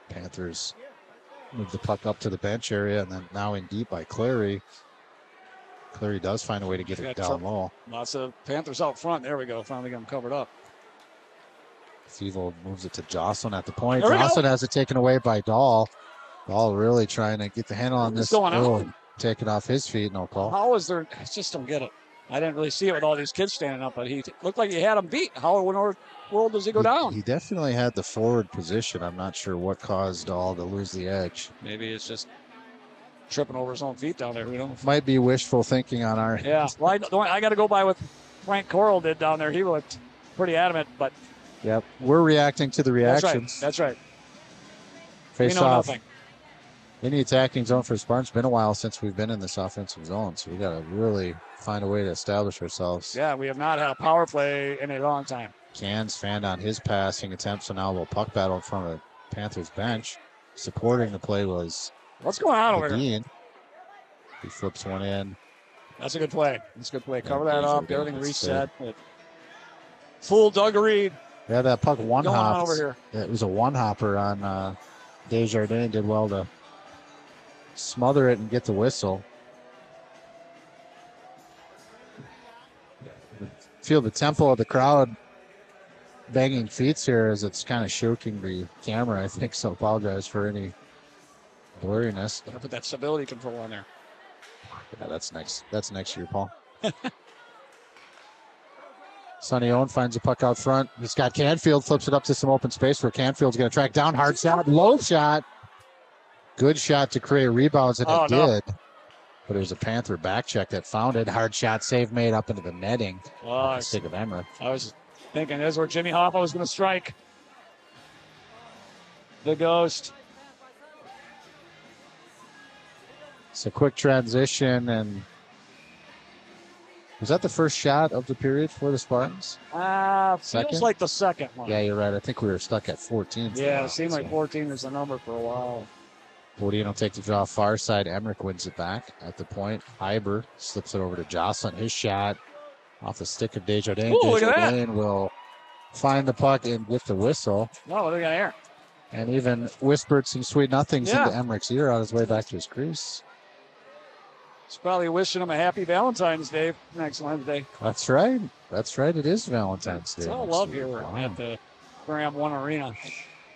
Speaker 1: Panthers move the puck up to the bench area, and then now in deep by Clary. Clary does find a way to get it down low.
Speaker 2: Lots of Panthers out front. There we go. Finally got them covered up.
Speaker 1: Fevold moves it to Jocelyn at the point. Jocelyn has it taken away by Dahl. Dahl really trying to get the handle on this. Taking off his feet, no call.
Speaker 2: How is there? I just don't get it. I didn't really see it with all these kids standing up, but he looked like he had him beat. How in the world does he go down?
Speaker 1: He definitely had the forward position. I'm not sure what caused Dahl to lose the edge.
Speaker 2: Maybe it's just tripping over his own feet down there. Who knows?
Speaker 1: Might be wishful thinking on our.
Speaker 2: Yeah, well, I got to go by what Frank Coral did down there. He looked pretty adamant, but.
Speaker 1: Yep, we're reacting to the reactions.
Speaker 2: That's right.
Speaker 1: Face off. In the attacking zone for the Spartans. It's been a while since we've been in this offensive zone, so we got to really find a way to establish ourselves.
Speaker 2: Yeah, we have not had a power play in a long time.
Speaker 1: Cans fanned on his passing attempt, so now a little puck battle in front of the Panthers bench. Supporting the play was
Speaker 2: what's going on over here?
Speaker 1: He flips one in.
Speaker 2: That's a good play. That's a good play. Cover that up. Everything reset. Full Duggery.
Speaker 1: Yeah, that puck one hop.
Speaker 2: Over here.
Speaker 1: It was a one hopper on Desjardins. Did well to smother it and get the whistle. Feel the tempo of the crowd banging feet here as it's kind of choking the camera, I think, so apologize for any blurriness.
Speaker 2: Gotta put that stability control on there.
Speaker 1: Yeah, that's next year, Paul. Sonny Owen finds the puck out front. He's got Canfield, flips it up to some open space where Canfield's going to track down. Hard shot, low shot. Good shot to create rebounds, and it did. But it was a Panther back check that found it. Hard shot, save made up into the netting.
Speaker 2: Oh,
Speaker 1: stick of Emmerich.
Speaker 2: I was thinking that's where Jimmy Hoffa was going to strike. The ghost.
Speaker 1: It's a quick transition, and was that the first shot of the period for the Spartans?
Speaker 2: Feels like the second one.
Speaker 1: Yeah, you're right. I think we were stuck at 14.
Speaker 2: Yeah, it seemed like 14 was the number for a while.
Speaker 1: Bodine will take the draw far side. Emmerich wins it back at the point. Hyber slips it over to Jocelyn. His shot off the stick of Desjardins.
Speaker 2: Ooh, look at that.
Speaker 1: Desjardins will find the puck and get the whistle.
Speaker 2: No, look at here.
Speaker 1: And even whispered some sweet nothings into Emmerich's ear on his way back to his crease.
Speaker 2: He's probably wishing him a happy Valentine's Day next Wednesday.
Speaker 1: That's right. That's right. It is Valentine's Day.
Speaker 2: It's all love here at the Graham One Arena.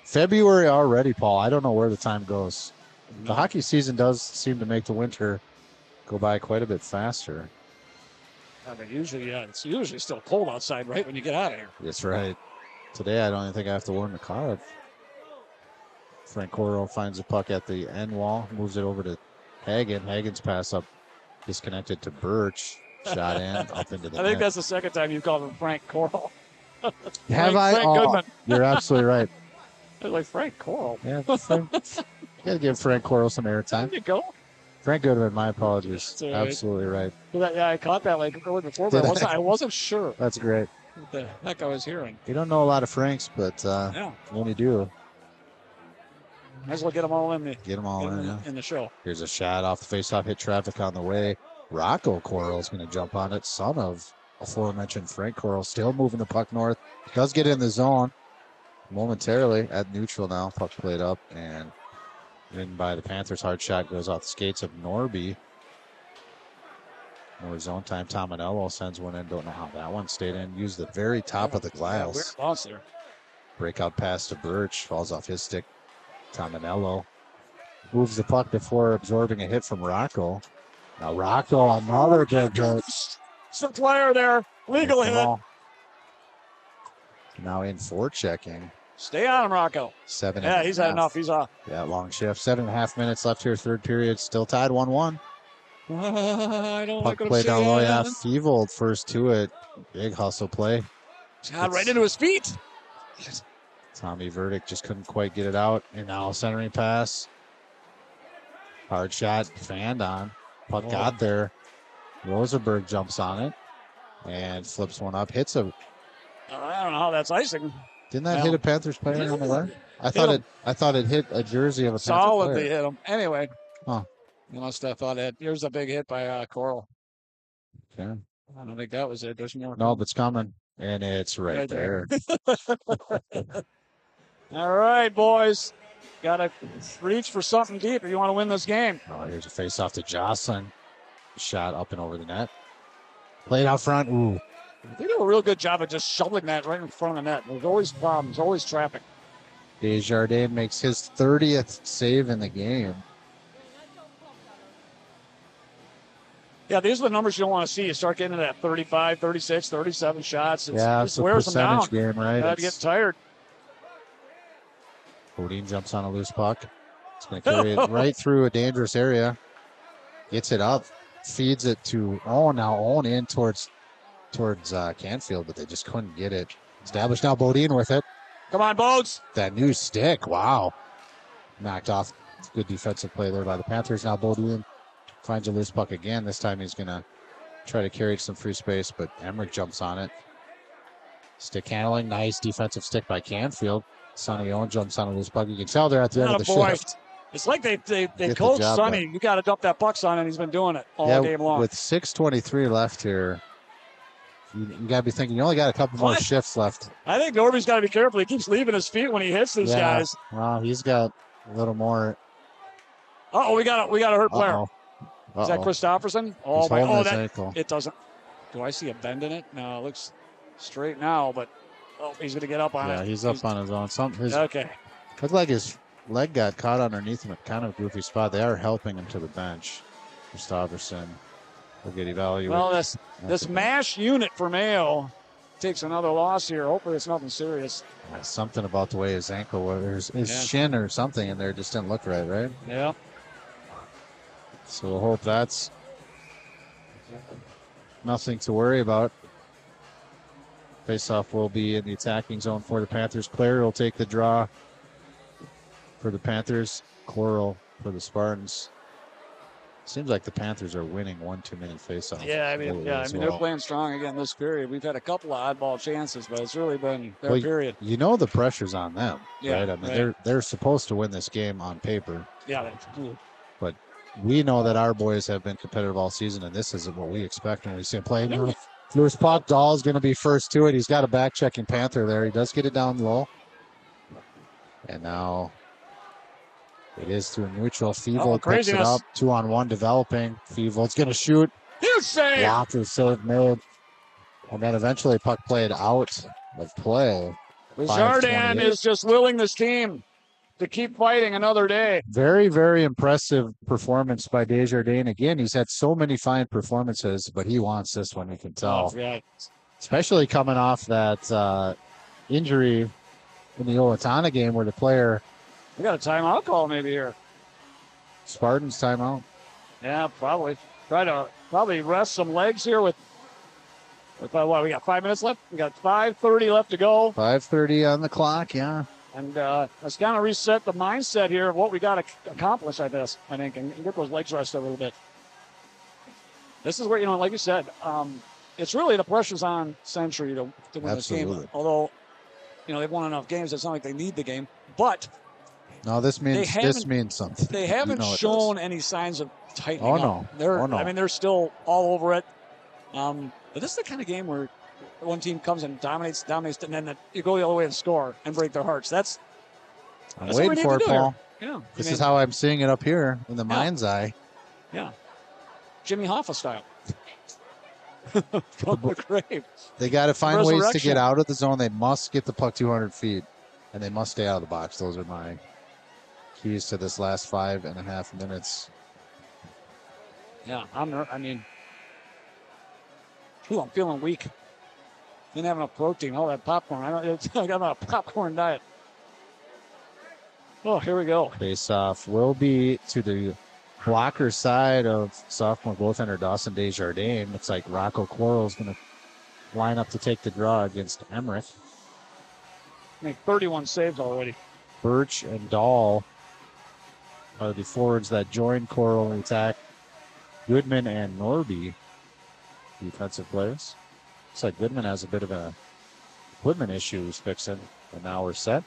Speaker 1: February already, Paul. I don't know where the time goes. The hockey season does seem to make the winter go by quite a bit faster.
Speaker 2: I mean, it's usually still cold outside right when you get out of here.
Speaker 1: That's right. Today, I don't even think I have to warm the car. Frank Coro finds the puck at the end wall, moves it over to Hagen. Hagen's pass up disconnected to Birch. Shot in, up into the
Speaker 2: I think
Speaker 1: net.
Speaker 2: that's the second time you've called him Frank Coral.
Speaker 1: Have I?
Speaker 2: Frank Goodman.
Speaker 1: You're absolutely right.
Speaker 2: Like Frank Coral.
Speaker 1: Yeah, got to give Frank Coral some airtime.
Speaker 2: There you go.
Speaker 1: Frank Goodman, my apologies.
Speaker 2: Right.
Speaker 1: Absolutely right.
Speaker 2: Yeah, I caught that like early before, but I wasn't sure
Speaker 1: That's great.
Speaker 2: what the heck I was hearing.
Speaker 1: You don't know a lot of Franks, but when you do,
Speaker 2: might as well get them all in
Speaker 1: in
Speaker 2: the show.
Speaker 1: Here's a shot off the faceoff, hit traffic on the way. Rocco Coral's going to jump on it, son of aforementioned Frank Coral, still moving the puck north. Does get in the zone momentarily at neutral now. Puck played up and in by the Panthers. Hard shot goes off the skates of Norby. More zone time. Tominello sends one in. Don't know how that one stayed in. Used the very top of the glass.
Speaker 2: Weird bounce there.
Speaker 1: Breakout pass to Birch. Falls off his stick. Tominello moves the puck before absorbing a hit from Rocco. Now Rocco, another big hit.
Speaker 2: Some player there. Legal hit.
Speaker 1: Now in forechecking.
Speaker 2: Stay on him, Rocco. He's had enough. He's off.
Speaker 1: Yeah, long shift. 7.5 minutes left here, third period. Still tied 1-1.
Speaker 2: I don't
Speaker 1: Puck
Speaker 2: like
Speaker 1: play down low. Yeah, Fevold first to it. Big hustle play.
Speaker 2: Shot right into his feet.
Speaker 1: Tommy Verdict just couldn't quite get it out. And now centering pass. Hard shot. Fanned on. Puck got there. Rosenberg jumps on it. And flips one up. Hits a...
Speaker 2: I don't know how that's icing.
Speaker 1: Didn't that hit a Panthers player on the right? I thought it hit a jersey of a Panthers player.
Speaker 2: Solidly hit him. Anyway.
Speaker 1: Huh.
Speaker 2: You must have thought that. Here's a big hit by Coral.
Speaker 1: Okay.
Speaker 2: I don't think that was it. There's more.
Speaker 1: No, but it's coming. And it's right there.
Speaker 2: All right, boys. Got to reach for something deep if you want to win this game.
Speaker 1: Oh, here's a face-off to Jocelyn. Shot up and over the net. Played out front. Ooh.
Speaker 2: They do a real good job of just shoveling that right in front of the net. There's always problems, always traffic.
Speaker 1: Desjardins makes his 30th save in the game.
Speaker 2: Yeah, these are the numbers you don't want to see. You start getting into that 35, 36, 37 shots.
Speaker 1: It's a
Speaker 2: wears them down.
Speaker 1: game, right?
Speaker 2: You get tired.
Speaker 1: Bodine jumps on a loose puck. It's going to carry it right through a dangerous area. Gets it up. Feeds it to Owen. Now Owen in towards Canfield, but they just couldn't get it established. Now Bodine with it.
Speaker 2: Come on, Bodes.
Speaker 1: That new stick. Wow. Knocked off. Good defensive play there by the Panthers. Now Bodine finds a loose puck again. This time he's going to try to carry some free space, but Emmerich jumps on it. Stick handling. Nice defensive stick by Canfield. Sonny Owen jumps on a loose puck. You can tell they're at the end of the shift.
Speaker 2: It's like they coach Sonny. You got to dump that puck, Sonny, and he's been doing it all game long.
Speaker 1: With 6:23 left here, you got to be thinking you only got a couple more shifts left.
Speaker 2: I think Norby's got to be careful. He keeps leaving his feet when he hits these guys.
Speaker 1: Well, he's got a little more
Speaker 2: Oh, we got a hurt player.
Speaker 1: Uh-oh.
Speaker 2: Is that Christopherson? Oh,
Speaker 1: He's
Speaker 2: my!
Speaker 1: holding
Speaker 2: Oh,
Speaker 1: his
Speaker 2: that
Speaker 1: ankle.
Speaker 2: it doesn't. Do I see a bend in it? No, it looks straight now, but he's going to get up on it.
Speaker 1: Yeah, he's up on his own.
Speaker 2: Okay.
Speaker 1: Looked like his leg got caught underneath him at kind of a goofy spot. They are helping him to the bench. Christopherson will get evaluated.
Speaker 2: Well, this MASH unit for Mayo takes another loss here. Hopefully it's nothing serious.
Speaker 1: Something about the way his ankle was, his shin or something in there just didn't look right?
Speaker 2: Yeah.
Speaker 1: So we'll hope that's nothing to worry about. Faceoff will be in the attacking zone for the Panthers. Claire will take the draw for the Panthers. Coral for the Spartans. Seems like the Panthers are winning 1 2-minute faceoff.
Speaker 2: Yeah, I mean, they're playing strong again this period. We've had a couple of oddball chances, but it's really been their period.
Speaker 1: You know the pressure's on them,
Speaker 2: yeah,
Speaker 1: right? I mean, they're supposed to win this game on paper.
Speaker 2: Yeah, that's cool.
Speaker 1: But we know that our boys have been competitive all season, and this isn't what we expect when we see them play. Loose puck, Dahl's going to be first to it. He's got a back-checking Panther there. He does get it down low. And now it is through neutral. Feevold picks it up. 2-on-1 developing. Feevold's going to shoot.
Speaker 2: Huge save!
Speaker 1: Blocked with save made. And then eventually puck played out of play.
Speaker 2: Jardin is just willing this team to keep fighting another day.
Speaker 1: Very, very impressive performance by Desjardins. Again, he's had so many fine performances, but he wants this one, you can tell.
Speaker 2: Oh, yeah.
Speaker 1: Especially coming off that injury in the Owatonna game where the player...
Speaker 2: We got a timeout call maybe here.
Speaker 1: Spartans timeout?
Speaker 2: Yeah, probably. Try to rest some legs here with what, we got 5 minutes left? We got 5:30 left to go.
Speaker 1: 5:30 on the clock, yeah.
Speaker 2: And let's kind of reset the mindset here of what we got to accomplish, I think, and get those legs rested a little bit. This is where, like you said, it's really the pressure's on Century to win this game. Although, they've won enough games, it's not like they need the game. But
Speaker 1: no, this means something.
Speaker 2: They haven't shown any signs of tightening up.
Speaker 1: I
Speaker 2: mean, they're still all over it. But this is the kind of game where one team comes and dominates, and then you go the other way and score and break their hearts.
Speaker 1: I'm waiting for it, Paul.
Speaker 2: Yeah,
Speaker 1: this is how I'm seeing it up here in the mind's eye.
Speaker 2: Yeah, Jimmy Hoffa style. From the grave.
Speaker 1: They got to find ways to get out of the zone. They must get the puck 200 feet, and they must stay out of the box. Those are my keys to this last 5.5 minutes.
Speaker 2: Yeah, I'm feeling weak. Didn't have enough protein. All that popcorn. I got on a popcorn diet. Oh, here we go.
Speaker 1: Face-off will be to the blocker side of sophomore goaltender Dawson Desjardins. Looks like Rocco Coral's going to line up to take the draw against Emmerich.
Speaker 2: Make 31 saves already.
Speaker 1: Birch and Dahl are the forwards that join Coral in attack. Goodman and Norby, defensive players. Looks like Goodman has a bit of an equipment issue he's fixing, and now we're set.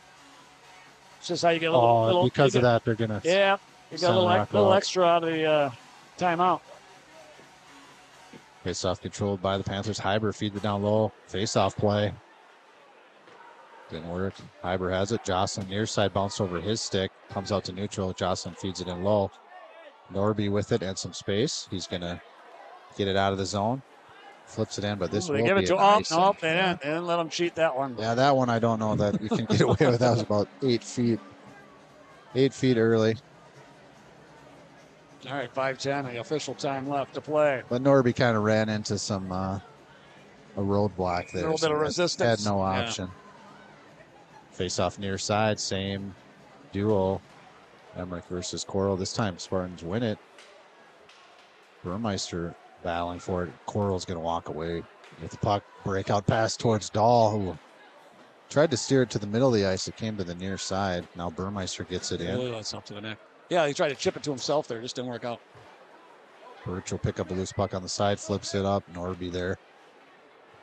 Speaker 2: It's just how you get a little
Speaker 1: because of that, they're going to...
Speaker 2: Yeah, you got a little extra out of the timeout.
Speaker 1: Face-off controlled by the Panthers. Hyber feeds it down low. Face-off play. Didn't work. Hyber has it. Jocelyn near side bounced over his stick. Comes out to neutral. Jocelyn feeds it in low. Norby with it and some space. He's going to get it out of the zone. Flips it in, but this will be a nice...
Speaker 2: Nope, they didn't let him cheat that one.
Speaker 1: Yeah, that one I don't know that we can get away with. That was about 8 feet. 8 feet early.
Speaker 2: All right, 5:10, the official time left to play.
Speaker 1: But Norby kind of ran into some a roadblock there.
Speaker 2: A little bit of resistance.
Speaker 1: Had no option. Yeah. Face off near side, same duo. Emmerich versus Coral. This time Spartans win it. Burmeister battling for it. Coral's going to walk away with the puck. Breakout pass towards Dahl, who tried to steer it to the middle of the ice. It came to the near side. Now Burmeister gets it in.
Speaker 2: That's up to the neck. Yeah, he tried to chip it to himself there. Just didn't work out.
Speaker 1: Birch will pick up a loose puck on the side, flips it up. Norby there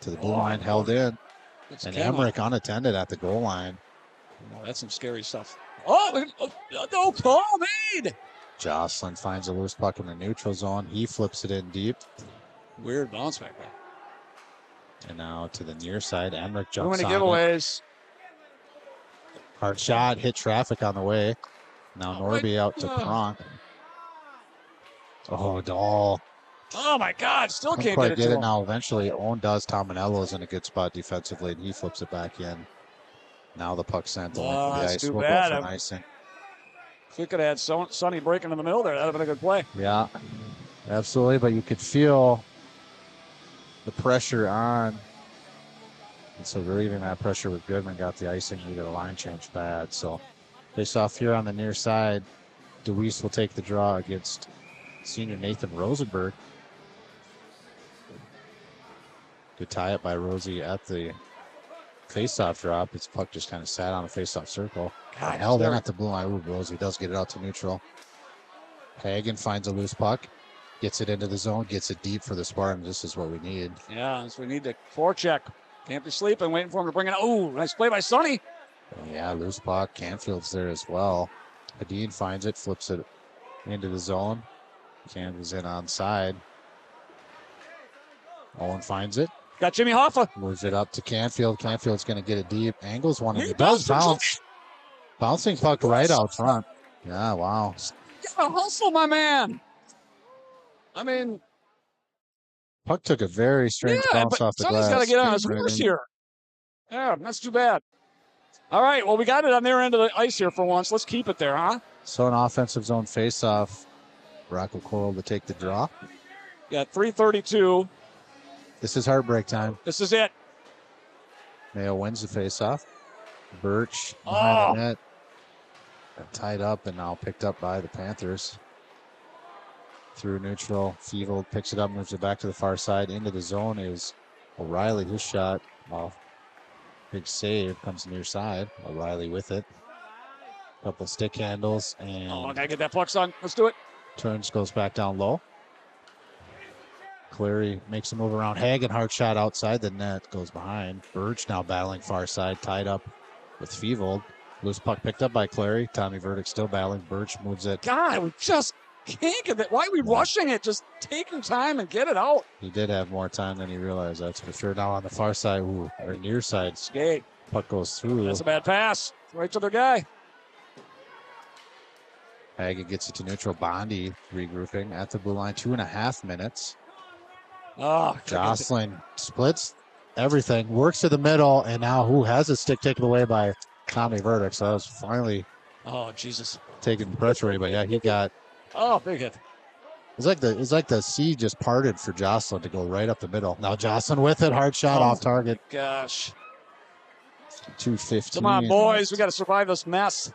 Speaker 1: to the blue line, held in. And Emmerich unattended at the goal line.
Speaker 2: Oh, that's some scary stuff. Oh, no call made.
Speaker 1: Jocelyn finds a loose puck in the neutral zone. He flips it in deep.
Speaker 2: Weird bounce back there.
Speaker 1: And now to the near side. Emmerich jumps
Speaker 2: on
Speaker 1: giveaways. Hard shot, hit traffic on the way. Now Norby out to Kronk. Oh, Dahl.
Speaker 2: Oh my God, still
Speaker 1: Can't
Speaker 2: can't
Speaker 1: quite
Speaker 2: get it
Speaker 1: get
Speaker 2: to
Speaker 1: it
Speaker 2: him.
Speaker 1: now. Eventually, Owen does. Tominello's in a good spot defensively, and he flips it back in. Now the puck sent the length of the
Speaker 2: That's
Speaker 1: ice.
Speaker 2: too
Speaker 1: We'll
Speaker 2: bad.
Speaker 1: go for an icing.
Speaker 2: If we could have had Sonny breaking in the middle there, that would have been a good play.
Speaker 1: Yeah, absolutely. But you could feel the pressure on. And so relieving that pressure with Goodman got the icing. We got a line change bad. So face off here on the near side. DeWeese will take the draw against senior Nathan Rosenberg. Good tie up by Rosie at the face-off drop. Its puck just kind of sat on the face-off circle.
Speaker 2: God,
Speaker 1: Held in at the blue line. Ooh, Rosie does get it out to neutral. Hagen finds a loose puck. Gets it into the zone. Gets it deep for the Spartans. This is what we need.
Speaker 2: Yeah, so we need the forecheck. Can't be sleeping, waiting for him to bring it out. Oh, nice play by Sonny.
Speaker 1: Yeah, loose puck. Canfield's there as well. Hadeen finds it. Flips it into the zone. Canvas in onside. Owen finds it.
Speaker 2: Got Jimmy Hoffa.
Speaker 1: Moves it up to Canfield. Canfield's going to get it deep. Angles one. And
Speaker 2: He
Speaker 1: it does
Speaker 2: does
Speaker 1: bounce. Bouncing puck right out front. Yeah, wow.
Speaker 2: Gotta hustle, my man. I mean,
Speaker 1: Puck took a very strange
Speaker 2: yeah,
Speaker 1: bounce
Speaker 2: but
Speaker 1: off the
Speaker 2: Sonny's
Speaker 1: glass.
Speaker 2: got to get on his
Speaker 1: Came right
Speaker 2: horse
Speaker 1: in.
Speaker 2: here. Yeah, that's too bad. All right, well, we got it on their end of the ice here for once. Let's keep it there, huh?
Speaker 1: So an offensive zone face-off. Rocco Coral to take the draw.
Speaker 2: Got 3:32.
Speaker 1: This is heartbreak time.
Speaker 2: This is it.
Speaker 1: Mayo wins the face-off. Birch behind the net. Got tied up and now picked up by the Panthers. Through neutral. Feevold picks it up, moves it back to the far side. Into the zone is O'Reilly. His shot. Well, big save. Comes near side. O'Reilly with it. Couple stick handles and
Speaker 2: Oh, I gotta get that puck, son. Let's do it.
Speaker 1: turns, goes back down low. Cleary makes a move around Hagen. Hard shot outside the net. Goes behind. Birch now battling far side. Tied up with Feevold. Loose puck picked up by Cleary. Tommy Verdict still battling. Birch moves it.
Speaker 2: God, we just can't get that. Why are we rushing it? Just take your time and get it out.
Speaker 1: He did have more time than he realized, that's for sure. Now on the far side, or near side,
Speaker 2: Skate.
Speaker 1: puck goes through.
Speaker 2: That's a bad pass. Right to the guy.
Speaker 1: Hagen gets it to neutral. Bondi regrouping at the blue line. 2.5 minutes.
Speaker 2: Oh,
Speaker 1: Jocelyn splits everything, works to the middle, and now who has a stick taken away by Tommy Verdict. So that was finally
Speaker 2: oh, Jesus.
Speaker 1: taking the pressure away. But yeah, he got.
Speaker 2: Oh, big hit.
Speaker 1: It's like the sea just parted for Jocelyn to go right up the middle. Now Jocelyn with it, hard shot off target.
Speaker 2: Gosh.
Speaker 1: 2:15.
Speaker 2: Come on, boys. We got to survive this mess.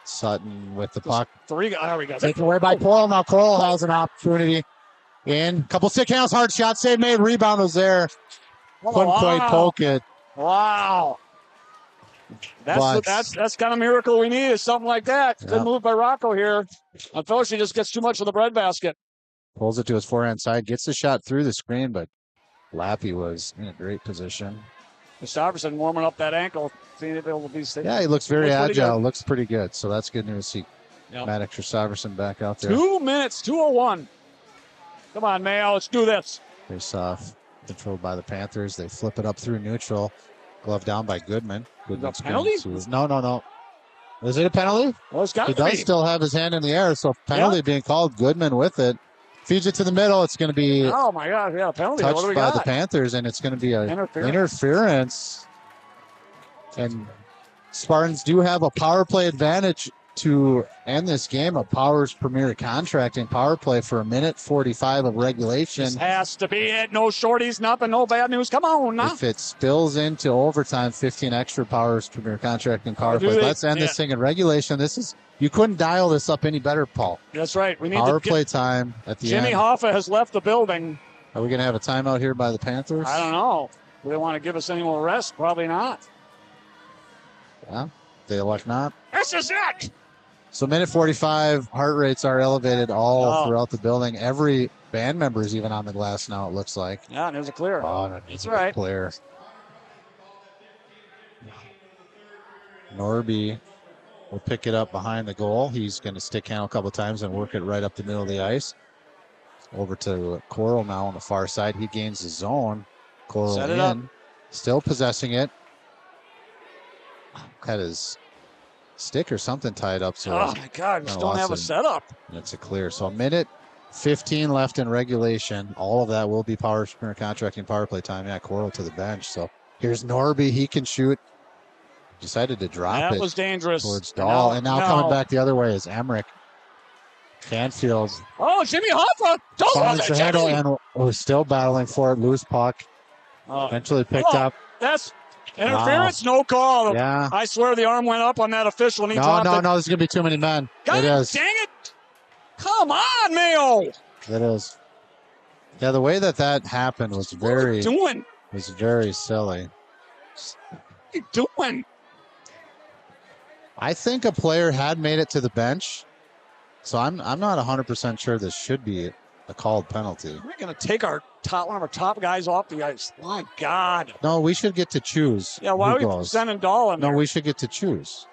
Speaker 1: Sutton with the puck.
Speaker 2: There we go.
Speaker 1: Taken away by Coral. Now Coral has an opportunity. In couple stick handles, hard shot, save made, rebound was there. Couldn't quite poke it.
Speaker 2: Wow. That's kind of miracle we need is something like that.
Speaker 1: Yeah.
Speaker 2: Good move by Rocco here. Unfortunately, just gets too much of the breadbasket.
Speaker 1: Pulls it to his forehand side, gets the shot through the screen, but Lappy was in a great position.
Speaker 2: Gustafsson warming up that ankle. Seeing if it will be safe.
Speaker 1: Yeah, he looks very
Speaker 2: Looks pretty
Speaker 1: agile.
Speaker 2: good.
Speaker 1: Looks pretty good. So that's good news. See
Speaker 2: Yep.
Speaker 1: Matt Gustafsson back out there.
Speaker 2: 2 minutes, 2:01. Come on, Mayo. Let's do this.
Speaker 1: Face off, controlled by the Panthers. They flip it up through neutral. Glove down by Goodman. Goodman's
Speaker 2: penalty?
Speaker 1: No. Is it a penalty?
Speaker 2: Well, it's got
Speaker 1: He
Speaker 2: to
Speaker 1: does
Speaker 2: be.
Speaker 1: still have his hand in the air, so penalty being called. Goodman with it. Feeds it to the middle. It's going to be
Speaker 2: Oh, my God. Yeah, penalty.
Speaker 1: touched
Speaker 2: What do we
Speaker 1: by
Speaker 2: got?
Speaker 1: the Panthers, and it's going to be a interference. And Spartans do have a power play advantage to end this game. A Powers Premier Contracting power play for 1:45 of regulation.
Speaker 2: This has to be it. No shorties, nothing, no bad news. Come on, now.
Speaker 1: If it spills into overtime, 15 extra Powers Premier Contracting power play. Let's end this thing in regulation. You couldn't dial this up any better, Paul.
Speaker 2: That's right. We need
Speaker 1: Power
Speaker 2: to
Speaker 1: play time at the
Speaker 2: Jimmy
Speaker 1: end.
Speaker 2: Hoffa has left the building.
Speaker 1: Are we going to have a timeout here by the Panthers?
Speaker 2: I don't know. Do they want to give us any more rest? Probably not.
Speaker 1: Yeah, they elect not.
Speaker 2: This is it.
Speaker 1: So 1:45, heart rates are elevated all throughout the building. Every band member is even on the glass now, it looks like.
Speaker 2: Yeah, and there's a clear.
Speaker 1: Oh, no,
Speaker 2: That's right.
Speaker 1: Clear. Norby will pick it up behind the goal. He's going to stick handle a couple times and work it right up the middle of the ice. Over to Coral now on the far side. He gains the zone. Coral
Speaker 2: Set it up.
Speaker 1: Still possessing it. That is stick or something tied up. So
Speaker 2: oh my God, we just don't have a setup.
Speaker 1: It's a clear. So a minute 15 left in regulation. All of that will be power contracting power play time. Yeah, Coral to the bench. So here's Norby. He can shoot. Decided to drop it.
Speaker 2: That was dangerous.
Speaker 1: Towards Dahl. And now coming back the other way is Emmerich. Canfield.
Speaker 2: Oh, Jimmy Hoffa.
Speaker 1: Finds the handle and was still battling for it. Loose puck. Eventually picked up.
Speaker 2: That's interference. Wow. No call.
Speaker 1: Yeah.
Speaker 2: I swear the arm went up on that official. And he
Speaker 1: no, there's going to be too many men.
Speaker 2: God,
Speaker 1: it is.
Speaker 2: Dang it. Come on, Mayo.
Speaker 1: It is. Yeah, the way that happened was very silly.
Speaker 2: What are you doing?
Speaker 1: I think a player had made it to the bench. So I'm not 100% sure this should be a called penalty.
Speaker 2: We're going to take one of our top guys off the ice. My God.
Speaker 1: No, we should get to choose.
Speaker 2: Yeah, why are we sending Dahl in there?
Speaker 1: No, we should get to choose.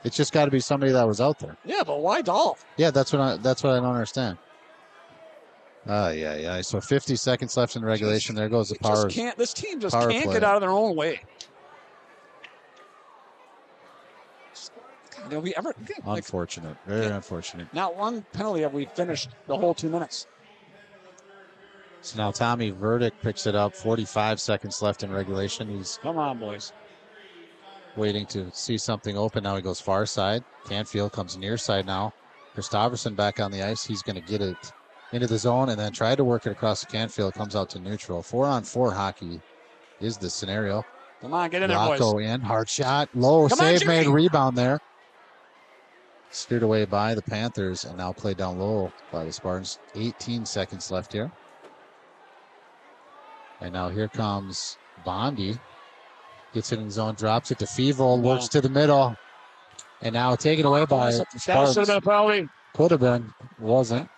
Speaker 1: It's just got to be somebody that was out there.
Speaker 2: Yeah, but why Dahl?
Speaker 1: Yeah, that's what I don't understand. Yeah. So 50 seconds left in regulation. There goes the power.
Speaker 2: This team just can't get out of their own way. Have we ever?
Speaker 1: Unfortunate. Very unfortunate.
Speaker 2: Not one penalty have we finished the whole 2 minutes.
Speaker 1: So now Tommy Verdick picks it up. 45 seconds left in regulation. He's
Speaker 2: come on, boys.
Speaker 1: Waiting to see something open. Now he goes far side. Canfield comes near side now. Christopherson back on the ice. He's going to get it into the zone and then try to work it across the Canfield. Comes out to neutral. 4-on-4 hockey is the scenario.
Speaker 2: Come on, get in there, boys.
Speaker 1: Rocco in. Hard shot. Low save made. Rebound there. Steered away by the Panthers and now played down low by the Spartans. 18 seconds left here. And now here comes Bondi. Gets it in the zone, drops it to Feevold, works to the middle. And now taken away by Spartans.
Speaker 2: That should have been a penalty.
Speaker 1: Could have been. Wasn't.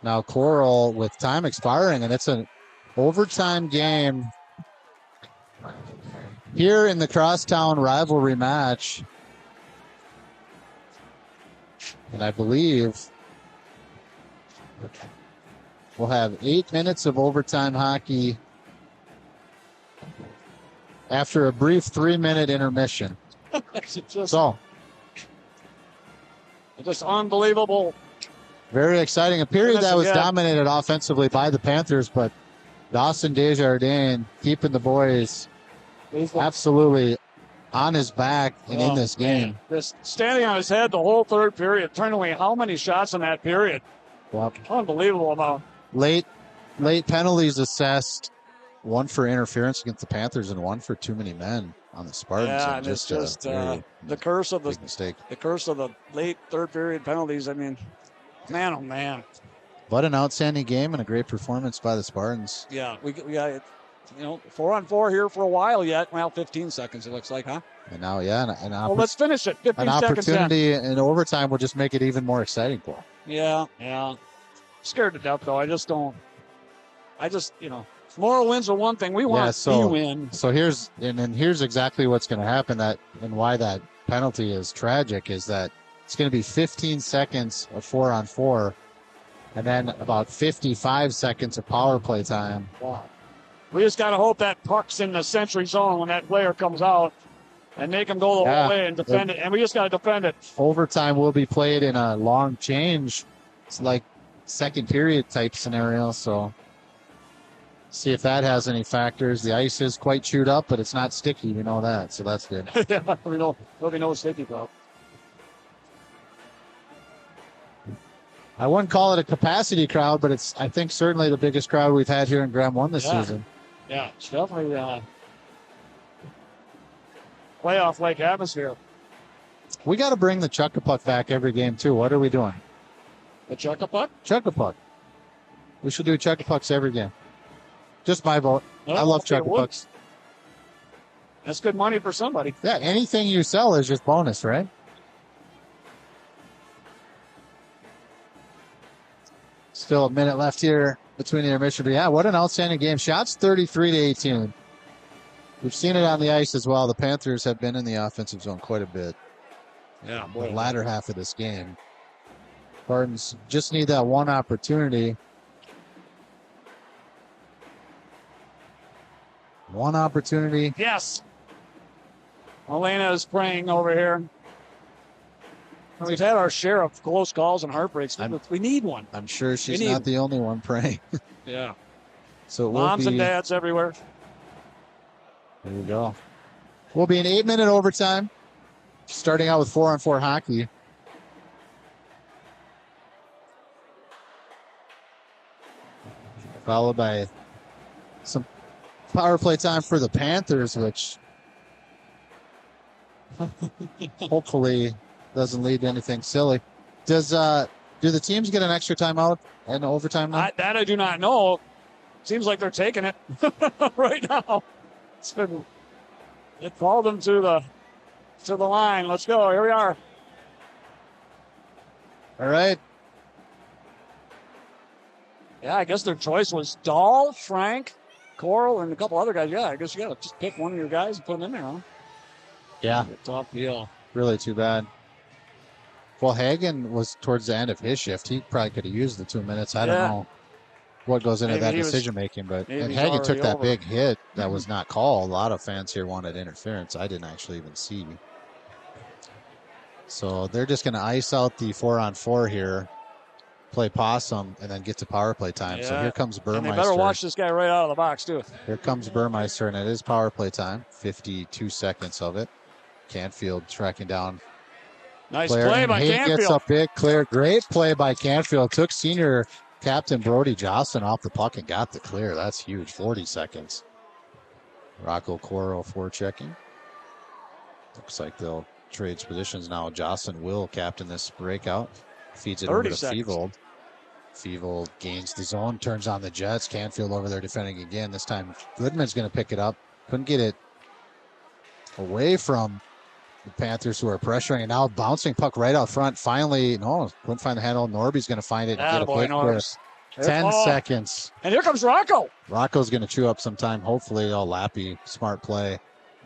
Speaker 1: Now Coral with time expiring, and it's an overtime game here in the crosstown rivalry match. And I believe we'll have 8 minutes of overtime hockey after a brief 3-minute intermission.
Speaker 2: Just unbelievable.
Speaker 1: Very exciting. A period that was dominated offensively by the Panthers, but Dawson Desjardins keeping the boys absolutely on his back and in this game.
Speaker 2: Just standing on his head the whole third period, turning away how many shots in that period?
Speaker 1: Yep.
Speaker 2: Unbelievable amount.
Speaker 1: Late penalties assessed. 1 for interference against the Panthers and 1 for too many men on the Spartans.
Speaker 2: Yeah, and it's just the curse of the
Speaker 1: mistake.
Speaker 2: The curse of the late third period penalties. I mean, man, oh man.
Speaker 1: But an outstanding game and a great performance by the Spartans.
Speaker 2: Yeah, we got it. 4-on-4 here for a while yet. Well, 15 seconds it looks like, huh?
Speaker 1: And now, well,
Speaker 2: let's finish it. 15
Speaker 1: an
Speaker 2: seconds
Speaker 1: opportunity in overtime will just make it even more exciting, Paul.
Speaker 2: Yeah. Scared to death though. Moral wins are one thing. We want to win.
Speaker 1: So here's exactly what's going to happen. And why that penalty is tragic is that it's going to be 15 seconds of 4-on-4, and then about 55 seconds of power play time.
Speaker 2: Wow. We just got to hope that puck's in the century zone when that player comes out, and make him go the whole way and defend it. And we just got to defend it.
Speaker 1: Overtime will be played in a long change. It's like second period type scenario. So see if that has any factors. The ice is quite chewed up, but it's not sticky. We know that. So that's good.
Speaker 2: Yeah, we know there'll be no sticky though.
Speaker 1: I wouldn't call it a capacity crowd, but it's, I think, certainly the biggest crowd we've had here in Graham 1 this season.
Speaker 2: Yeah, it's definitely playoff-like atmosphere.
Speaker 1: We got to bring the Chuck-a-Puck back every game, too. What are we doing?
Speaker 2: The Chuck-a-Puck?
Speaker 1: Chuck-a-Puck. We should do Chuck-a-Pucks every game. Just my vote. I love Chuck-a-Pucks.
Speaker 2: That's good money for somebody.
Speaker 1: Yeah, anything you sell is just bonus, right? Still a minute left here between the intermission. But yeah, what an outstanding game. Shots 33-18. We've seen it on the ice as well. The Panthers have been in the offensive zone quite a bit.
Speaker 2: Yeah,
Speaker 1: boy. The latter half of this game. Spartans just need that one opportunity. One opportunity.
Speaker 2: Yes. Elena is praying over here. We've had our share of close calls and heartbreaks. We need one.
Speaker 1: I'm sure she's not the only one praying.
Speaker 2: Yeah.
Speaker 1: So
Speaker 2: moms and dads everywhere.
Speaker 1: There you go. We'll be an 8-minute overtime, starting out with 4-on-4 hockey. Followed by some power play time for the Panthers, which hopefully doesn't lead to anything silly. Do the teams get an extra timeout and overtime now?
Speaker 2: That I do not know. Seems like they're taking it right now. It called them to the line. Let's go. Here we are.
Speaker 1: All right.
Speaker 2: Yeah, I guess their choice was Dahl, Frank, Coral, and a couple other guys. Yeah, I guess you got to just pick one of your guys and put them in there, huh?
Speaker 1: Yeah.
Speaker 2: Tough deal.
Speaker 1: Really too bad. Well, Hagen was towards the end of his shift. He probably could have used the 2 minutes. I don't know what goes into that decision making, but Hagen took that big hit that was not called. A lot of fans here wanted interference. I didn't actually even see. So they're just going to ice out the 4-on-4 here, play possum, and then get to power play time.
Speaker 2: Yeah.
Speaker 1: So here comes Burmeister.
Speaker 2: And they better watch this guy right out of the box, too.
Speaker 1: Here comes Burmeister, and it is power play time. 52 seconds of it. Canfield tracking down.
Speaker 2: Nice play by Canfield.
Speaker 1: Gets up big, clear. Great play by Canfield. Took senior captain Brody Jocelyn off the puck and got the clear. That's huge. 40 seconds. Rocco Coro forechecking. Looks like they'll trade positions now. Jocelyn will captain this breakout. Feeds it over to Feevold. Feevold gains the zone, turns on the Jets. Canfield over there defending again. This time Goodman's going to pick it up. Couldn't get it away from the Panthers, who are pressuring, and now bouncing puck right out front. Finally, couldn't find the handle. Norby's going to find it and get a quick clear. 10 seconds.
Speaker 2: And here comes Rocco.
Speaker 1: Rocco's going to chew up some time. Hopefully, all Lappy. Smart play.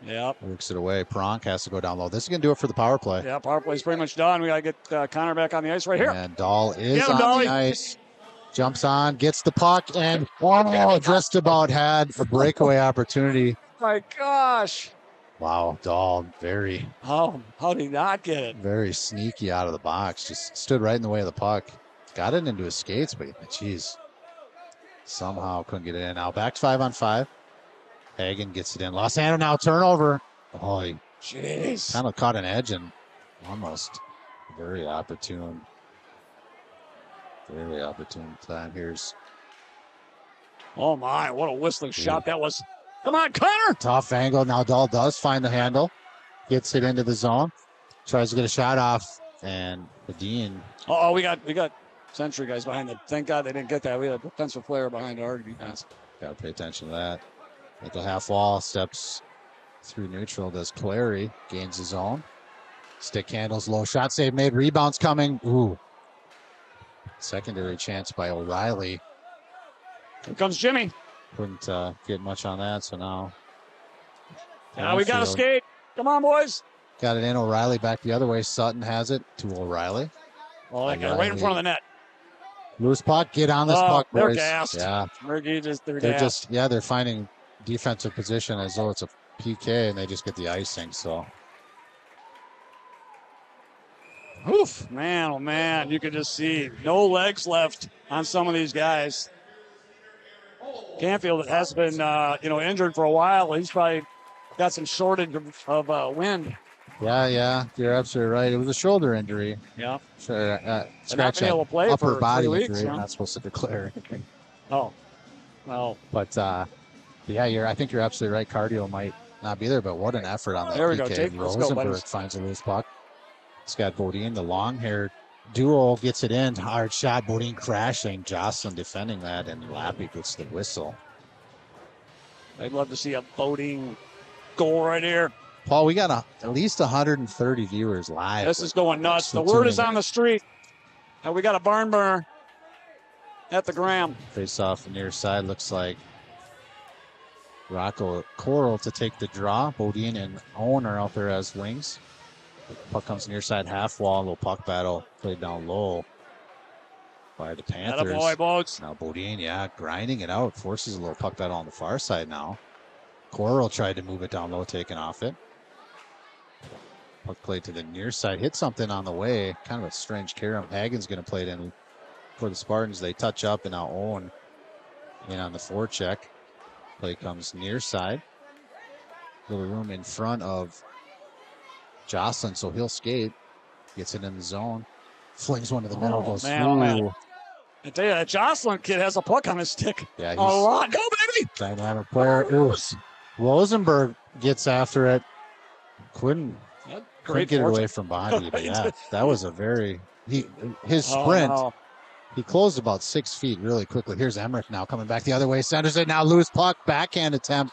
Speaker 2: Yep.
Speaker 1: Works it away. Pronk has to go down low. This is going to do it for the power play.
Speaker 2: Yeah, power play's pretty much done. We got to get Connor back on the ice right here.
Speaker 1: And Dahl is on the ice. Jumps on, gets the puck, and just about had a breakaway opportunity.
Speaker 2: My gosh.
Speaker 1: Wow, Dahl,
Speaker 2: how did he not get it?
Speaker 1: Very sneaky out of the box. Just stood right in the way of the puck. Got it into his skates, but geez, somehow couldn't get it in. Now back to 5-on-5. Hagen gets it in. Los Angeles now turnover. Oh,
Speaker 2: jeez.
Speaker 1: Kind of caught an edge and almost very opportune. Very opportune time. Here's.
Speaker 2: Oh my, what a whistling shot that was. Come on, Connor.
Speaker 1: Tough angle. Now Dahl does find the handle. Gets it into the zone. Tries to get a shot off. And Dean.
Speaker 2: Oh, we got Century guys behind it. Thank God they didn't get that. We had a defensive player behind our defense.
Speaker 1: Got to pay attention to that. At the half wall, steps through neutral. Does Clary. Gains his own. Stick handles low. Shot save made. Rebounds coming. Ooh. Secondary chance by O'Reilly.
Speaker 2: Here comes Jimmy.
Speaker 1: Couldn't get much on that, so now.
Speaker 2: Now we got to skate. Come on, boys.
Speaker 1: Got it in. O'Reilly back the other way. Sutton has it to O'Reilly.
Speaker 2: Oh, that guy right in front of the net.
Speaker 1: Loose puck. Get on this puck, boys.
Speaker 2: They're gassed.
Speaker 1: Yeah.
Speaker 2: They're gassed.
Speaker 1: They're finding defensive position as though it's a PK, and they just get the icing, so.
Speaker 2: Oof, man, oh man, you could just see no legs left on some of these guys. Canfield has been, injured for a while. He's probably got some shortage of wind.
Speaker 1: Yeah, you're absolutely right. It was a shoulder injury.
Speaker 2: Yeah.
Speaker 1: Scratch that upper body injury. I'm not supposed to declare anything.
Speaker 2: Oh, well.
Speaker 1: But, I think you're absolutely right. Cardio might not be there, but what an effort on that
Speaker 2: there we
Speaker 1: PK.
Speaker 2: go.
Speaker 1: Rosenberg finds a loose puck. Scott Bodine, the long-haired duo, gets it in. Hard shot. Bodine crashing. Jocelyn defending that, and Lappy gets the whistle.
Speaker 2: I'd love to see a Bodine goal right here.
Speaker 1: Paul, we got at least 130 viewers live.
Speaker 2: This is going nuts. The word is on the street. And we got a barn burner at the Graham.
Speaker 1: Face off the near side. Looks like Rocco Coral to take the draw. Bodine and Owen are out there as wings. Puck comes near side half wall. Little puck battle played down low by the Panthers.
Speaker 2: Attaboy, Boats.
Speaker 1: Now Bodine, grinding it out. Forces a little puck battle on the far side now. Coral tried to move it down low, taking off it. Puck played to the near side. Hit something on the way. Kind of a strange carom. Hagen's going to play it in for the Spartans. They touch up and now Owen in on the forecheck. Play comes near side. Little room in front of Jocelyn, so he'll skate. Gets it in the zone. Flings one to the middle. Goes through.
Speaker 2: I tell you, that Jocelyn kid has a puck on his stick.
Speaker 1: Yeah, he's
Speaker 2: a lot. Go, baby!
Speaker 1: Dynamic player. Rosenberg gets after it. Couldn't get it away from body. But yeah, that was a very his sprint.
Speaker 2: Oh, no.
Speaker 1: He closed about 6 feet really quickly. Here's Emmerich now coming back the other way. Centers it now. Loose puck. Backhand attempt.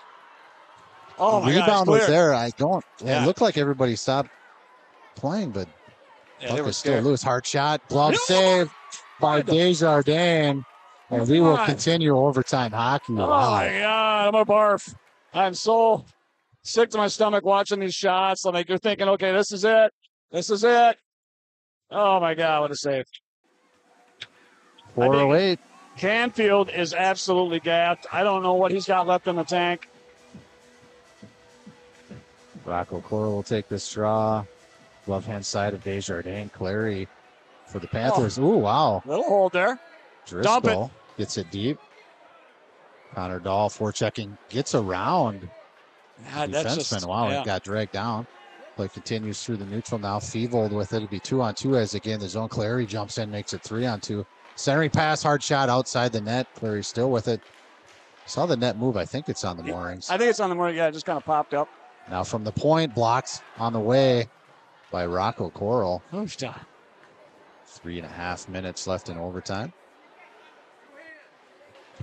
Speaker 2: Oh my
Speaker 1: Rebound
Speaker 2: gosh,
Speaker 1: was there. I don't.
Speaker 2: Yeah.
Speaker 1: It looked like everybody stopped playing, but puck is still
Speaker 2: scared.
Speaker 1: loose. Hard shot. Glove save by Desjardins. And we will continue overtime hockey.
Speaker 2: Oh
Speaker 1: Wow.
Speaker 2: my God, I'm a barf. I'm so sick to my stomach watching these shots. Like you're thinking, okay, this is it. This is it. Oh my God, what a save.
Speaker 1: 408.
Speaker 2: Canfield is absolutely gapped. I don't know what he's got left in the tank.
Speaker 1: Rocco Cora will take this draw. Left hand side of Desjardins. Clary for the Panthers. Ooh, wow.
Speaker 2: Little hold there.
Speaker 1: Driscoll gets it deep. Connor Dahl forechecking. Gets around.
Speaker 2: God, that's just,
Speaker 1: It got dragged down. Play continues through the neutral now. Feevold with it. It'll be 2-on-2 as again the zone. Clary jumps in, makes it 3-on-2. Centering pass, hard shot outside the net. Clary still with it. Saw the net move. I think it's on the moorings.
Speaker 2: I think it's on the mooring. Yeah, it just kind of popped up.
Speaker 1: Now from the point, blocked on the way by Rocco Coral. 3.5 minutes left in overtime.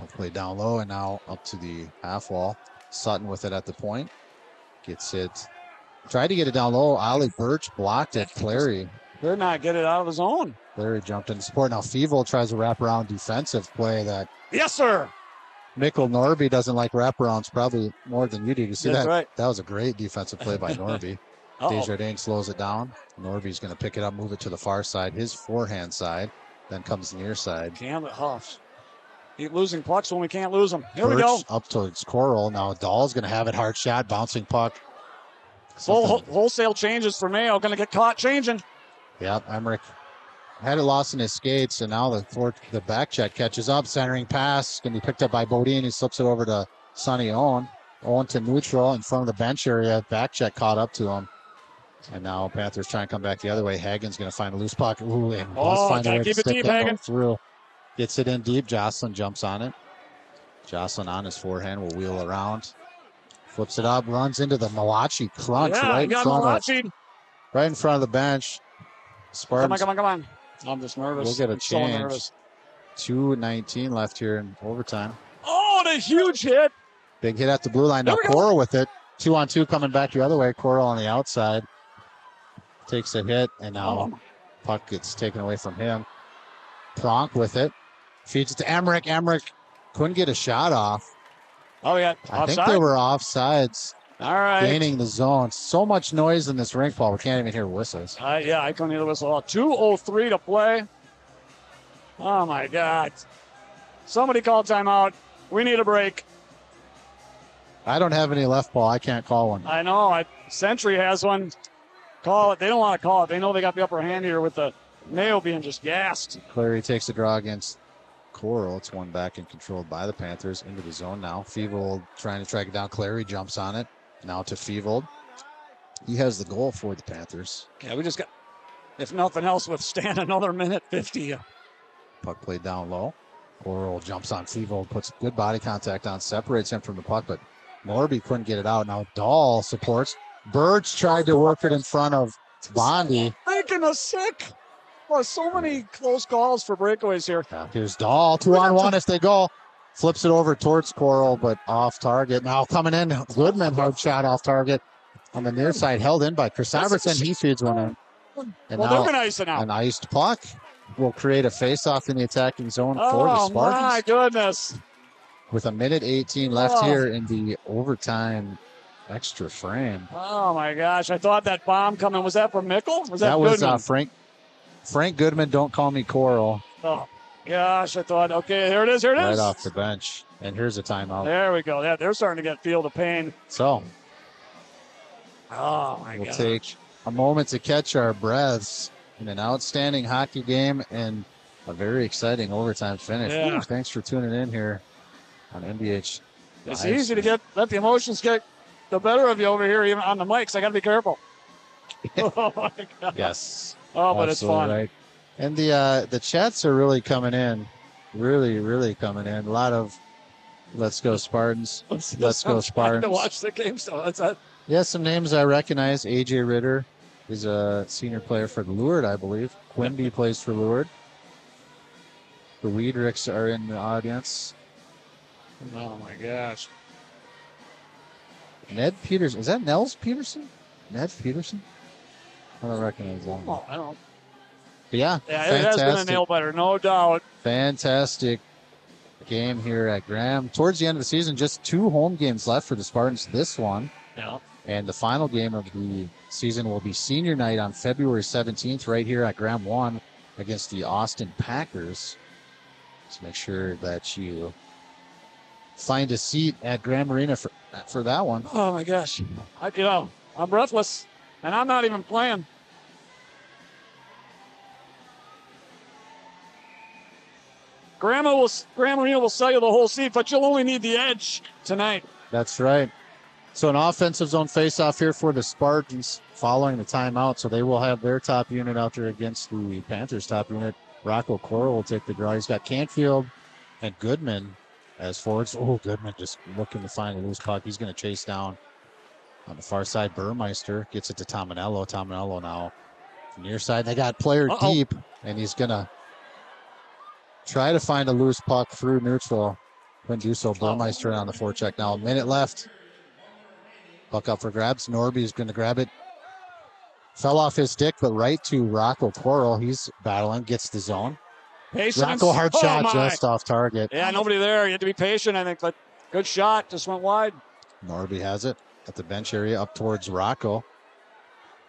Speaker 1: Play down low and now up to the half wall. Sutton with it at the point. Gets it. Tried to get it down low. Ollie Birch blocked it. Clary.
Speaker 2: They're not get it out of the zone.
Speaker 1: Clary jumped in support. Now Feevold tries a wraparound defensive play that.
Speaker 2: Yes, sir.
Speaker 1: Mikkel Norby doesn't like wraparounds probably more than you do. You see
Speaker 2: That's
Speaker 1: that?
Speaker 2: Right.
Speaker 1: That was a great defensive play by Norby. Desjardins slows it down. Norby's going to pick it up, move it to the far side, his forehand side. Then comes near side.
Speaker 2: Damn it, Huffs. Keep losing pucks when we can't lose them. Here
Speaker 1: Birch
Speaker 2: we go.
Speaker 1: Up towards Coral. Now Dahl's going to have it. Hard shot, bouncing puck.
Speaker 2: Full wholesale changes for Mayo. Going to get caught changing.
Speaker 1: Yep, Emmerich had it lost in his skates, and now the back check catches up. Centering pass going to be picked up by Bodine. He slips it over to Sonny Owen. Owen to neutral in front of the bench area. Back check caught up to him. And now Panthers trying to come back the other way. Hagen's going to find a loose puck. Ooh, and find a way to stick it through. Gets it in deep. Jocelyn jumps on it. Jocelyn on his forehand will wheel around. Flips it up. Runs into the Malachi crunch right in front of the bench. Spartans.
Speaker 2: Come on. I'm just nervous.
Speaker 1: We'll get a change. 2:19 left here in overtime.
Speaker 2: Oh, the huge hit.
Speaker 1: Big hit at the blue line. Now Coral with it. 2-on-2 coming back the other way. Coral on the outside. Takes a hit, and now puck gets taken away from him. Pronk with it. Feeds it to Emmerich. Emmerich couldn't get a shot off.
Speaker 2: Oh, yeah.
Speaker 1: I think they were offsides.
Speaker 2: All right.
Speaker 1: Gaining the zone. So much noise in this rink, Paul. We can't even hear whistles.
Speaker 2: Yeah, I couldn't hear the whistle. 2:03 to play. Oh, my God. Somebody call timeout. We need a break.
Speaker 1: I don't have any left, Paul. I can't call one.
Speaker 2: I know. Century has one. Call it. They don't want to call it. They know they got the upper hand here with the Mayo being just gassed.
Speaker 1: Clary takes the draw against Coral. It's one back and controlled by the Panthers. Into the zone now. Feevold trying to track it down. Clary jumps on it. Now to Feevold. He has the goal for the Panthers.
Speaker 2: Yeah, we just got, if nothing else, withstand another minute 50.
Speaker 1: Puck played down low. Coral jumps on Feevold, puts good body contact on, separates him from the puck, but Norby couldn't get it out. Now Dahl supports. Birch tried to work it in front of Bondi.
Speaker 2: Making us sick. Oh, so many close calls for breakaways here.
Speaker 1: Here's Dahl. 2-on-1 if they go. Flips it over towards Coral, but off target. Now coming in. Goodman, hard shot off target. On the near side, held in by Chris Iverson. He feeds one in. And
Speaker 2: well,
Speaker 1: now
Speaker 2: they're icing out.
Speaker 1: An iced puck will create a face-off in the attacking zone for the Spartans.
Speaker 2: Oh, my goodness.
Speaker 1: With 1:18 left here in the overtime extra frame.
Speaker 2: Oh, my gosh. I thought that bomb coming. Was that from Mikkel?
Speaker 1: That was Frank Goodman, don't call me Coral.
Speaker 2: Oh, gosh. I thought, okay, here it is.
Speaker 1: Right off the bench. And here's a timeout.
Speaker 2: There we go. Yeah, they're starting to feel the pain.
Speaker 1: So,
Speaker 2: oh, my God.
Speaker 1: We'll take a moment to catch our breaths in an outstanding hockey game and a very exciting overtime finish.
Speaker 2: Yeah.
Speaker 1: Ooh, thanks for tuning in here on NBH.
Speaker 2: It's
Speaker 1: Live
Speaker 2: easy to
Speaker 1: stream.
Speaker 2: let the emotions get the better of you over here, even on the mics. I got to be careful. Oh, my God.
Speaker 1: Yes.
Speaker 2: Oh, but it's
Speaker 1: Absolutely
Speaker 2: fun.
Speaker 1: right. And the chats are really coming in. Really coming in. A lot of let's go Spartans. Let's go
Speaker 2: I'm trying
Speaker 1: Spartans.
Speaker 2: to watch the game, so that's it.
Speaker 1: Yeah, some names I recognize. AJ Ritter is a senior player for Lourdes, I believe. Quimby plays for Lourdes. The Weedricks are in the audience.
Speaker 2: Oh, my gosh.
Speaker 1: Ned Peterson. Is that Nels Peterson? Ned Peterson? I don't recognize that.
Speaker 2: Oh, I don't.
Speaker 1: But yeah,
Speaker 2: Yeah, it has been a nail biter, no doubt.
Speaker 1: Fantastic game here at Graham. Towards the end of the season, just 2 home games left for the Spartans. This one.
Speaker 2: Yeah.
Speaker 1: And the final game of the season will be senior night on February 17th right here at Graham 1 against the Austin Packers. So make sure that you find a seat at Graham Arena for that one.
Speaker 2: Oh, my gosh. I'm breathless, and I'm not even playing. Graham Arena will sell you the whole seat, but you'll only need the edge tonight.
Speaker 1: That's right. So an offensive zone faceoff here for the Spartans following the timeout. So they will have their top unit out there against the Panthers' top unit. Rocco Coral will take the draw. He's got Canfield and Goodman as forwards. Oh, Goodman just looking to find a loose puck. He's going to chase down on the far side. Burmeister gets it to Tominello. Tominello now near side. They got player deep, and he's going to try to find a loose puck through neutral. Couldn't do so. Burmeister on the forecheck now. A minute left. Puck up for grabs. Norby's going to grab it. Fell off his stick, but right to Rocco Coral. He's battling, gets the zone.
Speaker 2: Patience.
Speaker 1: Rocco, hard shot, just off target.
Speaker 2: Yeah, nobody there. You had to be patient, I think. But good shot. Just went wide.
Speaker 1: Norby has it at the bench area up towards Rocco.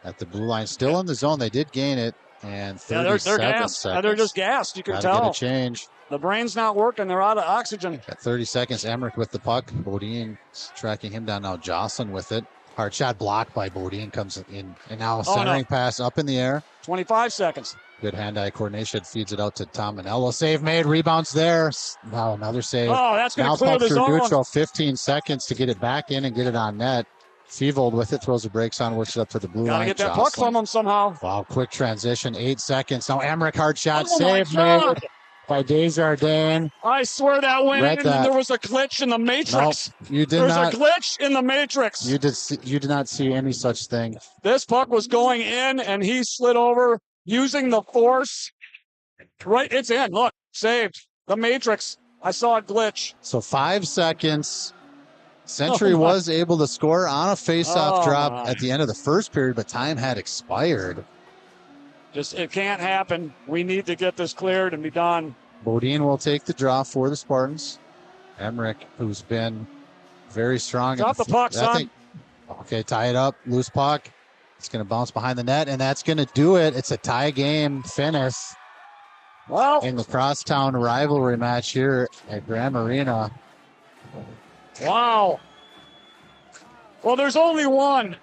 Speaker 1: At the blue line. Still in the zone. They did gain it. And 37
Speaker 2: they're gassed.
Speaker 1: seconds.
Speaker 2: They're just gassed. You can
Speaker 1: Gotta
Speaker 2: tell.
Speaker 1: get a change.
Speaker 2: The brain's not working. They're out of oxygen.
Speaker 1: At 30 seconds, Emmerich with the puck. Bodine tracking him down now. Jocelyn with it. Hard shot blocked by Bodine. Comes in. And now a centering pass up in the air.
Speaker 2: 25 seconds.
Speaker 1: Good hand-eye coordination. Feeds it out to Tominello. Save made. Rebounds there. Now another save.
Speaker 2: Oh, that's going to clear
Speaker 1: puck
Speaker 2: the
Speaker 1: through
Speaker 2: zone.
Speaker 1: neutral. 15 seconds to get it back in and get it on net. Feevold with it. Throws the brakes on. Works it up to the blue line.
Speaker 2: Gotta get that puck from him somehow.
Speaker 1: Wow, quick transition. 8 seconds. Now Emmerich, hard shot.
Speaker 2: Oh,
Speaker 1: Save made by Desjardins.
Speaker 2: I swear that went in, and there was a glitch in the matrix.
Speaker 1: Nope, you did
Speaker 2: There's
Speaker 1: not.
Speaker 2: a glitch in the matrix.
Speaker 1: You did not see any such thing.
Speaker 2: This puck was going in, and he slid over using the force. Right, it's in. Look, saved. The matrix. I saw a glitch.
Speaker 1: So 5 seconds. Century was able to score on a face-off drop at the end of the first period, but time had expired.
Speaker 2: It can't happen. We need to get this cleared and be done.
Speaker 1: Bodine will take the draw for the Spartans. Emmerich, who's been very strong.
Speaker 2: Drop the puck, son.
Speaker 1: Okay, tie it up. Loose puck. It's going to bounce behind the net, and that's going to do it. It's a tie game finish.
Speaker 2: Well,
Speaker 1: in the crosstown rivalry match here at Graham Arena.
Speaker 2: Wow. Well, there's only one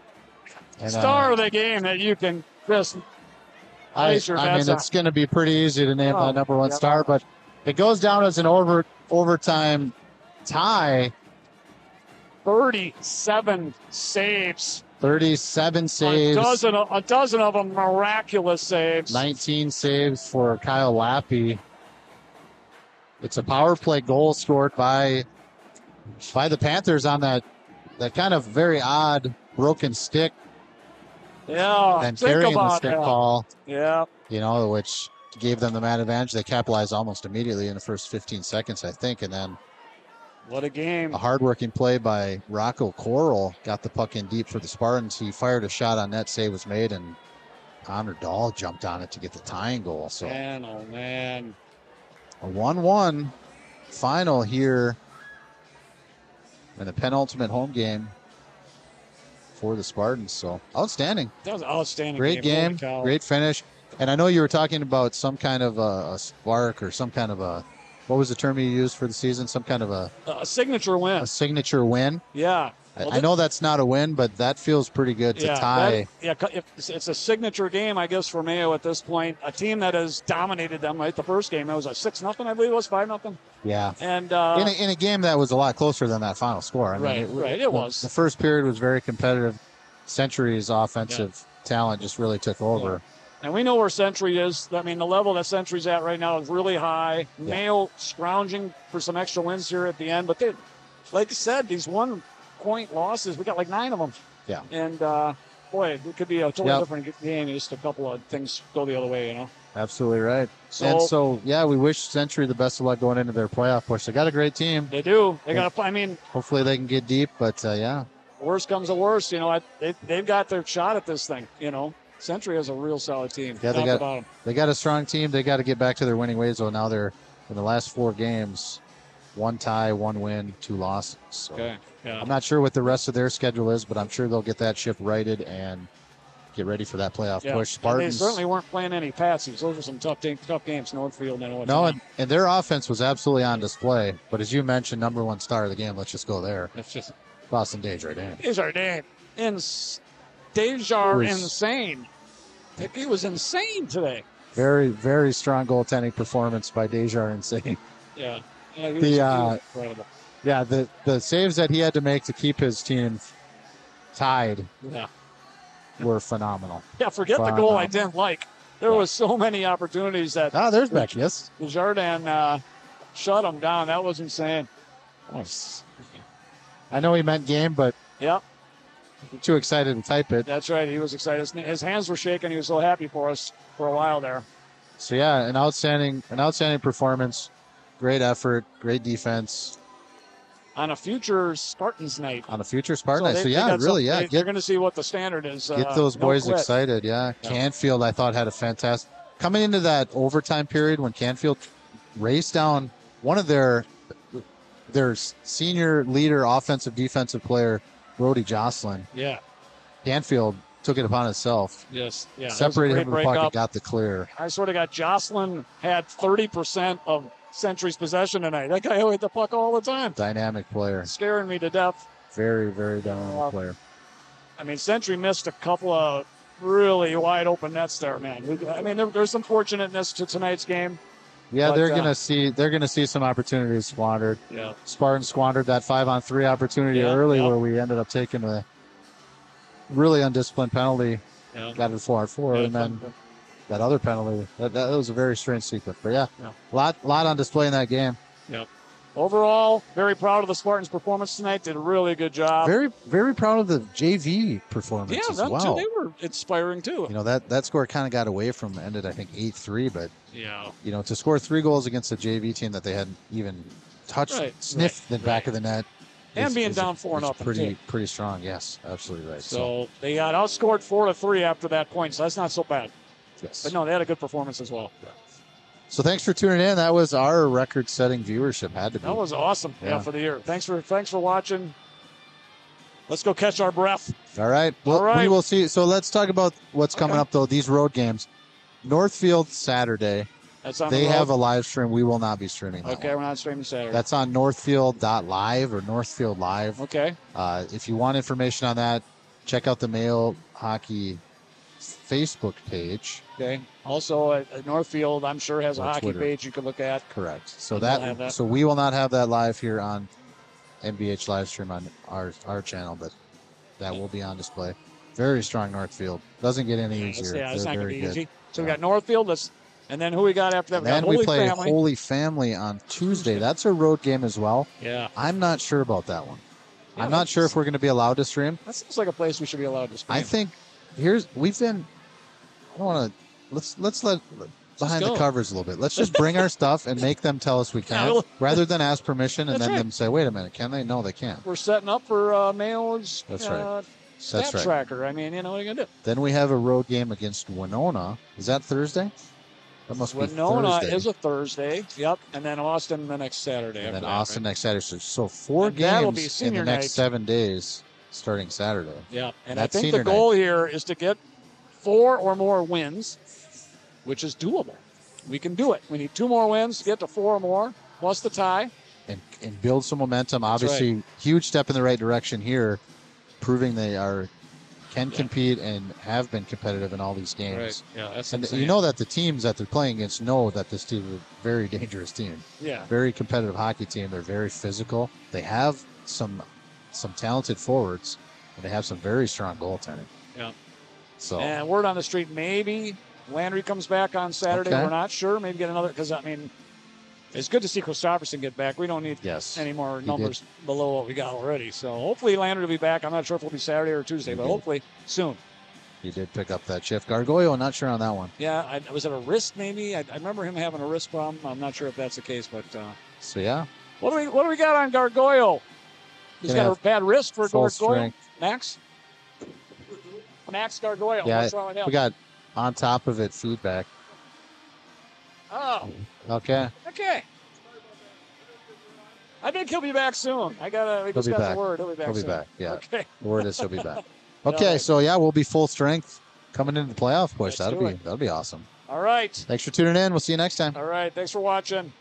Speaker 2: star of the game that you can just place your bets on.
Speaker 1: It's going to be pretty easy to name that number one star, but it goes down as an overtime tie.
Speaker 2: 37 saves.
Speaker 1: 37 saves.
Speaker 2: A dozen of them miraculous saves.
Speaker 1: 19 saves for Kyle Lappy. It's a power play goal scored by the Panthers on that kind of very odd broken stick.
Speaker 2: Yeah,
Speaker 1: and carrying the stick call.
Speaker 2: Yeah.
Speaker 1: Which gave them the man advantage. They capitalized almost immediately in the first 15 seconds, I think, and then
Speaker 2: what a game.
Speaker 1: A hardworking play by Rocco Coral got the puck in deep for the Spartans. He fired a shot on net, save was made, and Connor Dahl jumped on it to get the tying goal. So,
Speaker 2: man, oh man.
Speaker 1: A 1-1 final here in the penultimate home game for the Spartans. So, outstanding.
Speaker 2: That was an outstanding
Speaker 1: Great game, great finish. And I know you were talking about some kind of a spark or some kind of a, what was the term you used for the season? Some kind of a
Speaker 2: signature win.
Speaker 1: A signature win.
Speaker 2: Yeah.
Speaker 1: I know that's not a win, but that feels pretty good to tie.
Speaker 2: It's a signature game, I guess, for Mayo at this point. A team that has dominated them, right? The first game, it was a 6-0, I believe it was 5-0.
Speaker 1: Yeah.
Speaker 2: And
Speaker 1: in a game that was a lot closer than that final score. I mean,
Speaker 2: it was.
Speaker 1: The first period was very competitive. Century's offensive talent just really took over.
Speaker 2: Yeah. And we know where Century is. I mean, the level that Century's at right now is really high. Yeah. Mayo scrounging for some extra wins here at the end. But they, like I said, these 1-point losses, we got like 9 of them.
Speaker 1: Yeah.
Speaker 2: And, boy, it could be a totally different game. Just a couple of things go the other way, you know?
Speaker 1: Absolutely right. So, we wish Century the best of luck going into their playoff push. They got a great team.
Speaker 2: They do. They got to, I mean,
Speaker 1: hopefully they can get deep, but
Speaker 2: worst comes to worst, you know, they've got their shot at this thing, you know. Century has a real solid team.
Speaker 1: Yeah, they got a strong team. They got to get back to their winning ways. So now they're in the last 4 games, 1 tie, 1 win, 2 losses. So I'm not sure what the rest of their schedule is, but I'm sure they'll get that ship righted and get ready for that playoff push. Spartans,
Speaker 2: they certainly weren't playing any patsies. Those were some tough games. Northfield and
Speaker 1: and their offense was absolutely on display. But as you mentioned, number 1 star of the game. Let's just go there.
Speaker 2: It's just
Speaker 1: Boston Desjardins.
Speaker 2: Insane. He was insane today.
Speaker 1: Very, very strong goaltending performance by Desjardins.
Speaker 2: Yeah.
Speaker 1: He was incredible. Yeah, the saves that he had to make to keep his team tied were phenomenal.
Speaker 2: Yeah, forget the goal I didn't like. There was so many opportunities that
Speaker 1: there's Beck, yes.
Speaker 2: Desjardins shut him down. That was insane.
Speaker 1: I know he meant game, but I'm too excited to type it.
Speaker 2: That's right. He was excited. His hands were shaking. He was so happy for us for a while there.
Speaker 1: So an outstanding performance, great effort, great defense.
Speaker 2: On a future Spartans night.
Speaker 1: They're
Speaker 2: going to see what the standard is.
Speaker 1: Get those boys excited. Yeah. Canfield, I thought, had a fantastic coming into that overtime period when Canfield raced down one of their senior leader, offensive, defensive player, Brody Jocelyn.
Speaker 2: Yeah.
Speaker 1: Canfield took it upon itself.
Speaker 2: Yes. Yeah.
Speaker 1: Separated him from the puck and got the clear.
Speaker 2: I sort of got Jocelyn had 30% of Century's possession tonight. That guy hit the puck all the time.
Speaker 1: Dynamic player.
Speaker 2: Scaring me to death.
Speaker 1: Very, very dynamic player.
Speaker 2: I mean, Century missed a couple of really wide open nets there, man. I mean, there's some fortunateness to tonight's game.
Speaker 1: Yeah, they're gonna see some opportunities squandered.
Speaker 2: Yeah,
Speaker 1: Spartans squandered that 5-on-3 opportunity early where we ended up taking a really undisciplined penalty. Yeah. Got it 4-on-4, and then that other penalty. That was a very strange sequence. But a lot on display in that game.
Speaker 2: Yep. Overall, very proud of the Spartans' performance tonight. Did a really good job.
Speaker 1: Very, very proud of the JV performance as well.
Speaker 2: Yeah, they were inspiring too.
Speaker 1: You know, that score kind of got away from ended, I think, 8-3, but you know, to score 3 goals against a JV team that they hadn't even touched, sniffed the back of the net.
Speaker 2: And being down 4-0.
Speaker 1: Pretty strong, yes, absolutely right.
Speaker 2: So they got outscored 4-3 after that point, so that's not so bad.
Speaker 1: Yes.
Speaker 2: But no, they had a good performance as well. Yeah.
Speaker 1: So thanks for tuning in. That was our record-setting viewership. Had to be.
Speaker 2: That was awesome. Yeah, for the year. Thanks for watching. Let's go catch our breath.
Speaker 1: All right. Well, we will see. So let's talk about what's coming up though. These road games. Northfield Saturday. They have a live stream. We will not be streaming that
Speaker 2: we're not streaming Saturday.
Speaker 1: That's on Northfield.live or Northfield Live.
Speaker 2: Okay.
Speaker 1: If you want information on that, check out the Mayo Hockey Facebook page.
Speaker 2: Okay. Also, at Northfield, I'm sure has a hockey Twitter page you can look at.
Speaker 1: Correct. So so we will not have that live here on NBH live stream on our channel, but that will be on display. Very strong Northfield. Doesn't get any easier.
Speaker 2: Yeah, it's not going to be easy. So we got Northfield, and then who we got after that?
Speaker 1: And then we play Holy Family on Tuesday. That's a road game as well.
Speaker 2: Yeah.
Speaker 1: I'm not sure about that one. Yeah, I'm not sure if we're going to be allowed to stream.
Speaker 2: That seems like a place we should be allowed to stream.
Speaker 1: I think I don't want to, let's let behind the covers a little bit. Let's just bring our stuff and make them tell us we can't, rather than ask permission and then them say, wait a minute, can they? No, they can't.
Speaker 2: We're setting up for Mayo's
Speaker 1: stat
Speaker 2: tracker. I mean, you know, what are you going to do?
Speaker 1: Then we have a road game against Winona. Is that Thursday? That must be Thursday.
Speaker 2: Winona is a Thursday. Yep. And then Austin the next Saturday.
Speaker 1: And then Austin next Saturday. So 4 games in the next 7 days starting Saturday.
Speaker 2: Yeah. And I think the goal here is to get 4 or more wins, which is doable. We can do it. We need 2 more wins to get to 4 or more, plus the tie.
Speaker 1: and build some momentum. Obviously, huge step in the right direction here, proving they can compete and have been competitive in all these games.
Speaker 2: Right. Yeah, that's
Speaker 1: and
Speaker 2: insane.
Speaker 1: you know that the teams that they're playing against know that this team is a very dangerous team.
Speaker 2: Yeah.
Speaker 1: Very competitive hockey team. They're very physical. They have some talented forwards, and they have some very strong goaltending.
Speaker 2: Yeah.
Speaker 1: So.
Speaker 2: And word on the street, maybe Landry comes back on Saturday.
Speaker 1: Okay.
Speaker 2: We're not sure. Maybe get another, because, I mean, it's good to see Christopherson get back. We don't need any more numbers below what we got already. So hopefully Landry will be back. I'm not sure if it'll be Saturday or Tuesday, but hopefully soon.
Speaker 1: He did pick up that shift. Gargoyle, not sure on that one.
Speaker 2: Yeah, was it a wrist maybe? I remember him having a wrist problem. I'm not sure if that's the case, but
Speaker 1: so yeah.
Speaker 2: What do we got on Gargoyle? He's got a bad wrist for Gargoyle.
Speaker 1: Strength.
Speaker 2: Max Gargoyle.
Speaker 1: Yeah,
Speaker 2: what's wrong with him?
Speaker 1: We got on top of it feedback.
Speaker 2: Oh.
Speaker 1: Okay.
Speaker 2: I think he'll be back soon. We just got the word. He'll be back soon.
Speaker 1: He'll be back, yeah.
Speaker 2: Okay.
Speaker 1: The word is he'll be back. Okay, so yeah, we'll be full strength coming into the playoff push. That'll be awesome.
Speaker 2: All right.
Speaker 1: Thanks for tuning in. We'll see you next time.
Speaker 2: All right. Thanks for watching.